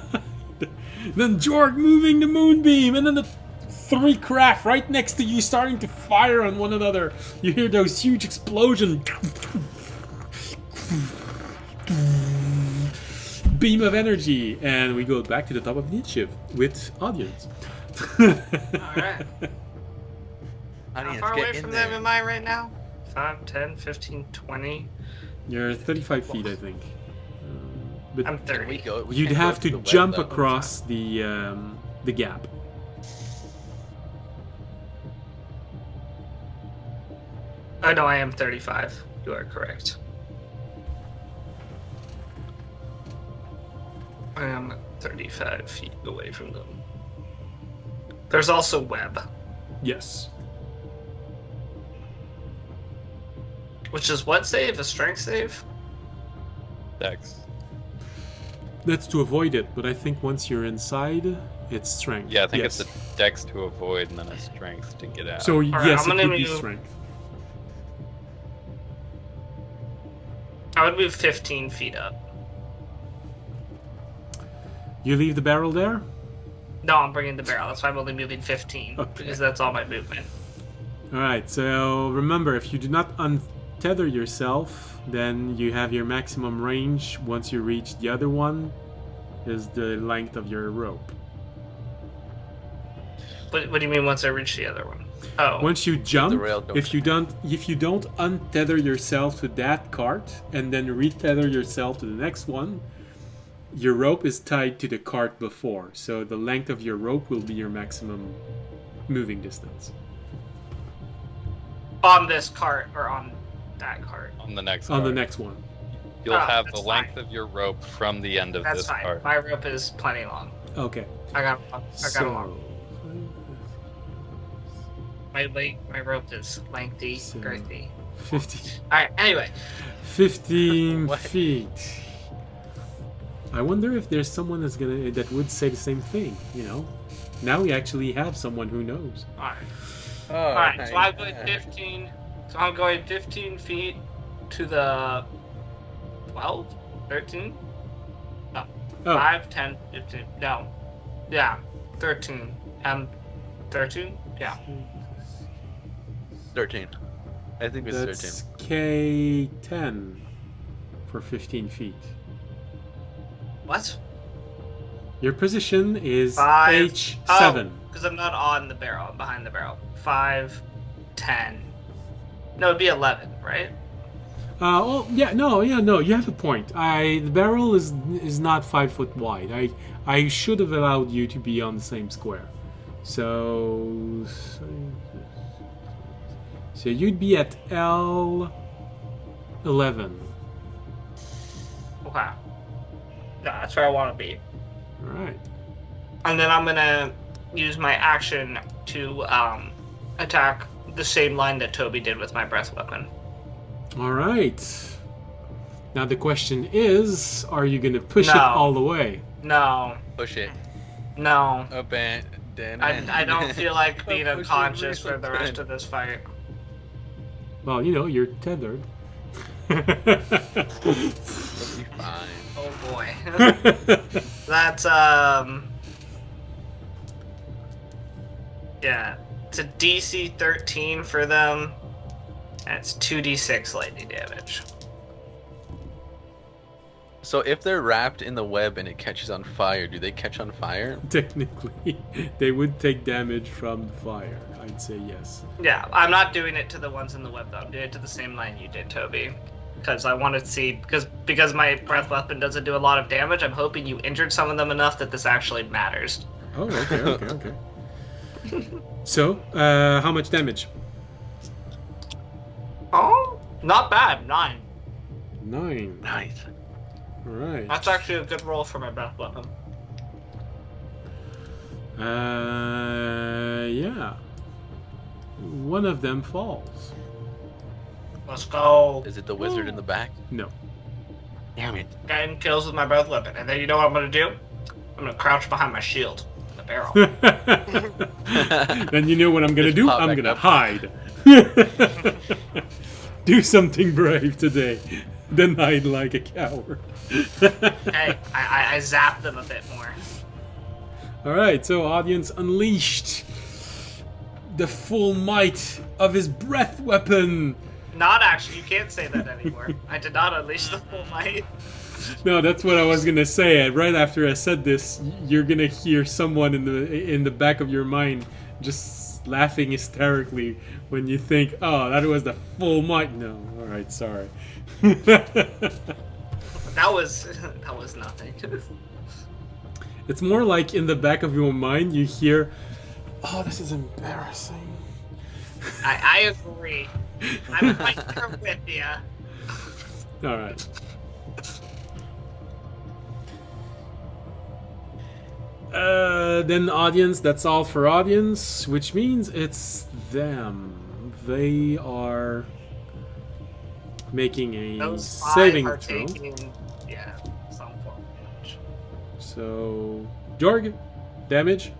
Then Jorg moving the moonbeam, and then the 3 craft right next to you starting to fire on one another. You hear those huge explosions. Beam of energy, and we go back to the top of the initiative with audience. Alright. How Audience, far get away in from there. them am I right now? 5, 10, 15, 20. You're 35 feet, I think. But I'm Can we 30. go? We you'd can't go have up to the web, jump though. across the gap. Oh no, I am 35. You are correct. I am 35 feet away from them. There's also web, Yes. which is what save? A strength save? Dex. That's to avoid it, but I think once you're inside, it's strength. Yeah, I think yes. it's a Dex to avoid and then a Strength to get out. So right, yes, I'm it gonna would be move- strength. I would move 15 feet up. You leave the barrel there? No, I'm bringing the barrel. That's why I'm only moving 15 Okay. because that's all my movement. Alright, so remember, if you do not untether yourself, then you have your maximum range. Once you reach the other one, is the length of your rope. What do you mean once I reach the other one? Oh, Once you jump, rail don't if you don't untether yourself to that cart and then retether yourself to the next one, your rope is tied to the cart before. So the length of your rope will be your maximum moving distance. on this cart or on that cart? on the next On the card, next one. you'll Oh, have that's the length fine. of your rope from the end of That's this fine. card. My rope is plenty long. Okay. I got a So long. My rope is lengthy, So- girthy. 15, All right. Anyway, 15 What? feet. I wonder if there's someone that would say the same thing. You know, now we actually have someone who knows. all right. Oh, All right. So I'm going yeah. 15. So I'm going 15 feet to the 12, 13, Oh, 5, 10, 15. No, yeah, 13. 13. Yeah. 13. I think it was that's K10 for 15 feet. What? Your position is 5. H7. Because I'm not on the barrel. I'm behind the barrel. 5, 10. No, it'd be 11, right? Oh yeah, no. You have a point. The barrel is not 5 foot wide. I should have allowed you to be on the same square. So you'd be at L11. Okay. Yeah, that's where I want to be. All right. And then I'm gonna use my action to attack the same line that Toby did with my breath weapon. All right. Now the question is, are you gonna push it No. all the way? No, Push it. no. Abandon. I don't feel like being Push it unconscious for the real rest good. of this fight. Well, you're tethered. It'll be fine. Oh boy. That's yeah, it's a DC 13 for them. And it's 2d6 lightning damage. So if they're wrapped in the web and it catches on fire, do they catch on fire? Technically, they would take damage from the fire. I'd say yes. Yeah, I'm not doing it to the ones in the web though. I'm doing it to the same line you did, Toby. Because I want to see, because my breath weapon doesn't do a lot of damage, I'm hoping you injured some of them enough that this actually matters. Oh, okay. So, how much damage? Oh, not bad. 9. 9. Nice. All right. That's actually a good roll for my breath weapon. Yeah. One of them falls. Let's go. Is it the wizard in the back? No. Damn it. And kills with my breath weapon. And then you know what I'm going to do? I'm going to crouch behind my shield. The barrel. Then you know what I'm gonna Just do? pop I'm back gonna up. hide. Do something brave today. Then hide like a coward. Hey, I zap them a bit more. Alright, so audience unleashed the full might of his breath weapon. Not actually, you can't say that anymore. I did not unleash the full might. No, that's what I was gonna say. Right after I said this, you're gonna hear someone in the back of your mind just laughing hysterically when you think, "Oh, that was the full might." No, all right, sorry. That was nothing. It's more like in the back of your mind you hear, "Oh, this is embarrassing." I agree. I'm right there with you. All right. Then audience, that's all for audience, which means it's them. They are making a Those 5 saving are throw. taking, some form of damage. So, Jorg, damage.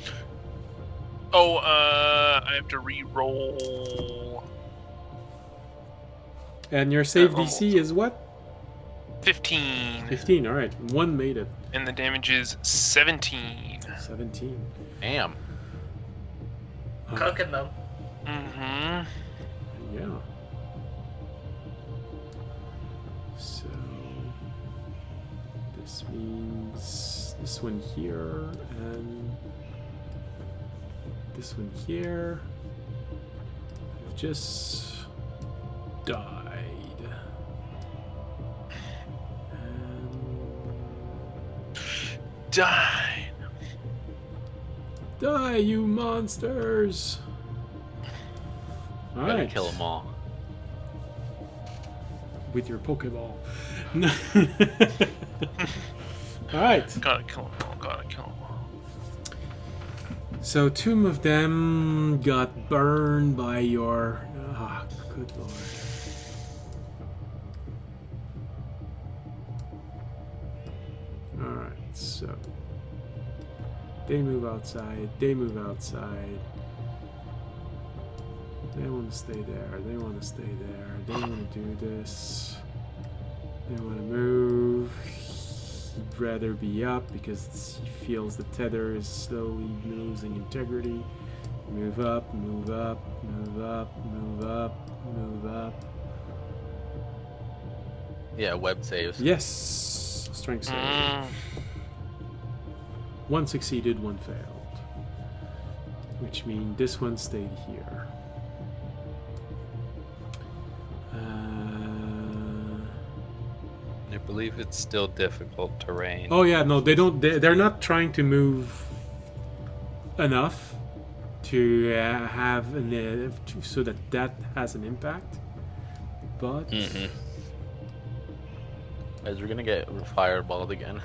Oh, I have to re-roll And your save almost. DC is what? 15, 15, alright. One made it. and the damage is 17. 17. Damn. Cooking them. Mm-hmm. Yeah. So this means this one here and this one here have just died. And Die. die, you monsters! Gotta Alright. kill them all. With your Pokeball. Alright. Gotta kill them all. Gotta kill them all. So 2 of them got burned by your... Ah, good lord. Alright, so... They move outside, they move outside. They want to stay there, they want to stay there, they want to do this. They want to move. He'd rather be up because he feels the tether is slowly losing integrity. Move up, move up, move up, move up, move up. Yeah, web saves. Yes! Strength save. Mm. 1 succeeded, 1 failed. Which means this one stayed here. I believe it's still difficult terrain. Oh yeah, no, they don't. They're not trying to move enough to have so that has an impact. But Mm-hmm. Guys, we're gonna get fireballed again.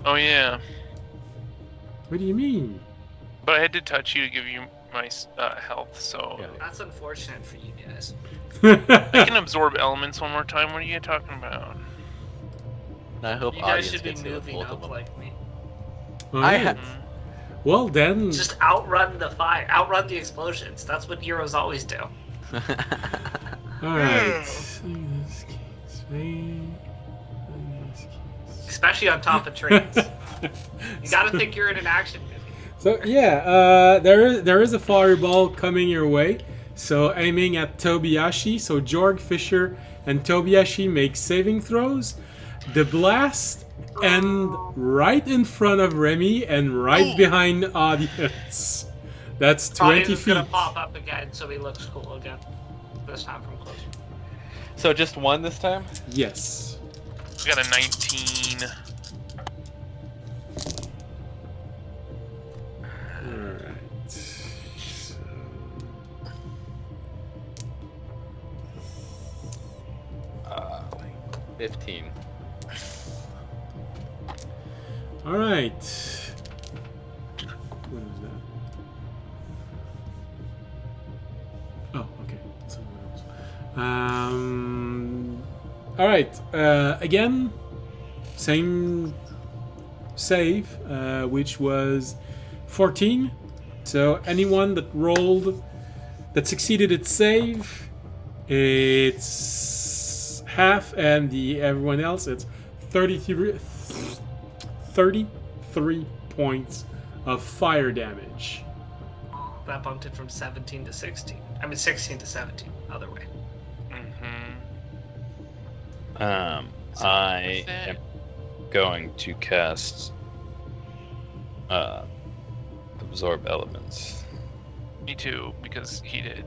Oh yeah, what do you mean? but I had to touch you to give you my health, so Yeah. That's unfortunate for you guys. I can absorb elements one more time. What are you talking about? I hope You guys audience should be gets hit with moving both of up them. like me. Alright. Mm. Well then, Just outrun the fire, outrun the explosions. That's what heroes always do. alright. Especially on top of trains. You gotta think you're in an action movie. So yeah, there is a fireball coming your way. So aiming at Tobiyashi. So Jorg, Fisher, and Tobiyashi make saving throws. The blast end right in front of Remy and right behind audience. That's 20 Audience is feet. gonna pop up again, so he looks cool again. This time from closer. So just one this time? Yes. We got a 19. Alright. So... 15. Alright. What is that? Oh, okay. Someone else. Alright. Again, same save, which was 14. So anyone that rolled, that succeeded its save, it's half, and everyone else, it's 33 points of fire damage. That bumped it from 17 to 16. I mean 16 to 17. Other way. Mm-hmm. I am going to cast absorb elements. Me too, because he did.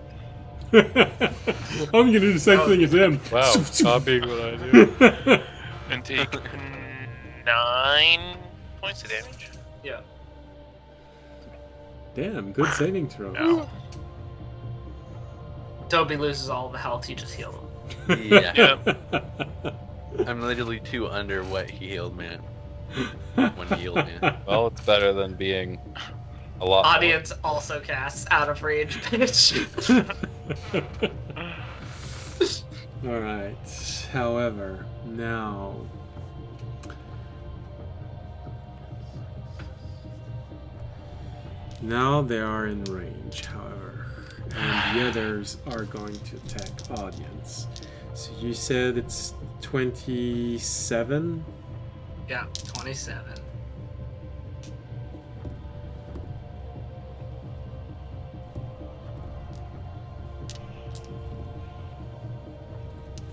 I'm gonna do the same thing as him. Wow, copying what I do. And take 9 points of damage. Yeah. Damn, good saving throw. No. Toby loses all the health he just healed. Yeah. Yep. I'm literally 2 under what he healed me. When he healed me. Well, it's better than being a lot more. Audience also casts out of range, bitch. Alright. However, now. Now they are in range, however. And the others are going to attack audience. So you said it's 27? Yeah, 27.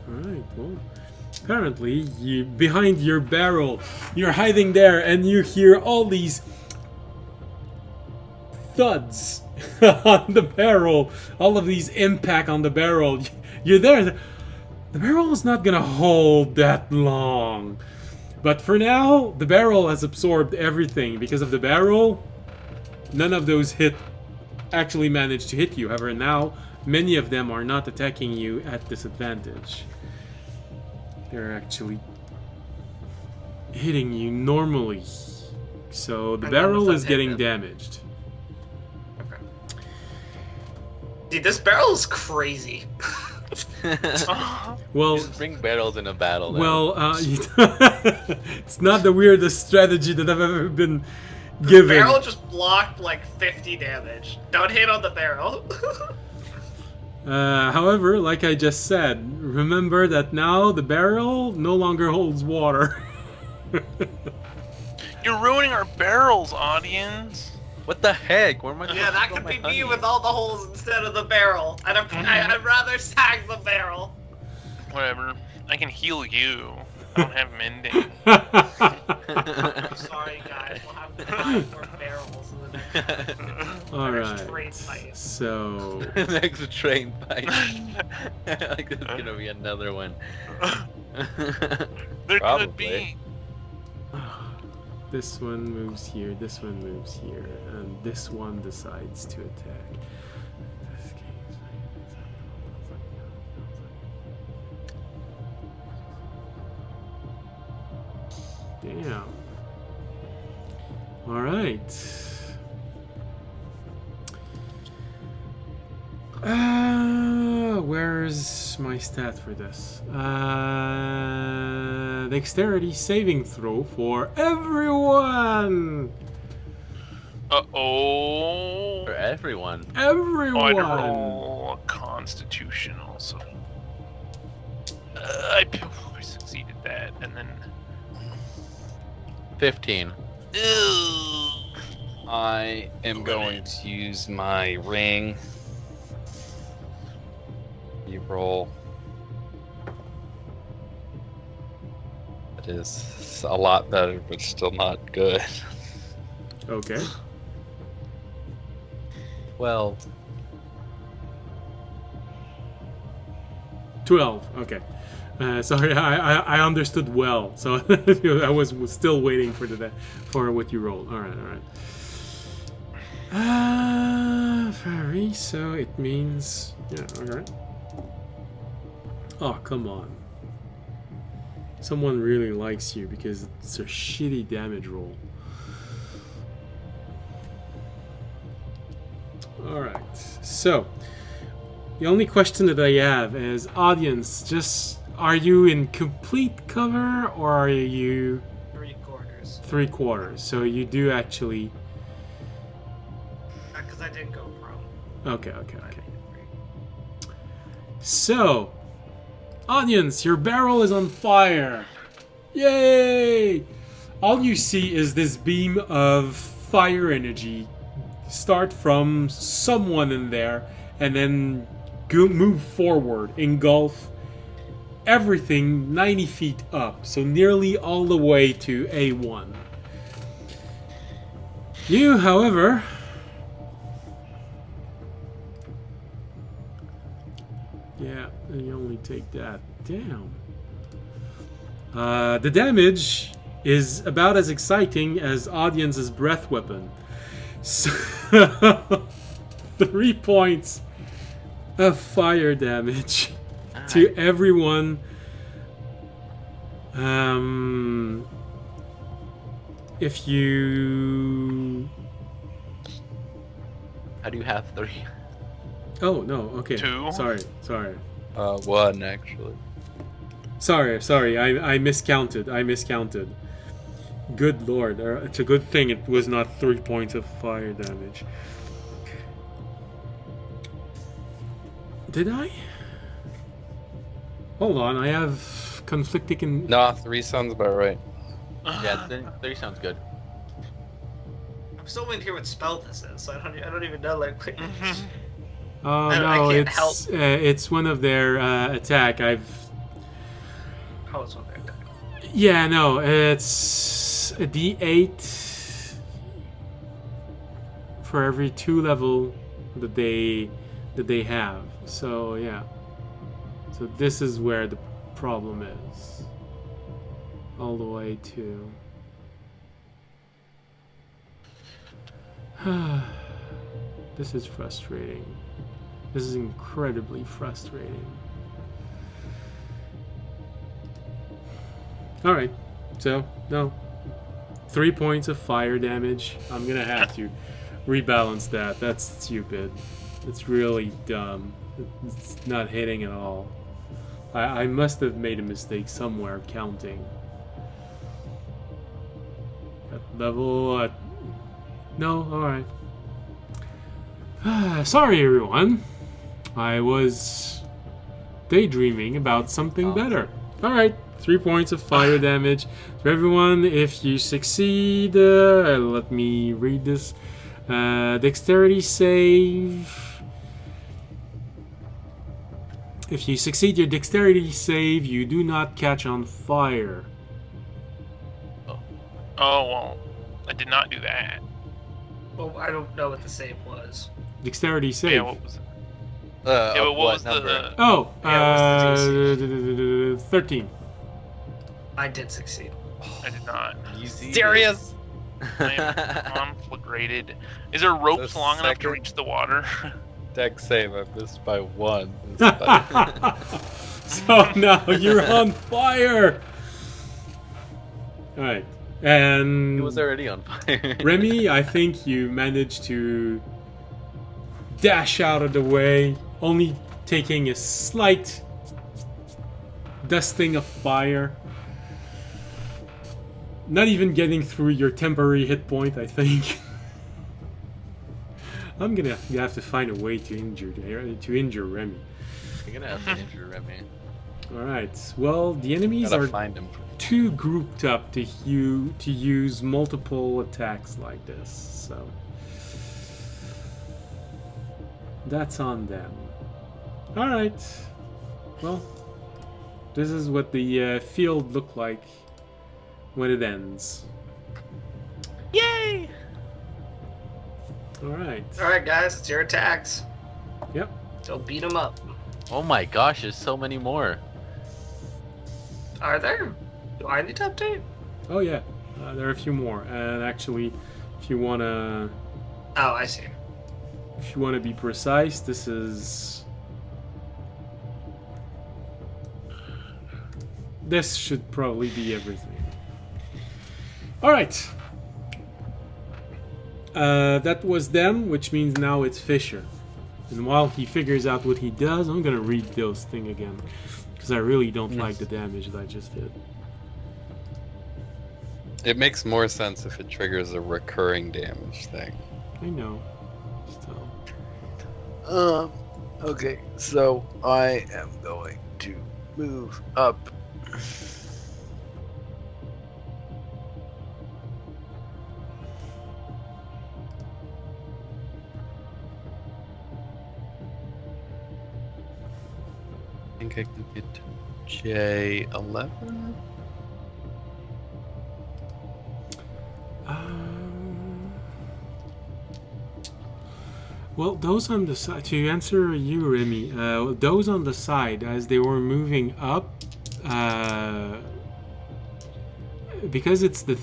Alright, well. Apparently, you behind your barrel, you're hiding there and you hear all these thuds on the barrel, all of these impact on the barrel. You're there. The barrel is not gonna hold that long. But for now, the barrel has absorbed everything. Because of the barrel, none of those actually managed to hit you. However, now, many of them are not attacking you at disadvantage. They're actually hitting you normally. So the And barrel then is hit getting them. damaged. Okay. Dude, this barrel is crazy. Well, Just bring barrels in a battle. Then. well, it's not the weirdest strategy that I've ever been The given. barrel just blocked like 50 damage. Don't hit on the barrel. However, like I just said, remember that now the barrel no longer holds water. You're ruining our barrels, audience. what the heck? Where am I? Yeah, that could be me with all the holes instead of the barrel. And I'd rather sag the barrel. Whatever. I can heal you. I don't have mending. I'm sorry, guys. We'll have to buy more barrels in the next All Train right. fight. So Next train fight. Like there's gonna be another one. There could Probably. be. this one moves here, this one moves here, and this one decides to attack. Damn. All right. Where's my stat for this? Dexterity saving throw for everyone. Uh-oh. For everyone. Oh, I had to Everyone. roll a Constitution also. I succeeded that, and then 15. I am going to use my ring. You roll. It is a lot better, but still not good. Okay. Well, 12. Okay. Sorry, I understood well, so I was still waiting for what you rolled. All right. Very. So it means All right. Oh, come on. Someone really likes you because it's a shitty damage roll. All right. So the only question that I have is, audience, just are you in complete cover or are you 3/4. 3/4? So you do actually. Because I did go prone. Okay. So, audience, your barrel is on fire. Yay! All you see is this beam of fire energy start from someone in there and then move forward, engulf everything 90 feet up, so nearly all the way to A1. You, however, you only take that. Damn. The damage is about as exciting as Audience's breath weapon. So 3 points of fire damage to everyone. If you... how do you have 3? Oh, no, okay. 2. Sorry. 1 actually. Sorry, I miscounted. Good lord, it's a good thing it was not 3 points of fire damage. Did I? Hold on, I have conflicting... No, 3 sounds about right. Yeah, 3 sounds good. I'm still waiting to hear what spell this is, so I don't even know, like... Oh, I no, can't help. it's one of their attack. Oh, it's one there. Yeah, no, it's a D8 for every 2 level that they have. So yeah, so this is where the problem is. All the way to. This is frustrating. This is incredibly frustrating. Alright, so, no. 3 points of fire damage. I'm gonna have to rebalance that. That's stupid. It's really dumb. It's not hitting at all. I must have made a mistake somewhere counting. At level... No, alright. Sorry, everyone. I was daydreaming about something better. Alright, 3 points of fire damage. So everyone, if you succeed... let me read this. Dexterity save... If you succeed your dexterity save, you do not catch on fire. Oh, well, I did not do that. Well, I don't know what the save was. Dexterity save. Yeah, what was it? Yeah, But what was number? the... Oh, Yeah, what's 13. I did succeed. I did not. Serious? I am conflagrated. Is there ropes The long enough to second- reach the water? Deck save, I missed by 1. So now you're on fire. All right, and He was already on fire. Remy, I think you managed to dash out of the way only taking a slight dusting of fire. Not even getting through your temporary hit point, I think. I'm gonna have to find a way to injure Remy. You're gonna have to injure Remy. All right. Well, the enemies Gotta are find him. too grouped up to use multiple attacks like this, so that's on them. All right. Well, this is what the field looked like when it ends. Yay! All right. All right, guys, it's your attacks. Yep. So beat them up. Oh my gosh, there's so many more. Are there? Do I need to update? Oh yeah. There are a few more, and actually, if you wanna Oh, I see. be precise, this should probably be everything. All right. That was them, which means now it's Fisher. And while he figures out what he does, I'm gonna read those thing again, because I really don't like the damage that I just did. It makes more sense if it triggers a recurring damage thing. I know. Still. Okay, so I am going to move up. I think I can get to J11. Well, those on the side, to answer you, Remy, those on the side, as they were moving up, because it's the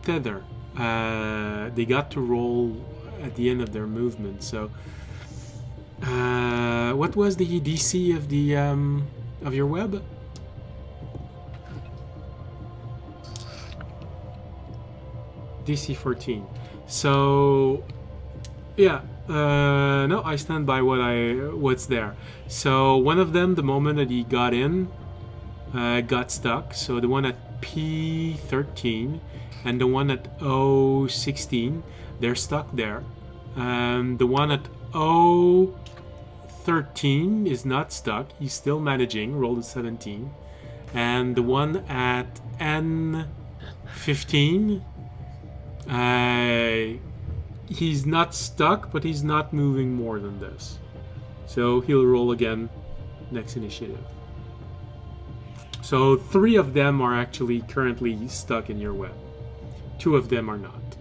tether, they got to roll at the end of their movement. So, what was the DC of the of your web? DC 14. So, yeah, no, I stand by what's there. So one of them, the moment that he got in, got stuck. So the one at P13 and the one at O16, they're stuck there. The one at O13 is not stuck. He's still managing. Rolled a 17. And the one at N15. He's not stuck, but he's not moving more than this. So he'll roll again next initiative. So 3 of them are actually currently stuck in your web. 2 of them are not.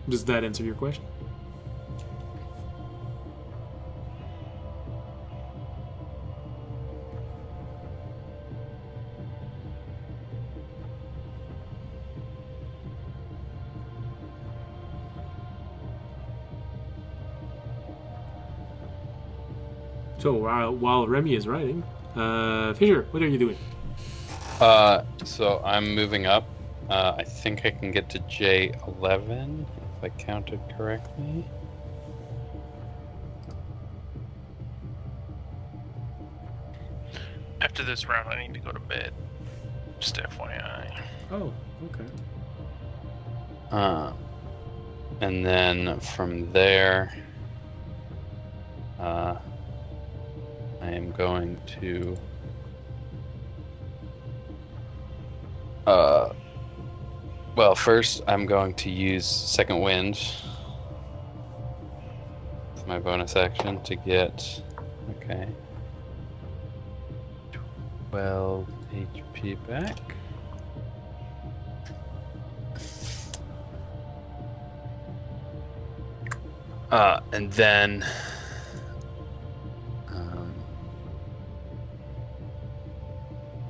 Does that answer your question? So while Remy is writing, Fisher, what are you doing? So I'm moving up. I think I can get to J11 if I counted correctly. After this round, I need to go to bed. Just FYI. Oh, okay. And then from there, I am going to well, first I'm going to use Second Wind with my bonus action to get 12 HP back. And then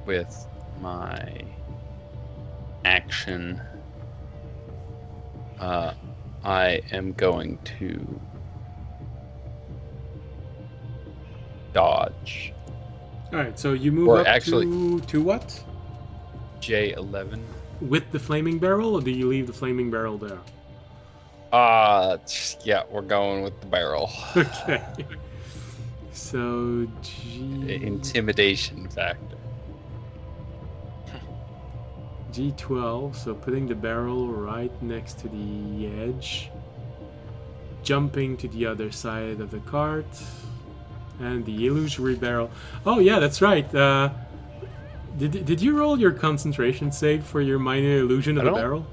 with my action, I am going to dodge. All right, so you move Or up actually- to what? J11. With the flaming barrel, or do you leave the flaming barrel there? Yeah, we're going with the barrel. Okay. So Intimidation factor. G12, so putting the barrel right next to the edge, jumping to the other side of the cart, and the illusory barrel. Oh yeah, that's right. Did you roll your concentration save for your minor illusion of I a don't barrel?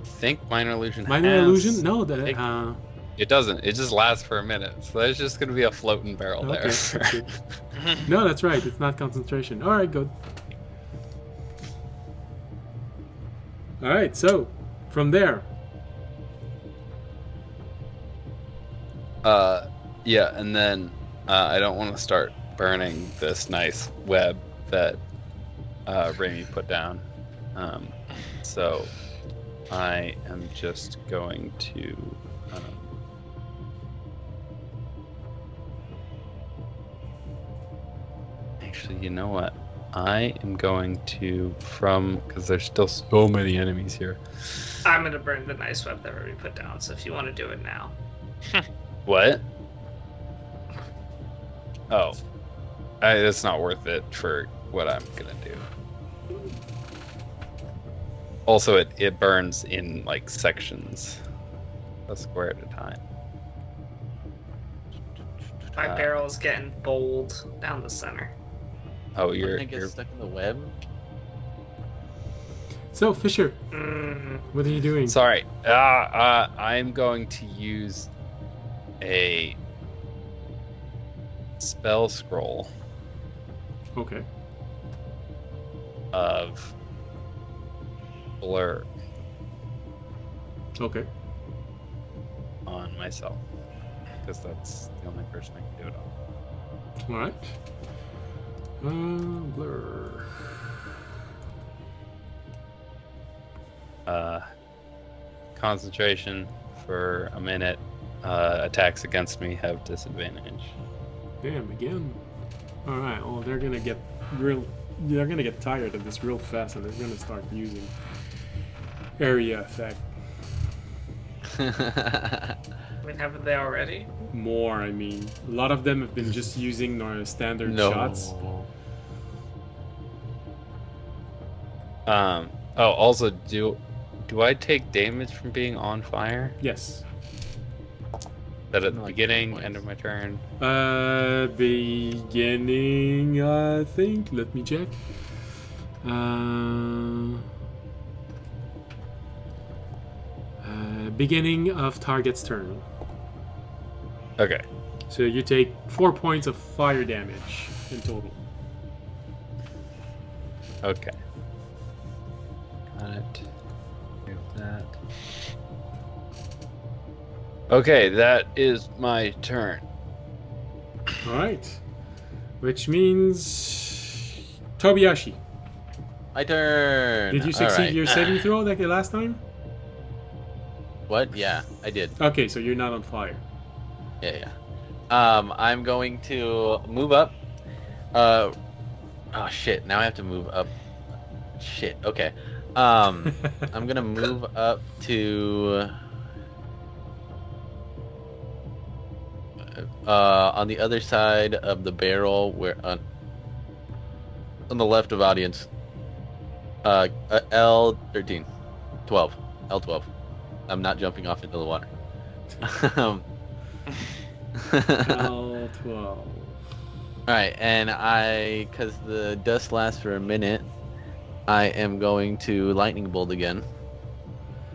Think minor illusion. Minor has- illusion? No, It- that. It doesn't. It just lasts for a minute. So there's just gonna be a floating barrel Okay, there. that's good. No, that's right. It's not concentration. All right, good. All right, so from there, Yeah, and then I don't want to start burning this nice web that Raimi put down. So I am just going to. Actually, you know what? I am going to, because there's still so many enemies here. I'm gonna burn the nice web that we put down. So if you want to do it now, What? Oh. It's not worth it for what I'm gonna do. Also, it burns in, like, sections. A square at a time. my barrel's getting bold down the center. Oh, You're you're... gonna get stuck in the web. so Fisher, what are you doing? Sorry. I'm going to use a spell scroll Okay. of blur Okay. on myself. Because that's the only person I can do it on. All right. Blur. Concentration for a minute. Attacks against me have disadvantage. Damn, again. All right. Well, they're gonna get real. They're gonna get tired of this real fast, and they're gonna start using area effect I mean, haven't they already? more. I mean, a lot of them have been just using our standard shots. Oh, also, do I take damage from being on fire? Yes. That at the Like beginning, points. end of my turn? Beginning, I think. Let me check. Beginning of target's turn. Okay. So you take 4 points of fire damage in total. Okay. Got it. Do that. Okay, that is my turn. All right. Which means Tobiyashi. My turn. Did you succeed Alright. your saving throw like the last time? What? Yeah, I did. Okay, so you're not on fire. Yeah. I'm going to move up. Oh shit! Now I have to move up. Shit. Okay. I'm gonna move up to. On the other side of the barrel, where on the left of audience. L13, 12, L12. I'm not jumping off into the water. L12. All right, and because the dust lasts for a minute, I am going to lightning bolt again.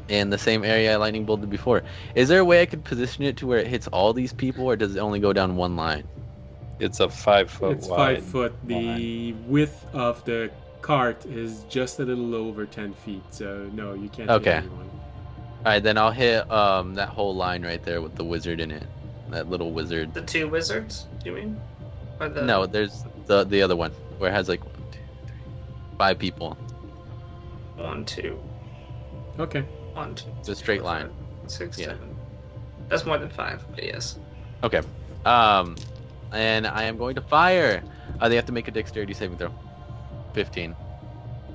In the same area I lightning bolted before. Is there a way I could position it to where it hits all these people, or does it only go down one line? It's a 5 foot It's wide. 5 foot. The width of the cart is just a little over 10 feet. So no, you can't Okay. hit anyone. All right, then I'll hit that whole line right there with the wizard in it. That little wizard. The two wizards, you mean? Or the No, there's the other one where it has like 1, 2, 3, 5 people. 1, 2, Okay. 1, 2. It's a straight line. 6, Yeah. 7. That's more than 5, but yes. Okay. And I am going to fire. They have to make a dexterity saving throw. 15.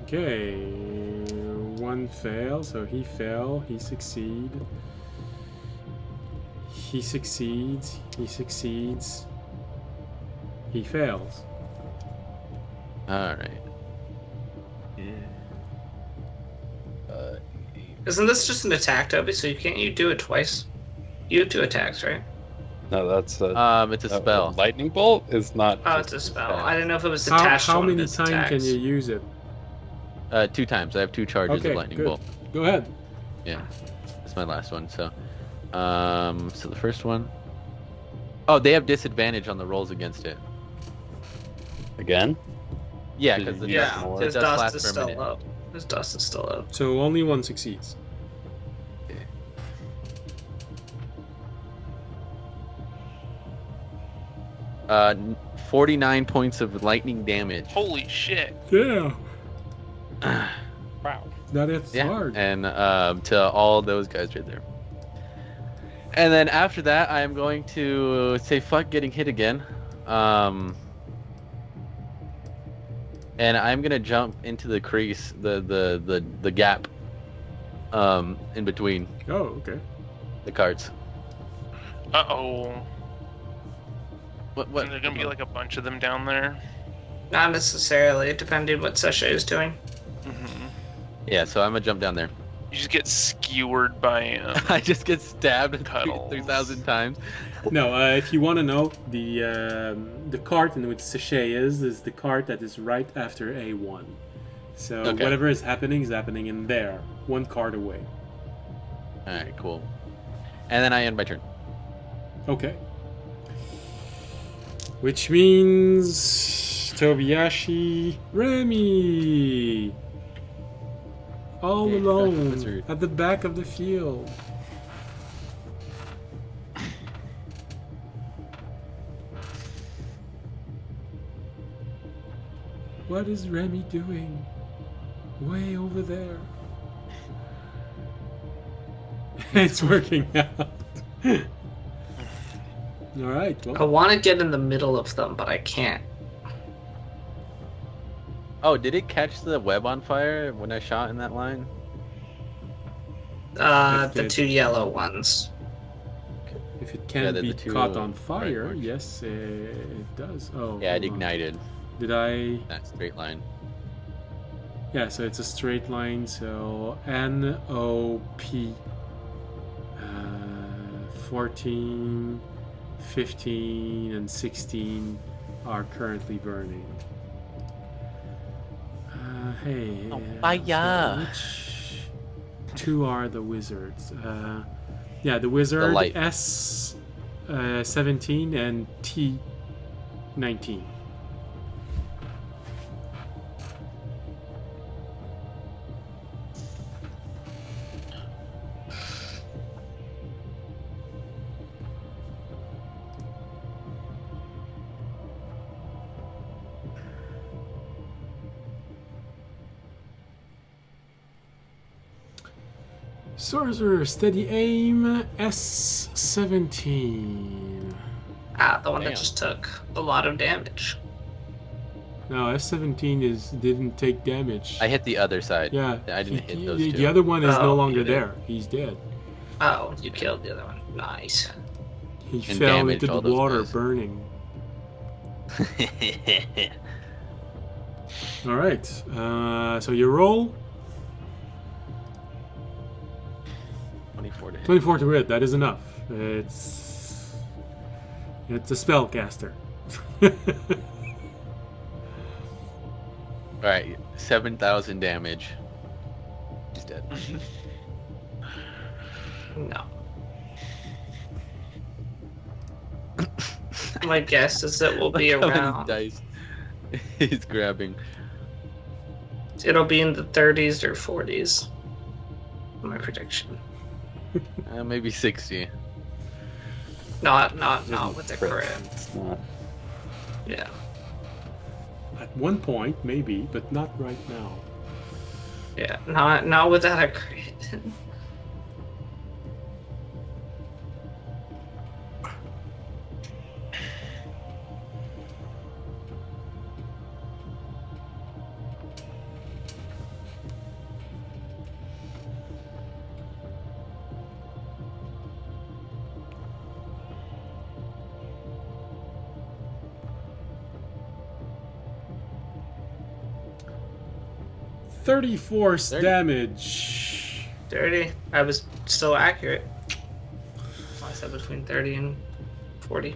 Okay. One fail, so he fell. He succeed. He succeeds. He succeeds. He fails. All right. Isn't this just an attack, Toby? So you do it twice? You have 2 attacks, right? No, that's It's a spell. lightning bolt is not. Oh, it's a spell. I didn't know if it was attached How to one of many his times can attacks. you use it? 2 times. I have 2 charges Okay, of lightning good. bolt. Go ahead. Yeah, that's my last one. So, so the first one. Oh, they have disadvantage on the rolls against it. Again? Yeah, because the Yeah, dust, his the dust dust lasts is for a still minute. up. His dust is still up. So only one succeeds. 49 points of lightning damage. Holy shit. Yeah. Wow. That is hard. And to all those guys right there. And then after that, I am going to say fuck getting hit again. And I'm gonna jump into the crease, the gap, in between Oh, okay. the carts. Uh-oh. What? And there's gonna be like a bunch of them down there. Not necessarily, depending what Sasha is doing. Hmm. Yeah, so I'm gonna jump down there. You just get skewered by. I just get stabbed Cuddles. 3,000 times. No, if you want to know, the cart in which Sachet is the cart that is right after A1. So Okay. whatever is happening in there, one cart away. All right, cool. And then I end my turn. Okay. Which means Tobiyashi, Remy, all Yeah, alone wizard. at the back of the field. What is Remy doing? Way over there. It's working out. All right. I Well, want to get in the middle of them, but I can't. Oh, did it catch the web on fire when I shot in that line? If The it- 2 yellow ones. if it Yeah, can the be two caught on right fire, marks. yes, it does. Oh, Yeah, it hold on. ignited Did I? that straight line. Yeah, so it's a straight line. So NOP 14, 15, and 16 are currently burning. Hey. Oh, so fire. which 2 are the wizards? Yeah, the wizard light. S 17 and T 19. Sorcerer, steady aim, S17. Ah, the one Damn. that just took a lot of damage. No, S17 didn't take damage. I hit the other side. Yeah, I didn't hit those the, two. the other one is no Oh, longer you did. there. He's dead. Oh, you killed the other one. Nice. He And fell damaged into all the those water, guys. burning. All right. So you roll 24 to hit. 24 to hit. That is enough. It's a spellcaster. All right, 7,000 damage. He's dead. No. My guess is it will be Look how many around. dice he's grabbing. It'll be in the 30s or 40s. My prediction. Maybe 60. Not with the crit. It's not. Yeah. At one point, maybe, but not right now. Yeah. Not without a crit. 30 force 30. damage. 30. I was still accurate. I said between 30 and 40.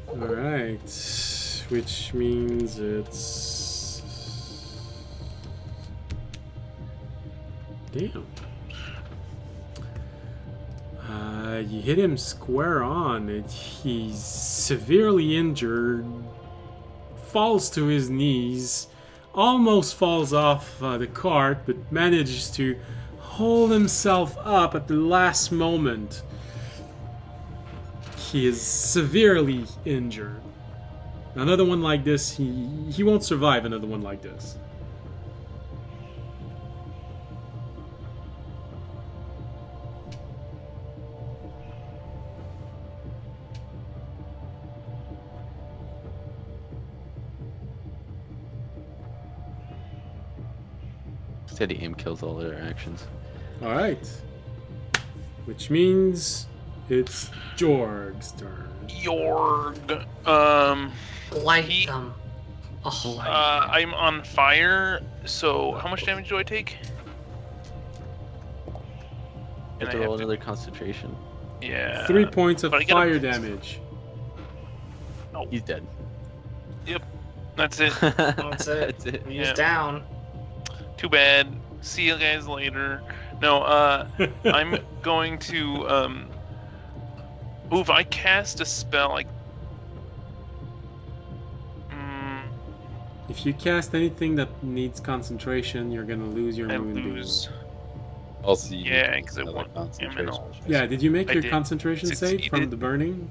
Alright. Which means it's. Damn. You hit him square on. He's severely injured. Falls to his knees. Almost falls off the cart, but manages to hold himself up at the last moment. He is severely injured. Another one like this, he won't survive another one like this. Steady aim kills all their actions. Alright. Which means it's Jorg's turn. Jorg. Light He- them. Oh, I'm on fire. So how much damage do I take? You And have I to roll have to- another concentration. Yeah. 3 points of but I gotta- fire damage. He's dead. That's it. That's it. That's it. he's Yeah. down. Too bad. See you guys later. No, I'm going to ooh, if I cast a spell like If you cast anything that needs concentration, you're gonna lose your I moonbeam. lose. Also, you Yeah, need 'cause I another want concentration. Aminal. Yeah, did you make I your did. concentration save from Succeeded. the burning?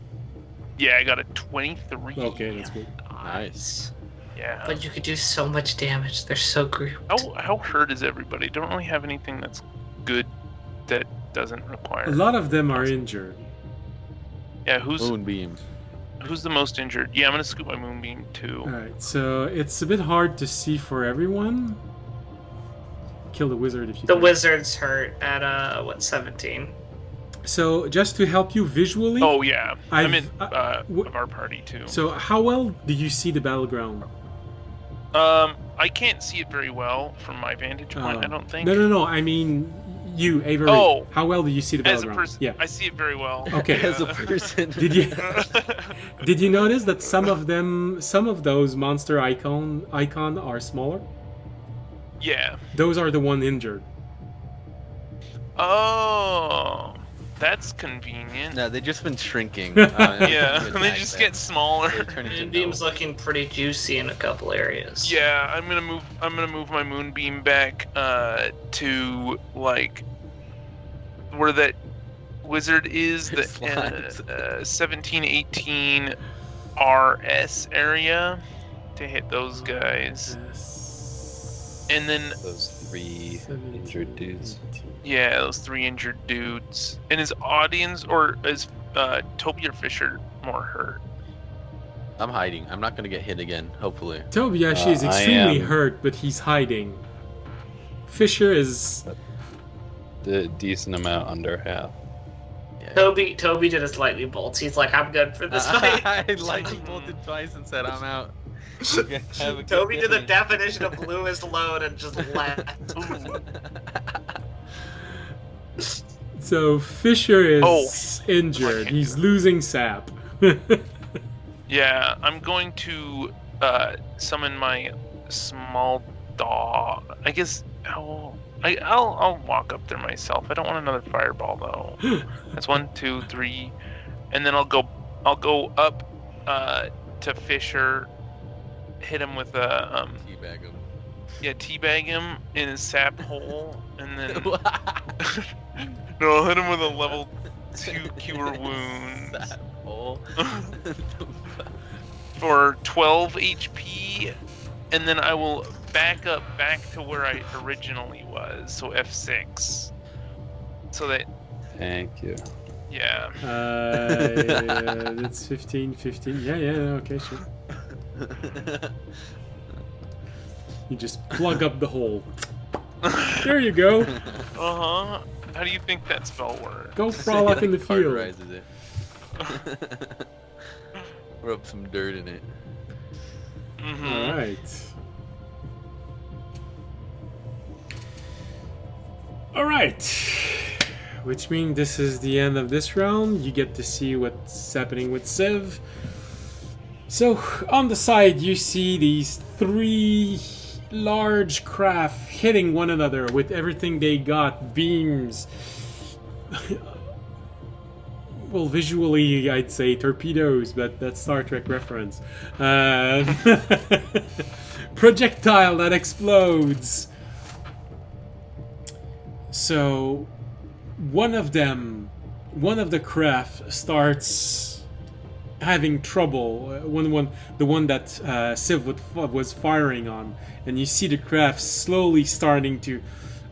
Yeah, I got a 23. Okay, that's good. Nice. Yeah. But you could do so much damage. They're so grouped. How hurt is everybody? Don't really have anything that's good that doesn't require. A lot of them are injured. Yeah, who's Moonbeam. the most injured? Yeah, I'm gonna scoop my moonbeam too. Alright, so it's a bit hard to see for everyone. Kill the wizard if you The can. wizard's hurt at, 17. So, just to help you visually, Oh yeah, I'm I've- in of our party too. so how well do you see the battleground? I can't see it very well from my vantage point. I don't think. No, I mean, you, Avery. Oh. How well do you see the As a battleground? person, Yeah. I see it very well. Okay. As a Yeah. person. Did you did you notice that some of those monster icon are smaller? Yeah. Those are the one injured. Oh, that's convenient. No, they've just been shrinking. Yeah, they just get smaller. They turn into Moonbeam's no. looking pretty juicy in a couple areas. Yeah, I'm gonna move my moonbeam back to like where that wizard is, the Slimes. 1718 RS area to hit those guys. And then Those 3 injured dudes. yeah, those 3 injured dudes. And is audience or is Toby or Fisher more hurt? I'm hiding. I'm not gonna get hit again. Hopefully. Tobiashi is I extremely am. hurt, but he's hiding. Fisher is The decent amount under half. Yeah. Toby did a slightly bolt. He's like, I'm good for this fight. I lightning bolted twice and said I'm out. Have a good Toby did the day. definition of bluest load and just left. so Fisher is Oh. injured. He's losing sap. Yeah, I'm going to summon my small dog. I guess I'll walk up there myself. I don't want another fireball though. That's 1, 2, 3, and then I'll go up to Fisher, hit him with a Teabag him. teabag him in his sap hole, and then no, I'll hit him with a level 2 cure wounds. That hole. For 12 HP, and then I will back to where I originally was, so F6. So that, Thank you. yeah. That's 15. Yeah, okay, sure. You just plug up the hole. There you go. Uh-huh. How do you think that spell works? Go frolic in the field. Cauterizes it. Rub some dirt in it. Mm-hmm. Alright. All right. Which means this is the end of this round. You get to see what's happening with Civ. So, on the side, you see these 3 large craft hitting one another with everything they got. Beams. Well, visually, I'd say torpedoes, but that's Star Trek reference. Projectile that explodes. So, one of the craft starts having trouble. The one that Civ was firing on, and you see the craft slowly starting to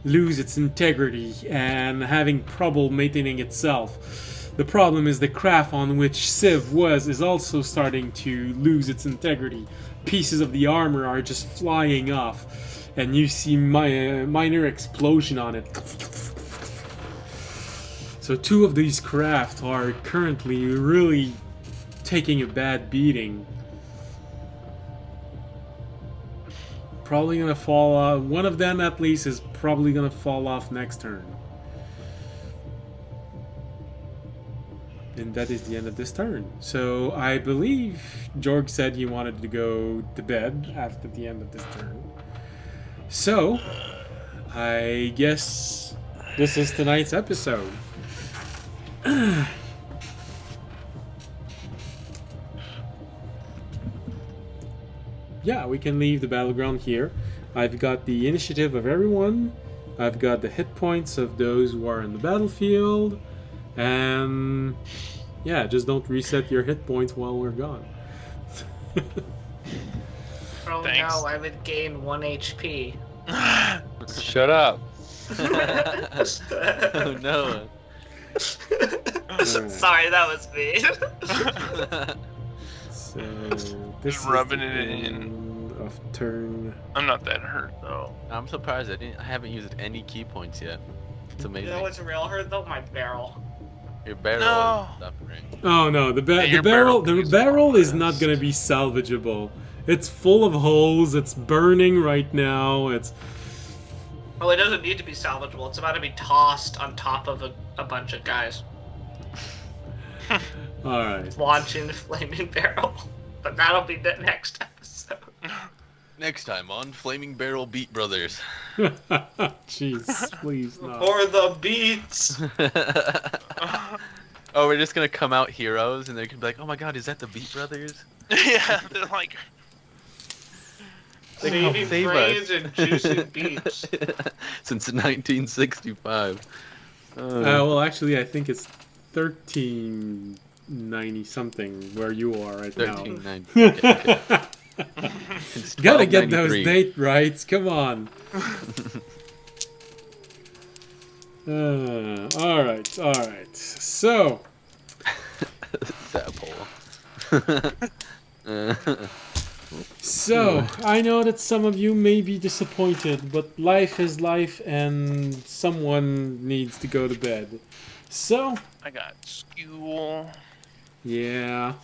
lose its integrity and having trouble maintaining itself. The problem is the craft on which Civ was is also starting to lose its integrity. Pieces of the armor are just flying off, and you see minor explosion on it. So 2 of these craft are currently really taking a bad beating. Probably gonna fall off. One of them at least is probably gonna fall off next turn. And that is the end of this turn. So I believe Jorg said he wanted to go to bed after the end of this turn. So I guess this is tonight's episode. Yeah, we can leave the battleground here. I've got the initiative of everyone. I've got the hit points of those who are in the battlefield. And yeah, just don't reset your hit points while we're gone. Oh Thanks. no, I would gain 1 HP. Shut up. Oh no. Sorry, that was me. So this Just is rubbing the it in. end of turn. I'm not that hurt though. I'm surprised I haven't used any key points yet. It's You amazing. know what's real hurt though? My barrel. Your barrel No. is suffering. Oh no, Yeah, the your barrel barrel is barrel is honest. not gonna be salvageable. It's full of holes. It's burning right now. It's Well, it doesn't need to be salvageable. It's about to be tossed on top of a bunch of guys all right. launching the flaming barrel. But that'll be the next episode. Next time on Flaming Barrel Beat Brothers. Jeez, please no. For the beats. Oh, we're just gonna come out heroes, and they're gonna be like, "Oh my God, is that the Beat Brothers?" Yeah, they're like, They helped Saving save brains us. and juicing beats. Since 1965. Well, actually, I think it's 1390 something where you are right now. 1390. Okay. It's Gotta get those 1293. date rights. Come on. All right. So, Sapole. so I know that some of you may be disappointed, but life is life, and someone needs to go to bed. So, I got school. yeah.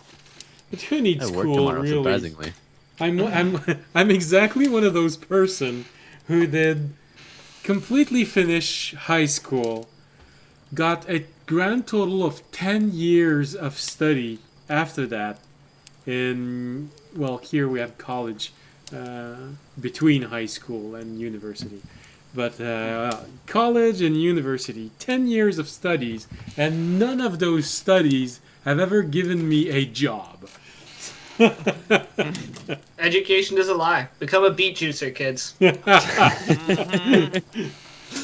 But who needs I work school, tomorrow, really? surprisingly. I'm exactly one of those person who did completely finish high school, got a grand total of 10 years of study after that. Well, here we have college between high school and university. But college and university, 10 years of studies, and none of those studies have ever given me a job. Education is a lie. Become a beet juicer, kids.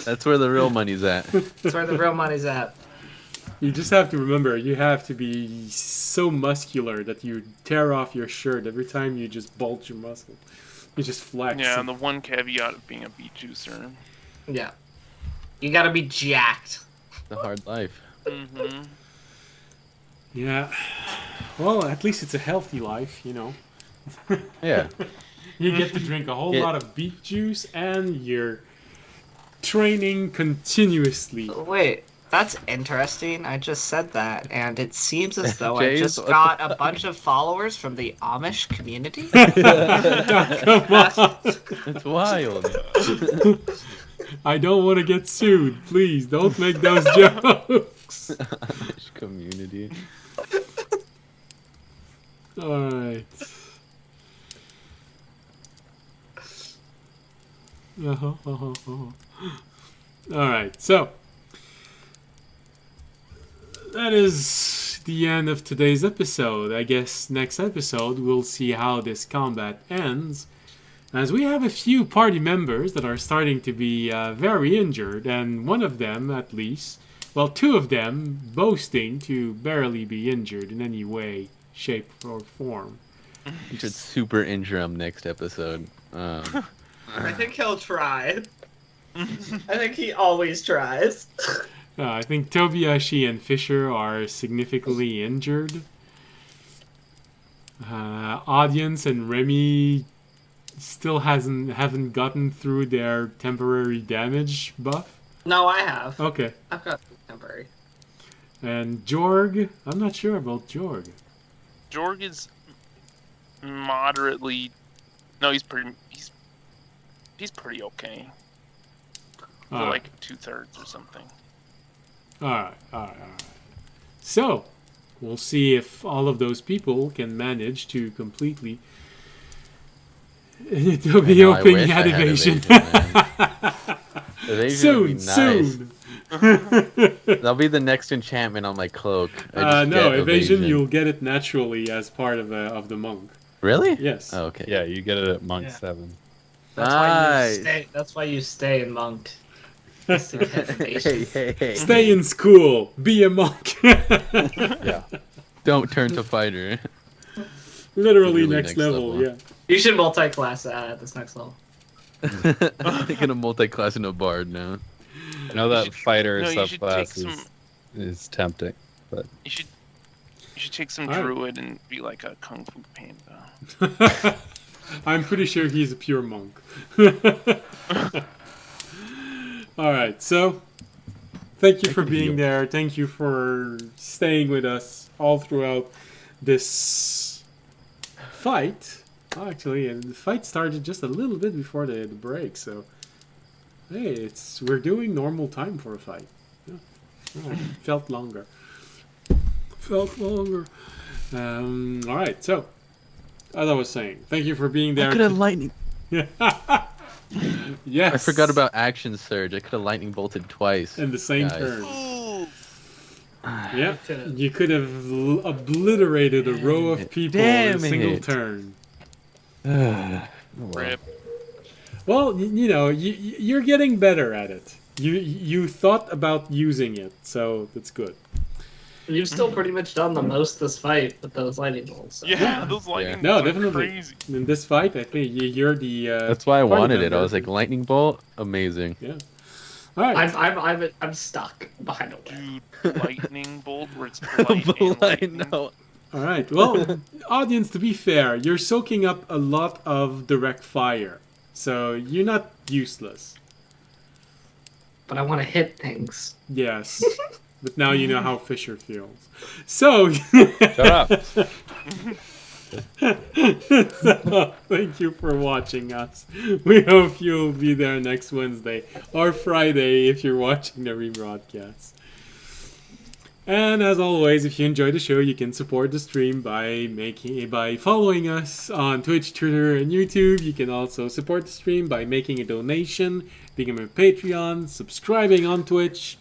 That's where the real money's at. That's where the real money's at. You just have to remember, you have to be so muscular that you tear off your shirt every time you just bulge your muscle. You just flex. Yeah, and the one caveat of being a beet juicer. Yeah. You gotta be jacked. The hard life. Mm-hmm. Yeah. Well, at least it's a healthy life, you know. Yeah. You get to drink a whole Yeah. lot of beet juice and you're training continuously. Wait, that's interesting. I just said that, and it seems as though I Jays, just what got the a bunch of followers from the Amish community. Come on. It's wild. I don't want to get sued. Please don't make those jokes. Amish community. All right. All right. So that is the end of today's episode. I guess next episode we'll see how this combat ends, as we have a few party members that are starting to be very injured, and one of them at least, well, two of them boasting to barely be injured in any way, shape, or form. You should super injure him next episode. I think he'll try. I think he always tries. I think Tobiashi and Fisher are significantly injured. Audience and Remy still haven't gotten through their temporary damage buff. No, I have. Okay. I've got temporary. And Jorg, I'm not sure about Jorg. Jorg is moderately. No, he's pretty. He's pretty okay. For Alright. like 2/3 or something. Alright. So, we'll see if all of those people can manage to completely. It'll be I open wish I had had evasion. Evasion would be Soon. That'll be the next enchantment on my cloak. I just No, get evasion, you'll get it naturally as part of the monk. Really? Yes. Oh, okay. Yeah, you get it at monk Yeah. 7. That's why you stay in monk. Just to get evasion. hey. Stay in school. Be a monk. Yeah. Don't turn to fighter. Literally Really next next level, level. yeah. You should multi-class at this next level. I'm gonna multi-class into a bard now. I know that fighter No, you should take subclass some. is tempting, but You should take some Alright. druid and be like a kung fu panda. I'm pretty sure he's a pure monk. Alright, so thank you for being there. Thank you for staying with us all throughout this fight. Actually, and the fight started just a little bit before the break, so hey, we're doing normal time for a fight. Yeah. Oh, felt longer. Alright, so as I was saying, thank you for being there. I could have lightning. Yes. I forgot about action surge. I could have lightning bolted twice. in the same guys. turn. Ooh. Yeah, you could have obliterated a row of people in a Damn single it. turn. Rip. Well, you know, you're getting better at it. You thought about using it, so that's good. You've still pretty much done the most this fight with those lightning bolts. So. Yeah, those lightning No, bolts are definitely. crazy. In this fight, I think you're the. That's why I party wanted it. member. I was like, lightning bolt, amazing. Yeah. All right. I'm stuck behind a wall. Dude, lightning bolt where it's light and lightning. know. All right. Well, audience, to be fair, you're soaking up a lot of direct fire, so you're not useless. But I want to hit things. Yes. But now you know how Fisher feels. So, shut up. so, thank you for watching us. We hope you'll be there next Wednesday or Friday if you're watching the rebroadcast. And as always, if you enjoy the show, you can support the stream by following us on Twitch, Twitter, and YouTube. You can also support the stream by making a donation, becoming a Patreon, subscribing on Twitch.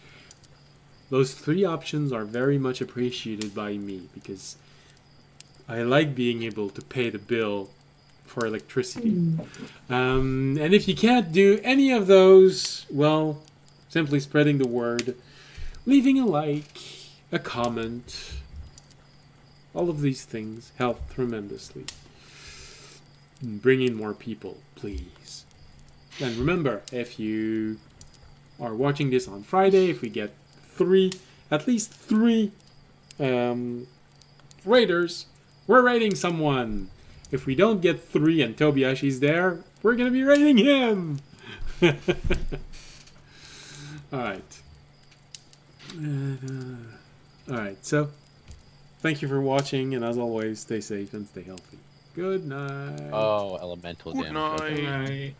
Those 3 options are very much appreciated by me because I like being able to pay the bill for electricity. And if you can't do any of those, well, simply spreading the word, leaving a like, a comment, all of these things help tremendously. Bring in more people, please. And remember, if you are watching this on Friday, if we get at least three raiders, we're raiding someone. If we don't get 3 and Tobiashi's there, we're gonna be raiding him. Alright. Alright, so thank you for watching, and as always, stay safe and stay healthy. Good night. Oh, elemental Good damage. Okay. night. Right.